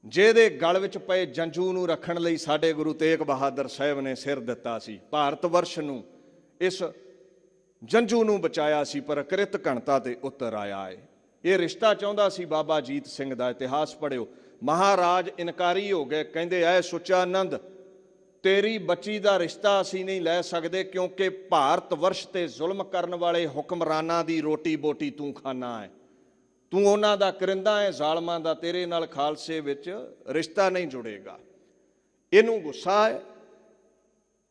ਜਿਹਦੇ ਗਲ ਵਿੱਚ ਪਏ ਜੰਜੂ ਨੂੰ ਰੱਖਣ ਲਈ ਸਾਡੇ ਗੁਰੂ ਤੇਗ ਬਹਾਦਰ ਸਾਹਿਬ ਨੇ ਸਿਰ ਦਿੱਤਾ ਸੀ। ਭਾਰਤ ਵਰਸ਼ ਨੂੰ, ਇਸ ਜੰਜੂ ਨੂੰ ਬਚਾਇਆ ਸੀ, ਪਰ ਕ੍ਰਿਤ ਘਣਤਾ ਤੇ ਉਤਰ ਆਇਆ ਹੈ। ਇਹ ਰਿਸ਼ਤਾ ਚਾਹੁੰਦਾ ਸੀ ਬਾਬਾ ਅਜੀਤ ਸਿੰਘ ਦਾ, ਇਤਿਹਾਸ ਪੜ੍ਹਿਓ। ਮਹਾਰਾਜ ਇਨਕਾਰੀ ਹੋ ਗਏ, ਕਹਿੰਦੇ ਐ ਸੁੱਚਾ ਆਨੰਦ, ਤੇਰੀ ਬੱਚੀ ਦਾ ਰਿਸ਼ਤਾ ਅਸੀਂ ਨਹੀਂ ਲੈ ਸਕਦੇ, ਕਿਉਂਕਿ ਭਾਰਤ ਵਰਸ਼ ਤੇ ਜ਼ੁਲਮ ਕਰਨ ਵਾਲੇ ਹੁਕਮਰਾਨਾਂ ਦੀ ਰੋਟੀ ਬੋਟੀ ਤੂੰ ਖਾਨਾ ਹੈ, ਤੂੰ ਉਹਨਾਂ ਦਾ ਕਰਿੰਦਾ ਹੈ, ਜ਼ਾਲਮਾਂ ਦਾ, ਤੇਰੇ ਨਾਲ ਖਾਲਸੇ ਵਿੱਚ ਰਿਸ਼ਤਾ ਨਹੀਂ ਜੁੜੇਗਾ। ਇਹਨੂੰ ਗੁੱਸਾ ਹੈ।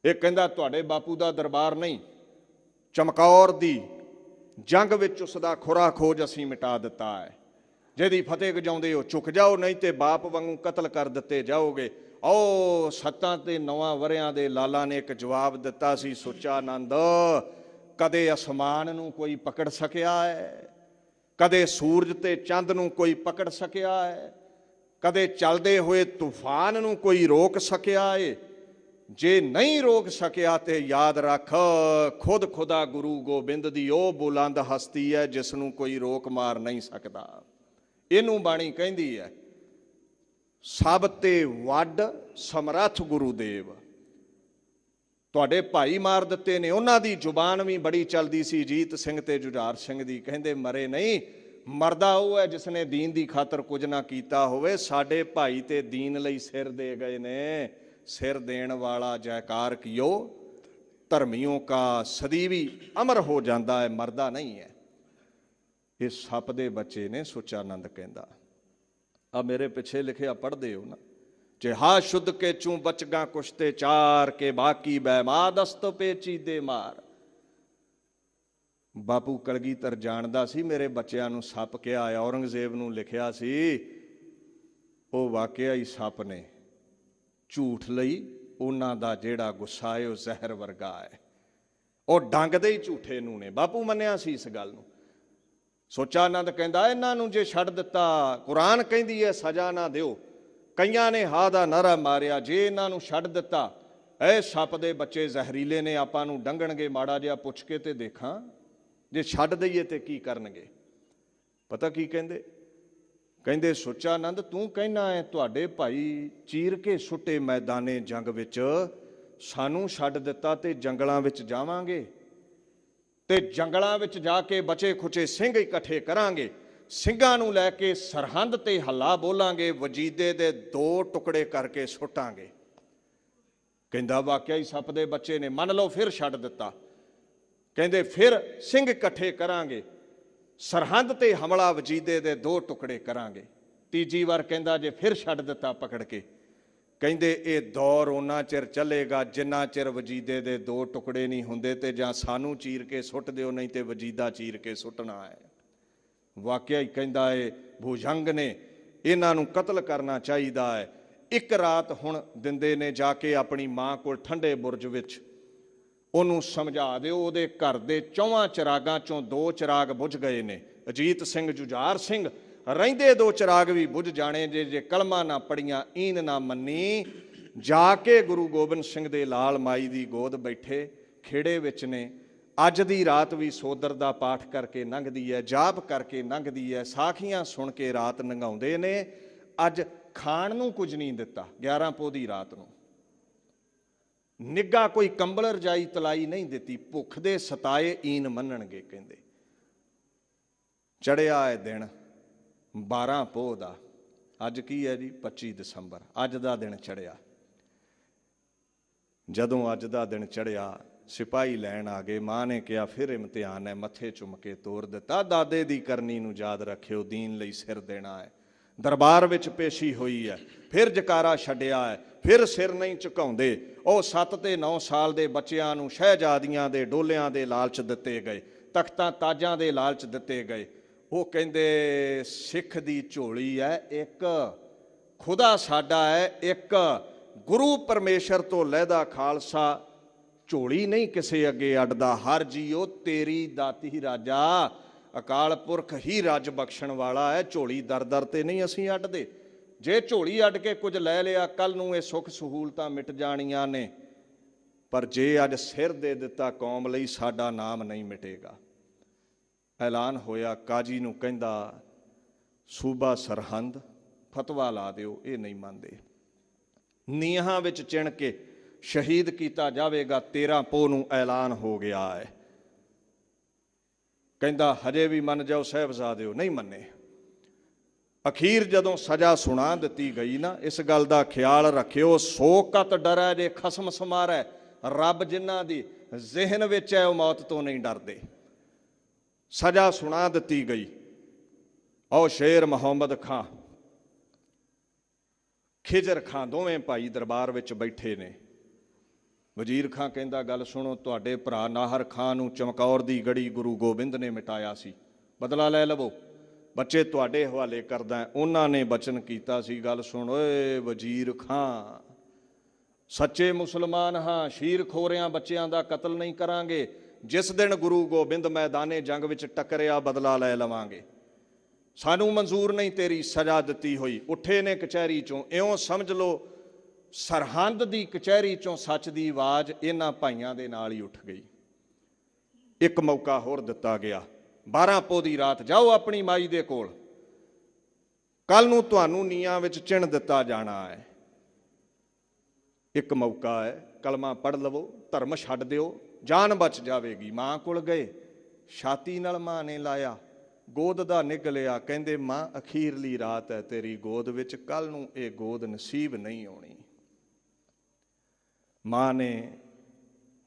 ਇਹ ਕਹਿੰਦਾ ਤੁਹਾਡੇ ਬਾਪੂ ਦਾ ਦਰਬਾਰ ਨਹੀਂ, ਚਮਕੌਰ ਦੀ ਜੰਗ ਵਿੱਚ ਉਸ ਦਾ ਖੁਰਾ ਖੋਜ ਅਸੀਂ ਮਿਟਾ ਦਿੱਤਾ ਹੈ। ਜਿਹਦੀ ਫਤਿਹ ਗਜਾਉਂਦੇ ਹੋ ਝੁਕ ਜਾਓ, ਨਹੀਂ ਤੇ ਬਾਪ ਵਾਂਗੂ ਕਤਲ ਕਰ ਦਿੱਤੇ ਜਾਓਗੇ। ਉਹ 7 ਤੇ 9 ਵਰਿਆਂ ਦੇ ਲਾਲਾ ਨੇ ਇੱਕ ਜਵਾਬ ਦਿੱਤਾ ਸੀ, ਸੁੱਚਾ ਆਨੰਦ, ਕਦੇ ਅਸਮਾਨ ਨੂੰ ਕੋਈ ਪਕੜ ਸਕਿਆ ਹੈ, ਕਦੇ ਸੂਰਜ ਤੇ ਚੰਦ ਨੂੰ ਕੋਈ ਪਕੜ ਸਕਿਆ ਹੈ, ਕਦੇ ਚੱਲਦੇ ਹੋਏ ਤੂਫਾਨ ਨੂੰ ਕੋਈ ਰੋਕ ਸਕਿਆ ਏ? ਜੇ ਨਹੀਂ ਰੋਕ ਸਕਿਆ ਤੇ ਯਾਦ ਰੱਖ, ਖੁਦ ਖੁਦਾ ਗੁਰੂ ਗੋਬਿੰਦ ਦੀ ਉਹ ਬੁਲੰਦ ਹਸਤੀ ਹੈ ਜਿਸ ਨੂੰ ਕੋਈ ਰੋਕ ਮਾਰ ਨਹੀਂ ਸਕਦਾ। ਇਹਨੂੰ ਬਾਣੀ ਕਹਿੰਦੀ ਹੈ, ਸਭ ਤੇ ਵੱਡ ਸਮਰੱਥ ਗੁਰੂਦੇਵ। ਤੁਹਾਡੇ ਭਾਈ ਮਾਰ ਦਿੱਤੇ ਨੇ, ਉਹਨਾਂ ਦੀ ਜ਼ੁਬਾਨ ਵੀ ਬੜੀ ਚੱਲਦੀ ਸੀ, ਅਜੀਤ ਸਿੰਘ ਤੇ ਜੁਝਾਰ ਸਿੰਘ ਦੀ। ਕਹਿੰਦੇ ਮਰੇ ਨਹੀਂ, ਮਰਦਾ ਉਹ ਹੈ ਜਿਸਨੇ ਦੀਨ ਦੀ ਖਾਤਰ ਕੁਝ ਨਾ ਕੀਤਾ ਹੋਵੇ। ਸਾਡੇ ਭਾਈ ਤੇ ਦੀਨ ਲਈ ਸਿਰ ਦੇ ਗਏ ਨੇ। ਸਿਰ ਦੇਣ ਵਾਲਾ ਜੈਕਾਰ ਕੀਓ, ਧਰਮੀਓਂ ਕਾ ਸਦੀਵੀ ਅਮਰ ਹੋ ਜਾਂਦਾ ਹੈ, ਮਰਦਾ ਨਹੀਂ ਹੈ। ਇਹ ਸੱਪ ਦੇ ਬੱਚੇ ਨੇ, ਸੁੱਚਾ ਆਨੰਦ ਕਹਿੰਦਾ। ਆ ਮੇਰੇ ਪਿੱਛੇ ਲਿਖਿਆ ਪੜ੍ਹਦੇ ਹੋ ਨਾ, ਜਿਹਾ ਸ਼ੁੱਧ ਕੇ ਚੂੰ ਬਚਗਾ ਕੁਸ਼ਤੇ ਚਾਰ ਕੇ ਬਾਕੀ ਬੈਮਾ ਦਸਤ ਪੇਚੀ ਦੇ ਮਾਰ। ਬਾਪੂ ਕਲਗੀਧਰ ਜਾਣਦਾ ਸੀ ਮੇਰੇ ਬੱਚਿਆਂ ਨੂੰ ਸੱਪ ਕਿਹਾ ਹੈ। ਔਰੰਗਜ਼ੇਬ ਨੂੰ ਲਿਖਿਆ ਸੀ, ਉਹ ਵਾਕਿਆ ਹੀ ਸੱਪ ਨੇ। ਝੂਠ ਲਈ ਉਹਨਾਂ ਦਾ ਜਿਹੜਾ ਗੁੱਸਾ ਹੈ ਉਹ ਜ਼ਹਿਰ ਵਰਗਾ ਹੈ। ਉਹ ਡੰਗਦੇ ਹੀ ਝੂਠੇ ਨੂੰ ਨੇ। ਬਾਪੂ ਮੰਨਿਆ ਸੀ ਇਸ ਗੱਲ ਨੂੰ। ਸੁੱਚਾ ਆਨੰਦ ਕਹਿੰਦਾ, ਇਹਨਾਂ ਨੂੰ ਜੇ ਛੱਡ ਦਿੱਤਾ, ਕੁਰਾਨ ਕਹਿੰਦੀ ਹੈ ਸਜ਼ਾ ਨਾ ਦਿਓ। ਕਈਆਂ ਨੇ ਹਾਂ ਦਾ ਨਾਰਾ ਮਾਰਿਆ, ਜੇ ਇਹਨਾਂ ਨੂੰ ਛੱਡ ਦਿੱਤਾ, ਇਹ ਸੱਪ ਦੇ ਬੱਚੇ ਜ਼ਹਿਰੀਲੇ ਨੇ, ਆਪਾਂ ਨੂੰ ਡੰਗਣਗੇ, ਮਾੜਾ ਜਿਹਾ ਪੁੱਛ ਕੇ ਤੇ ਦੇਖਾਂ, ਜੇ ਛੱਡ ਦਈਏ ਤੇ ਕੀ ਕਰਨਗੇ। ਪਤਾ ਕੀ ਕਹਿੰਦੇ? ਕਹਿੰਦੇ ਸੁੱਚਾ ਆਨੰਦ, ਤੂੰ ਕਹਿਣਾ ਹੈ ਤੁਹਾਡੇ ਭਾਈ ਚੀਰ ਕੇ ਸੁੱਟੇ ਮੈਦਾਨੇ ਜੰਗ ਵਿੱਚ, ਸਾਨੂੰ ਛੱਡ ਦਿੱਤਾ ਤੇ ਜੰਗਲਾਂ ਵਿੱਚ ਜਾਵਾਂਗੇ, ਤੇ ਜੰਗਲਾਂ ਵਿੱਚ ਜਾ ਕੇ ਬਚੇ ਖੁਚੇ ਸਿੰਘ ਇਕੱਠੇ ਕਰਾਂਗੇ, ਸਿੰਘਾਂ ਨੂੰ ਲੈ ਕੇ ਸਰਹੰਦ ਤੇ ਹੱਲਾ ਬੋਲਾਂਗੇ, ਵਜੀਦੇ ਦੇ 2 ਟੁਕੜੇ ਕਰਕੇ ਸੁੱਟਾਂਗੇ। ਕਹਿੰਦਾ ਵਾਕਿਆ ਹੀ ਸੱਪ ਦੇ ਬੱਚੇ ਨੇ। ਮੰਨ ਲਓ ਫਿਰ ਛੱਡ ਦਿੱਤਾ। ਕਹਿੰਦੇ ਫਿਰ ਸਿੰਘ ਇਕੱਠੇ ਕਰਾਂਗੇ, ਸਰਹੰਦ ਤੇ ਹਮਲਾ, ਵਜੀਦੇ ਦੇ 2 ਟੁਕੜੇ ਕਰਾਂਗੇ। ਤੀਜੀ ਵਾਰ ਕਹਿੰਦਾ ਜੇ ਫਿਰ ਛੱਡ ਦਿੱਤਾ ਪਕੜ ਕੇ, ਕਹਿੰਦੇ ਇਹ ਦੌਰ ਉਹਨਾਂ ਚਿਰ ਚੱਲੇਗਾ ਜਿੰਨਾ ਚਿਰ ਵਜੀਦੇ ਦੇ 2 ਟੁਕੜੇ ਨਹੀਂ ਹੁੰਦੇ, ਤੇ ਜਾਂ ਸਾਨੂੰ ਚੀਰ ਕੇ ਸੁੱਟ ਦਿਓ, ਨਹੀਂ ਤੇ ਵਜੀਦਾ ਚੀਰ ਕੇ ਸੁੱਟਣਾ ਹੈ। ਵਾਕਿਆ ਹੀ ਕਹਿੰਦਾ ਇਹ ਭੁਜੰਗ ਨੇ, ਇਹਨਾਂ ਨੂੰ ਕਤਲ ਕਰਨਾ ਚਾਹੀਦਾ ਹੈ। ਇੱਕ ਰਾਤ ਹੁਣ ਦਿੰਦੇ ਨੇ ਜਾ ਕੇ ਆਪਣੀ ਮਾਂ ਕੋਲ ਠੰਡੇ ਬੁਰਜ ਵਿੱਚ। ਉਹਨੂੰ ਸਮਝਾ ਦਿਓ। ਉਹਦੇ ਘਰ ਦੇ 4 ਚਿਰਾਗਾਂ ਚੋਂ 2 ਚਿਰਾਗ ਬੁਝ ਗਏ ਨੇ। ਅਜੀਤ ਸਿੰਘ, ਜੁਝਾਰ ਸਿੰਘ, ਰਹਿੰਦੇ 2 ਚਿਰਾਗ ਵੀ ਬੁਝ ਜਾਣੇ ਜੇ ਕਲਮਾਂ ਨਾ ਪੜੀਆਂ, ਈਨ ਨਾ ਮੰਨੀ। ਜਾ ਕੇ ਗੁਰੂ ਗੋਬਿੰਦ ਸਿੰਘ ਦੇ ਲਾਲ ਮਾਈ ਦੀ ਗੋਦ ਬੈਠੇ, ਖੇੜੇ ਵਿੱਚ ਨੇ। ਅੱਜ ਦੀ ਰਾਤ ਵੀ ਸੋਦਰ ਦਾ ਪਾਠ ਕਰਕੇ ਲੰਘਦੀ ਹੈ, ਜਾਪ ਕਰਕੇ ਲੰਘਦੀ ਹੈ, ਸਾਖੀਆਂ ਸੁਣ ਕੇ ਰਾਤ ਲੰਘਾਉਂਦੇ ਨੇ। ਅੱਜ ਖਾਣ ਨੂੰ ਕੁਝ ਨਹੀਂ ਦਿੱਤਾ 11 ਪੋਹ ਦੀ ਰਾਤ ਨੂੰ। ਨਿੱਘਾ ਕੋਈ ਕੰਬਲ ਰਜਾਈ ਤਲਾਈ ਨਹੀਂ ਦਿੱਤੀ। ਭੁੱਖ ਦੇ ਸਤਾਏ ਈਨ ਮੰਨਣਗੇ ਕਹਿੰਦੇ। ਚੜਿਆ ਹੈ ਦਿਨ 12 ਪੋਹ ਦਾ। ਅੱਜ ਕੀ ਹੈ ਜੀ? 25 ਦਸੰਬਰ। ਅੱਜ ਦਾ ਦਿਨ ਚੜਿਆ। ਜਦੋਂ ਅੱਜ ਦਾ ਦਿਨ ਚੜਿਆ, ਸਿਪਾਹੀ ਲੈਣ ਆ ਗਏ। ਮਾਂ ਨੇ ਕਿਹਾ ਫਿਰ ਇਮਤਿਹਾਨ ਹੈ, ਮੱਥੇ ਚੁੰਮ ਕੇ ਤੋਰ ਦਿੱਤਾ। ਦਾਦੇ ਦੀ ਕਰਨੀ ਨੂੰ ਯਾਦ ਰੱਖਿਓ, ਦੀਨ ਲਈ ਸਿਰ ਦੇਣਾ ਹੈ। ਦਰਬਾਰ ਵਿੱਚ ਪੇਸ਼ੀ ਹੋਈ ਹੈ, ਫਿਰ ਜਕਾਰਾ ਛੱਡਿਆ ਹੈ, ਫਿਰ ਸਿਰ ਨਹੀਂ ਝੁਕਾਉਂਦੇ। ਉਹ 7 ਤੇ 9 ਸਾਲ ਦੇ ਬੱਚਿਆਂ ਨੂੰ ਸ਼ਹਿਜ਼ਾਦੀਆਂ ਦੇ ਡੋਲਿਆਂ ਦੇ ਲਾਲਚ ਦਿੱਤੇ ਗਏ, ਤਖਤਾਂ ਤਾਜਾਂ ਦੇ ਲਾਲਚ ਦਿੱਤੇ ਗਏ। ਉਹ ਕਹਿੰਦੇ ਸਿੱਖ ਦੀ ਝੋਲੀ ਹੈ ਇੱਕ, ਖੁਦਾ ਸਾਡਾ ਹੈ ਇੱਕ, ਗੁਰੂ ਪਰਮੇਸ਼ਰ ਤੋਂ ਲਹਿਦਾ ਖਾਲਸਾ। ਝੋਲੀ ਨਹੀਂ ਕਿਸੇ ਅੱਗੇ ਅੱਡਦਾ, ਹਰ ਜੀਓ ਤੇਰੀ ਦਾਤੀ ਰਾਜਾ। ਅਕਾਲ ਪੁਰਖ ਹੀ ਰੱਜ ਬਖਸ਼ਣ ਵਾਲਾ ਹੈ। ਝੋਲੀ ਦਰ ਦਰ ਤੇ ਨਹੀਂ ਅਸੀਂ ਅੱਡਦੇ। ਜੇ ਝੋਲੀ ਅੱਡ ਕੇ ਕੁਝ ਲੈ ਲਿਆ, ਕੱਲ ਨੂੰ ਇਹ ਸੁੱਖ ਸਹੂਲਤਾਂ ਮਿਟ ਜਾਣੀਆਂ ਨੇ। ਪਰ ਜੇ ਅੱਜ ਸਿਰ ਦੇ ਦਿੱਤਾ ਕੌਮ ਲਈ, ਸਾਡਾ ਨਾਮ ਨਹੀਂ ਮਿਟੇਗਾ। ਐਲਾਨ ਹੋਇਆ। ਕਾਜੀ ਨੂੰ ਕਹਿੰਦਾ ਸੂਬਾ ਸਰਹੰਦ ਫਤਵਾ ਲਾ ਦਿਓ। ਇਹ ਨਹੀਂ ਮੰਨਦੇ। ਨੀਹਾਂ ਵਿੱਚ ਚਿਣ ਕੇ ਸ਼ਹੀਦ ਕੀਤਾ ਜਾਵੇਗਾ। 13 ਪੋਹ ਨੂੰ ਐਲਾਨ ਹੋ ਗਿਆ ਹੈ। ਕਹਿੰਦਾ ਹਜੇ ਵੀ ਮੰਨ ਜਾਓ ਸਾਹਿਬਜ਼ਾਦਿਓ, ਨਹੀਂ ਮੰਨੇ। ਅਖੀਰ ਜਦੋਂ ਸਜ਼ਾ ਸੁਣਾ ਦਿੱਤੀ ਗਈ ਨਾ, ਇਸ ਗੱਲ ਦਾ ਖਿਆਲ ਰੱਖਿਓ, ਸੋ ਕਤ ਡਰੈ ਜੇ ਖਸਮ ਸਮਾਰੈ। ਰੱਬ ਜਿਨ੍ਹਾਂ ਦੀ ਜ਼ਿਹਨ ਵਿੱਚ ਹੈ ਉਹ ਮੌਤ ਤੋਂ ਨਹੀਂ ਡਰਦੇ। ਸਜ਼ਾ ਸੁਣਾ ਦਿੱਤੀ ਗਈ। ਉਹ ਸ਼ੇਰ ਮੁਹੰਮਦ ਖਾਂ, ਖਿਜਰ ਖਾਂ, ਦੋਵੇਂ ਭਾਈ ਦਰਬਾਰ ਵਿੱਚ ਬੈਠੇ ਨੇ। ਵਜ਼ੀਰ ਖਾਂ ਕਹਿੰਦਾ ਗੱਲ ਸੁਣੋ, ਤੁਹਾਡੇ ਭਰਾ ਨਾਹਰ ਖਾਂ ਨੂੰ ਚਮਕੌਰ ਦੀ ਗੜੀ ਗੁਰੂ ਗੋਬਿੰਦ ਨੇ ਮਿਟਾਇਆ ਸੀ, ਬਦਲਾ ਲੈ ਲਵੋ। ਬੱਚੇ ਤੁਹਾਡੇ ਹਵਾਲੇ ਕਰਦਾ। ਉਹਨਾਂ ਨੇ ਬਚਨ ਕੀਤਾ ਸੀ, ਗੱਲ ਸੁਣ ਓਏ ਵਜ਼ੀਰ ਖਾਂ, ਸੱਚੇ ਮੁਸਲਮਾਨ ਹਾਂ, ਸ਼ੀਰ ਖੋਰਿਆਂ ਬੱਚਿਆਂ ਦਾ ਕਤਲ ਨਹੀਂ ਕਰਾਂਗੇ। ਜਿਸ ਦਿਨ ਗੁਰੂ ਗੋਬਿੰਦ ਮੈਦਾਨੇ ਜੰਗ ਵਿੱਚ ਟੱਕਰਿਆ, ਬਦਲਾ ਲੈ ਲਵਾਂਗੇ। ਸਾਨੂੰ ਮਨਜ਼ੂਰ ਨਹੀਂ ਤੇਰੀ ਸਜ਼ਾ ਦਿੱਤੀ ਹੋਈ। ਉੱਠੇ ਨੇ ਕਚਹਿਰੀ ਚੋਂ। ਇਉਂ ਸਮਝ ਲਓ ਸਰਹੰਦ ਦੀ ਕਚਹਿਰੀ ਚੋਂ ਸੱਚ ਦੀ ਆਵਾਜ਼ ਇਹਨਾਂ ਭਾਈਆਂ ਦੇ ਨਾਲ ਹੀ ਉੱਠ ਗਈ। ਇੱਕ ਮੌਕਾ ਹੋਰ ਦਿੱਤਾ ਗਿਆ। 12 ਪੋਹ ਦੀ ਰਾਤ ਜਾਓ ਆਪਣੀ ਮਾਈ ਦੇ ਕੋਲ, ਕੱਲ ਨੂੰ ਤੁਹਾਨੂੰ ਨੀਹਾਂ ਵਿੱਚ ਚਿਣ ਦਿੱਤਾ ਜਾਣਾ ਹੈ। ਇੱਕ ਮੌਕਾ ਹੈ, ਕਲਮਾ ਪੜ੍ਹ ਲਵੋ, ਧਰਮ ਛੱਡ ਦਿਓ, ਜਾਨ ਬਚ ਜਾਵੇਗੀ। ਮਾਂ ਕੋਲ ਗਏ, ਛਾਤੀ ਨਾਲ ਮਾਂ ਨੇ ਲਾਇਆ, ਗੋਦ ਦਾ ਨਿਗਲਿਆ। ਕਹਿੰਦੇ ਮਾਂ ਅਖੀਰਲੀ ਰਾਤ ਹੈ ਤੇਰੀ ਗੋਦ ਵਿੱਚ, ਕੱਲ ਨੂੰ ਇਹ ਗੋਦ ਨਸੀਬ ਨਹੀਂ ਆਉਣੀ। ਮਾਂ ਨੇ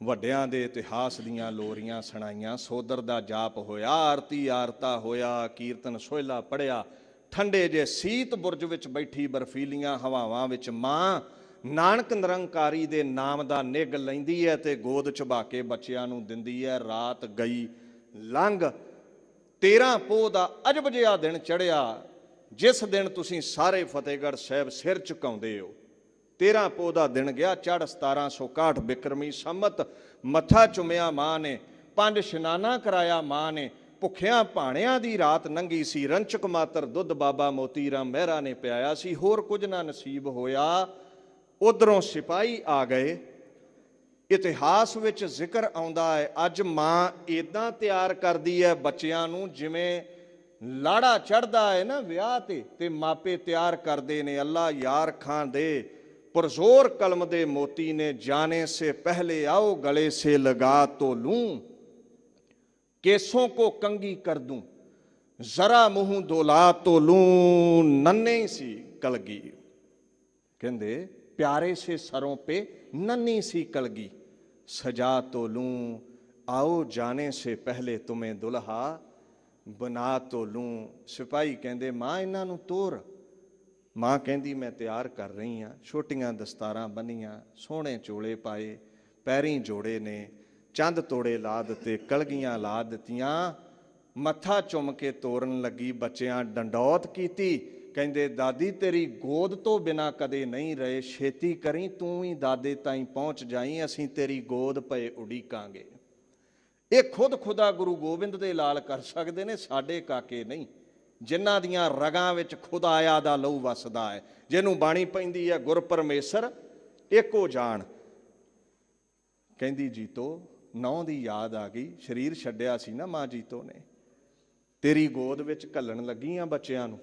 ਵੱਡਿਆਂ ਦੇ ਇਤਿਹਾਸ ਦੀਆਂ ਲੋਰੀਆਂ ਸੁਣਾਈਆਂ। ਸੋਦਰ ਦਾ ਜਾਪ ਹੋਇਆ, ਆਰਤੀ ਆਰਤਾ ਹੋਇਆ, ਕੀਰਤਨ ਸੋਹਿਲਾ ਪੜਿਆ। ਠੰਡੇ ਜੇ ਸੀਤ ਬੁਰਜ ਵਿੱਚ ਬੈਠੀ ਬਰਫੀਲੀਆਂ ਹਵਾਵਾਂ ਵਿੱਚ ਮਾਂ ਨਾਨਕ ਨਿਰੰਕਾਰੀ ਦੇ ਨਾਮ ਦਾ ਨਿੱਘ ਲੈਂਦੀ ਹੈ ਤੇ ਗੋਦ ਚੁਬਾ ਕੇ ਬੱਚਿਆਂ ਨੂੰ ਦਿੰਦੀ ਹੈ। ਰਾਤ ਗਈ ਲੰਘ। 13 ਪੋਹ ਦਾ ਅਜਬ ਜਿਹਾ ਦਿਨ ਚੜਿਆ, ਜਿਸ ਦਿਨ ਤੁਸੀਂ ਸਾਰੇ ਫਤਿਹਗੜ੍ਹ ਸਾਹਿਬ ਸਿਰ ਝੁਕਾਉਂਦੇ ਹੋ। 13 ਪੋਹ ਦਾ ਦਿਨ ਗਿਆ, ਚੜ੍ਹ 1761 ਬਿਕਰਮੀ ਸੰਮਤ। ਮੱਥਾ ਚੁੰਮਿਆ ਮਾਂ ਨੇ, 5 ਇਸ਼ਨਾਨਾ ਕਰਾਇਆ ਮਾਂ ਨੇ। ਭੁੱਖਿਆਂ ਭਾਣਿਆਂ ਦੀ ਰਾਤ ਲੰਘੀ ਸੀ। ਰੰਚਕ ਮਾਤਰ ਦੁੱਧ ਬਾਬਾ ਮੋਤੀ ਰਾਮ ਮਹਿਰਾ ਨੇ ਪਿਆਇਆ ਸੀ, ਹੋਰ ਕੁਝ ਨਾ ਨਸੀਬ ਹੋਇਆ। ਉਧਰੋਂ ਸਿਪਾਹੀ ਆ ਗਏ। ਇਤਿਹਾਸ ਵਿੱਚ ਜ਼ਿਕਰ ਆਉਂਦਾ ਹੈ, ਅੱਜ ਮਾਂ ਇਦਾਂ ਤਿਆਰ ਕਰਦੀ ਹੈ ਬੱਚਿਆਂ ਨੂੰ ਜਿਵੇਂ ਲਾੜਾ ਚੜ੍ਹਦਾ ਹੈ ਨਾ ਵਿਆਹ ਤੇ ਮਾਪੇ ਤਿਆਰ ਕਰਦੇ ਨੇ। ਅੱਲਾ ਯਾਰ ਖਾਂ ਦੇ पुरजोर कलम दे मोती ने जाने से पहले आओ गले से लगा तो लूं, केसों को कंगी कर दूं, जरा मुंह दोला तो लूं, नन्हे सी कलगी। कहंदे प्यारे से सरों पे नन्ही सी कलगी, सजा तो लूं, आओ जाने से पहले तुम्हें दुल्हा बना तो लूं। सिपाही कहंदे मां इन्हां नूं तोर। मां कहंदी मैं तैयार कर रही हाँ। छोटियां दस्तारां बनियां, सोहणे चोले पाए, पैरीं जोड़े ने, चंद तोड़े ला दिते, कलगियां ला दित्तियां। मत्था चुम के तोरन लगी, बच्चियां डंडौत कीती। ਕਹਿੰਦੇ ਦਾਦੀ ਤੇਰੀ ਗੋਦ ਤੋਂ ਬਿਨਾ ਕਦੇ ਨਹੀਂ ਰਹੇ, ਛੇਤੀ ਕਰੀ ਤੂੰ ਵੀ ਦਾਦੇ ਤਾਈਂ ਪਹੁੰਚ ਜਾਈ, ਅਸੀਂ ਤੇਰੀ ਗੋਦ ਪਏ ਉਡੀਕਾਂਗੇ। ਇਹ ਖੁਦ ਖੁਦਾ ਗੁਰੂ ਗੋਬਿੰਦ ਦੇ ਲਾਲ ਕਰ ਸਕਦੇ ਨੇ, ਸਾਡੇ ਕਾਕੇ ਨਹੀਂ, ਜਿਨ੍ਹਾਂ ਦੀਆਂ ਰਗਾਂ ਵਿੱਚ ਖੁਦਾਇਆ ਦਾ ਲਹੂ ਵਸਦਾ ਹੈ, ਜਿਹਨੂੰ ਬਾਣੀ ਪੈਂਦੀ ਹੈ ਗੁਰ ਪਰਮੇਸ਼ਰ ਇੱਕੋ ਜਾਣ। ਕਹਿੰਦੀ ਜੀਤੋ ਨਹੁੰ ਦੀ ਯਾਦ ਆ ਗਈ, ਸਰੀਰ ਛੱਡਿਆ ਸੀ ਨਾ ਮਾਂ ਜੀਤੋ ਨੇ, ਤੇਰੀ ਗੋਦ ਵਿੱਚ ਘੱਲਣ ਲੱਗੀ ਆ ਬੱਚਿਆਂ ਨੂੰ,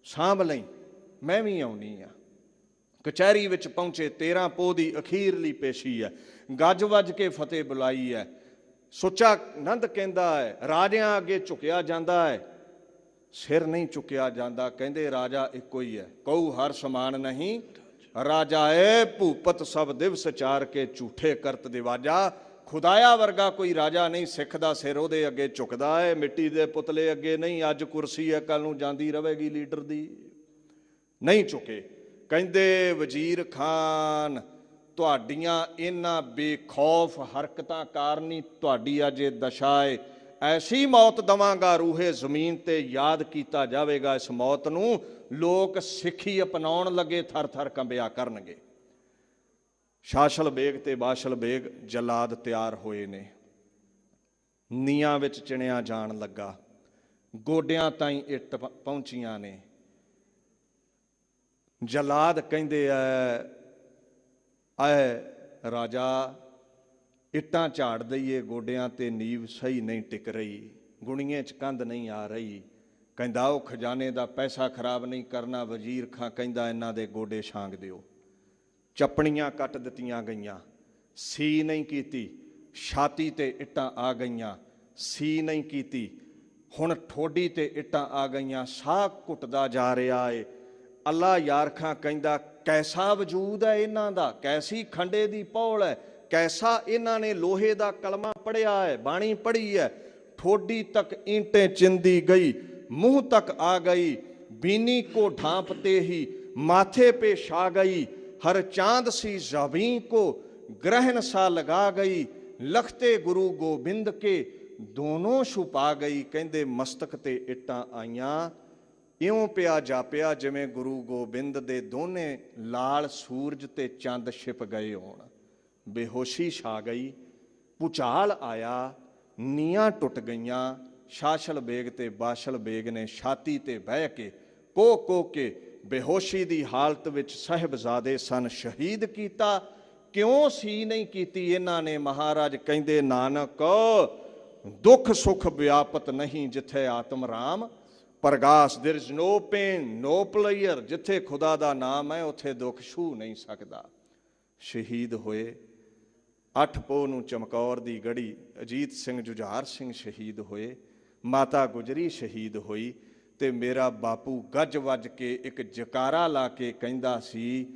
ਸਾਂਭ ਲਈ, ਮੈਂ ਵੀ ਆਉਣੀ ਆ। ਕਚਹਿਰੀ ਵਿੱਚ ਪਹੁੰਚੇ, 13 ਪੋਹ ਦੀ ਅਖੀਰਲੀ ਪੇਸ਼ੀ ਹੈ, ਗੱਜ ਵੱਜ ਕੇ ਫਤਿਹ ਬੁਲਾਈ ਹੈ। ਸੁੱਚਾ ਨੰਦ ਕਹਿੰਦਾ ਹੈ ਰਾਜਿਆਂ ਅੱਗੇ ਝੁਕਿਆ ਜਾਂਦਾ ਹੈ, ਸਿਰ ਨਹੀਂ ਚੁੱਕਿਆ ਜਾਂਦਾ। ਕਹਿੰਦੇ ਰਾਜਾ ਇੱਕੋ ਹੀ ਹੈ, ਕਹੂ ਹਰ ਸਮਾਨ ਨਹੀਂ, ਰਾਜਾ ਏ ਭੂਪਤ ਸਭ ਦਿਵਸ ਚਾਰ ਕੇ ਝੂਠੇ ਕਰਤ ਦਿਵਾਜਾ। ਖੁਦਾਇਆ ਵਰਗਾ ਕੋਈ ਰਾਜਾ ਨਹੀਂ, ਸਿੱਖ ਦਾ ਸਿਰ ਉਹਦੇ ਅੱਗੇ ਝੁਕਦਾ ਹੈ, ਮਿੱਟੀ ਦੇ ਪੁਤਲੇ ਅੱਗੇ ਨਹੀਂ। ਅੱਜ ਕੁਰਸੀ ਹੈ, ਕੱਲ ਨੂੰ ਜਾਂਦੀ ਰਹੇਗੀ ਲੀਡਰ ਦੀ, ਨਹੀਂ ਝੁਕੇ। ਕਹਿੰਦੇ ਵਜ਼ੀਰ ਖਾਨ ਤੁਹਾਡੀਆਂ ਇਹਨਾਂ ਬੇਖੌਫ ਹਰਕਤਾਂ ਕਾਰਨ ਹੀ ਤੁਹਾਡੀ ਅੱਜ ਇਹ ਦਸ਼ਾ ਹੈ। ਐਸੀ ਮੌਤ ਦਵਾਂਗਾ ਰੂਹੇ ਜ਼ਮੀਨ ਤੇ, ਯਾਦ ਕੀਤਾ ਜਾਵੇਗਾ ਇਸ ਮੌਤ ਨੂੰ। ਲੋਕ ਸਿੱਖੀ ਅਪਣਾਉਣ ਲੱਗੇ, ਥਰ ਥਰ ਕੰਬਿਆ ਕਰਨਗੇ। ਸ਼ਾਸਲ ਬੇਗ ਤੇ ਬਾਸ਼ਲ ਬੇਗ ਜਲਾਦ ਤਿਆਰ ਹੋਏ ਨੇ, ਨੀਆਂ ਵਿੱਚ ਚਿਣਿਆ ਜਾਣ ਲੱਗਾ, ਗੋਡਿਆਂ ਤਾਈਂ ਇੱਟ ਪਹੁੰਚੀਆਂ ਨੇ। ਜਲਾਦ ਕਹਿੰਦੇ ਐ ਰਾਜਾ ਇੱਟਾਂ ਝਾੜ ਦਈਏ ਗੋਡਿਆਂ ਤੇ, ਨੀਂਵ ਸਹੀ ਨਹੀਂ ਟਿਕ ਰਹੀ, ਗੁਣੀਏ 'ਚ ਕੰਧ ਨਹੀਂ ਆ ਰਹੀ। ਕਹਿੰਦਾ ਉਹ ਖਜ਼ਾਨੇ ਦਾ ਪੈਸਾ ਖਰਾਬ ਨਹੀਂ ਕਰਨਾ। ਵਜ਼ੀਰ ਖਾਂ ਕਹਿੰਦਾ ਇਹਨਾਂ ਦੇ ਗੋਡੇ ਛਾਂਗ ਦਿਓ। ਚੱਪਣੀਆਂ ਕੱਟ ਦਿੱਤੀਆਂ ਗਈਆਂ, ਸੀ ਨਹੀਂ ਕੀਤੀ। ਛਾਤੀ ਤੇ ਇੱਟਾਂ ਆ ਗਈਆਂ, ਸੀ ਨਹੀਂ ਕੀਤੀ। ਹੁਣ ਠੋਡੀ ਤੇ ਇੱਟਾਂ ਆ ਗਈਆਂ, ਸਾਹ ਘੁੱਟਦਾ ਜਾ ਰਿਹਾ ਏ। ਅੱਲਾ ਯਾਰ ਖਾਂ ਕਹਿੰਦਾ ਕੈਸਾ ਵਜੂਦ ਹੈ ਇਹਨਾਂ ਦਾ, ਕੈਸੀ ਖੰਡੇ ਦੀ ਪੌਲ ਹੈ, ਕੈਸਾ ਇਹਨਾਂ ਨੇ ਲੋਹੇ ਦਾ ਕਲਮਾ ਪੜਿਆ ਹੈ, ਬਾਣੀ ਪੜ੍ਹੀ ਹੈ। ਠੋਡੀ ਤੱਕ ਈਂਟੇ ਚਿੰਦੀ ਗਈ, मुंह तक आ गई, बीनी को ढांपते ही माथे पे छा गई, हर चांद सी ज़बीं को ग्रहण सा लगा गई, लखते गुरु गोबिंद के दोनों छुपा गई। कहंदे मस्तक ते इट्टां आईयां, इउं पिया जापिया जिवें गुरु गोबिंद दे दोने लाल सूरज ते चंद छिप गए होण। बेहोशी छा गई, भुचाल आया, नीआं टुट गईयां। ਸ਼ਾਸਲ ਬੇਗ ਤੇ ਬਾਸ਼ਲ ਬੇਗ ਨੇ ਛਾਤੀ ਤੇ ਬਹਿ ਕੇ ਕੋ ਕੇ ਬੇਹੋਸ਼ੀ ਦੀ ਹਾਲਤ ਵਿੱਚ ਸਾਹਿਬਜ਼ਾਦੇ ਸਨ ਸ਼ਹੀਦ ਕੀਤਾ। ਕਿਉਂ ਸੀ ਨਹੀਂ ਕੀਤੀ ਇਹਨਾਂ ਨੇ? ਮਹਾਰਾਜ ਕਹਿੰਦੇ ਨਾਨਕ ਦੁੱਖ ਸੁਖ ਵਿਆਪਤ ਨਹੀਂ ਜਿੱਥੇ ਆਤਮ ਰਾਮ ਪ੍ਰਗਾਸ। There is no pain no player, ਜਿੱਥੇ ਖੁਦਾ ਦਾ ਨਾਮ ਹੈ ਉੱਥੇ ਦੁੱਖ ਛੂ ਨਹੀਂ ਸਕਦਾ। ਸ਼ਹੀਦ ਹੋਏ 8 ਪੋਹ ਨੂੰ ਚਮਕੌਰ ਦੀ ਗੜੀ ਅਜੀਤ ਸਿੰਘ ਜੁਝਾਰ ਸਿੰਘ ਸ਼ਹੀਦ ਹੋਏ, ਮਾਤਾ ਗੁਜਰੀ ਸ਼ਹੀਦ ਹੋਈ। ਤੇ ਮੇਰਾ ਬਾਪੂ ਗੱਜ ਵੱਜ ਕੇ ਇੱਕ ਜਕਾਰਾ ਲਾ ਕੇ ਕਹਿੰਦਾ ਸੀ,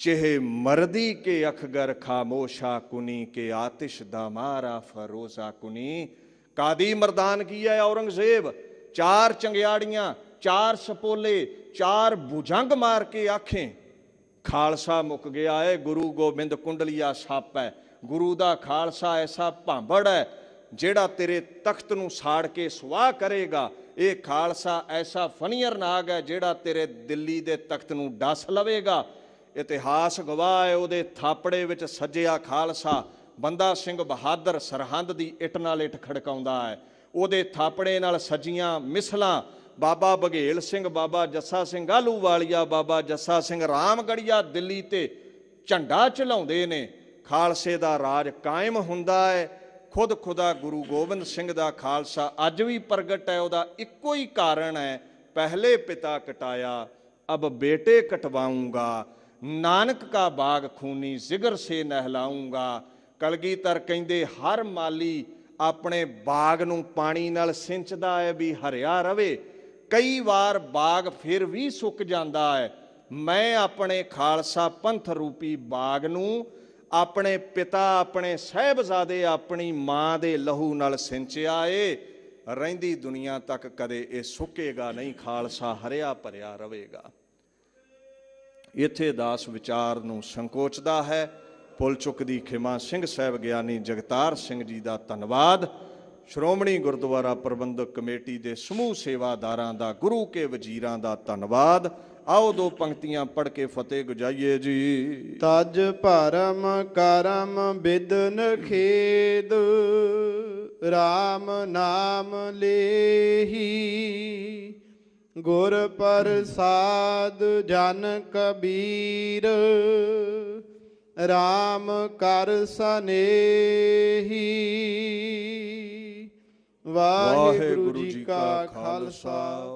ਚਿਹ ਮਰਦੀ ਕੇ ਅਖਗਰ ਖਾਮੋਸ਼ਾ ਕੁਨੀ ਕੇ ਆਤਿਸ਼ ਦਾ ਮਾਰਾ ਫਰੋਜ਼ਾ ਕੁਨੀ। ਕਾਦੀ ਮਰਦਾਨਗੀ ਹੈ ਔਰੰਗਜ਼ੇਬ, 4 ਚੰਗਿਆੜੀਆਂ, 4 ਸਪੋਲੇ, 4 ਭੁਜੰਗ ਮਾਰ ਕੇ ਆਖੇ ਖਾਲਸਾ ਮੁੱਕ ਗਿਆ ਹੈ। ਗੁਰੂ ਗੋਬਿੰਦ ਕੁੰਡਲੀਆ ਸੱਪ ਹੈ, ਗੁਰੂ ਦਾ ਖਾਲਸਾ ਐਸਾ ਭਾਂਬੜ ਹੈ ਜਿਹੜਾ ਤੇਰੇ ਤਖਤ ਨੂੰ ਸਾੜ ਕੇ ਸੁਆਹ ਕਰੇਗਾ। ਇਹ ਖਾਲਸਾ ਐਸਾ ਫਨੀਅਰ ਨਾਗ ਹੈ ਜਿਹੜਾ ਤੇਰੇ ਦਿੱਲੀ ਦੇ ਤਖਤ ਨੂੰ ਡਸ ਲਵੇਗਾ। ਇਤਿਹਾਸ ਗਵਾਹ ਹੈ, ਉਹਦੇ ਥਾਪੜੇ ਵਿੱਚ ਸੱਜਿਆ ਖਾਲਸਾ ਬੰਦਾ ਸਿੰਘ ਬਹਾਦਰ ਸਰਹੰਦ ਦੀ ਇੱਟ ਨਾਲ ਇੱਟ ਖੜਕਾਉਂਦਾ ਹੈ। ਉਹਦੇ ਥਾਪੜੇ ਨਾਲ ਸੱਜੀਆਂ ਮਿਸਲਾਂ ਬਾਬਾ ਬਘੇਲ ਸਿੰਘ, ਬਾਬਾ ਜੱਸਾ ਸਿੰਘ ਆਹਲੂਵਾਲੀਆ, ਬਾਬਾ ਜੱਸਾ ਸਿੰਘ ਰਾਮਗੜੀਆ ਦਿੱਲੀ ਤੇ ਝੰਡਾ ਝੁਲਾਉਂਦੇ ਨੇ। ਖਾਲਸੇ ਦਾ ਰਾਜ ਕਾਇਮ ਹੁੰਦਾ ਹੈ। ਖੁਦ ਖੁਦਾ ਗੁਰੂ ਗੋਬਿੰਦ ਸਿੰਘ ਦਾ ਖਾਲਸਾ ਅੱਜ ਵੀ ਪ੍ਰਗਟ ਹੈ। ਉਹਦਾ ਇੱਕੋ ਹੀ ਕਾਰਨ ਹੈ, ਪਹਿਲੇ ਪਿਤਾ ਕਟਾਇਆ ਅਬ ਬੇਟੇ ਕਟਵਾਉਂਗਾ, ਨਾਨਕ ਕਾ ਬਾਗ ਖੂਨੀ ਜ਼ਿਗਰ ਸੇ ਨਹਿਲਾਉਂਗਾ। ਕਲਗੀਧਰ ਕਹਿੰਦੇ ਹਰ ਮਾਲੀ ਆਪਣੇ ਬਾਗ ਨੂੰ ਪਾਣੀ ਨਾਲ ਸਿੰਚਦਾ ਹੈ ਵੀ ਹਰਿਆ ਰਵੇ। ਕਈ ਵਾਰ ਬਾਗ ਫਿਰ ਵੀ ਸੁੱਕ ਜਾਂਦਾ ਹੈ। ਮੈਂ ਆਪਣੇ ਖਾਲਸਾ ਪੰਥ ਰੂਪੀ ਬਾਗ ਨੂੰ ਆਪਣੇ ਪਿਤਾ, ਆਪਣੇ ਸਾਹਿਬਜ਼ਾਦੇ, ਆਪਣੀ ਮਾਂ ਦੇ ਲਹੂ ਨਾਲ ਸਿੰਚਿਆ ਏ। ਰਹਿੰਦੀ ਦੁਨੀਆ ਤੱਕ ਕਦੇ ਇਹ ਸੁੱਕੇਗਾ ਨਹੀਂ, ਖਾਲਸਾ ਹਰਿਆ ਭਰਿਆ ਰਹੇਗਾ। ਇੱਥੇ ਦਾਸ ਵਿਚਾਰ ਨੂੰ ਸੰਕੋਚਦਾ ਹੈ। ਭੁੱਲ ਚੁੱਕ ਦੀ ਖਿਮਾ। ਸਿੰਘ ਸਾਹਿਬ ਗਿਆਨੀ ਜਗਤਾਰ ਸਿੰਘ ਜੀ ਦਾ ਧੰਨਵਾਦ। ਸ਼੍ਰੋਮਣੀ ਗੁਰਦੁਆਰਾ ਪ੍ਰਬੰਧਕ ਕਮੇਟੀ ਦੇ ਸਮੂਹ ਸੇਵਾਦਾਰਾਂ ਦਾ, ਗੁਰੂ ਕੇ ਵਜ਼ੀਰਾਂ ਦਾ ਧੰਨਵਾਦ। ਆਓ ਦੋ ਪੰਕਤੀਆਂ ਪੜ੍ਹ ਕੇ ਫਤਿਹ ਗੁਜਾਈਏ ਜੀ। ਤਜ ਭਰਮ ਕਰਮ ਬਿਦਨ ਖੇਦ, RAM ਨਾਮ ਲੇਹੀ। ਗੁਰ ਪ੍ਰਸਾਦ ਜਨ ਕਬੀਰ, RAM ਕਰ ਸਨੇਹੀ। ਵਾਹਿਗੁਰੂ ਜੀ ਕਾ ਖਾਲਸਾ,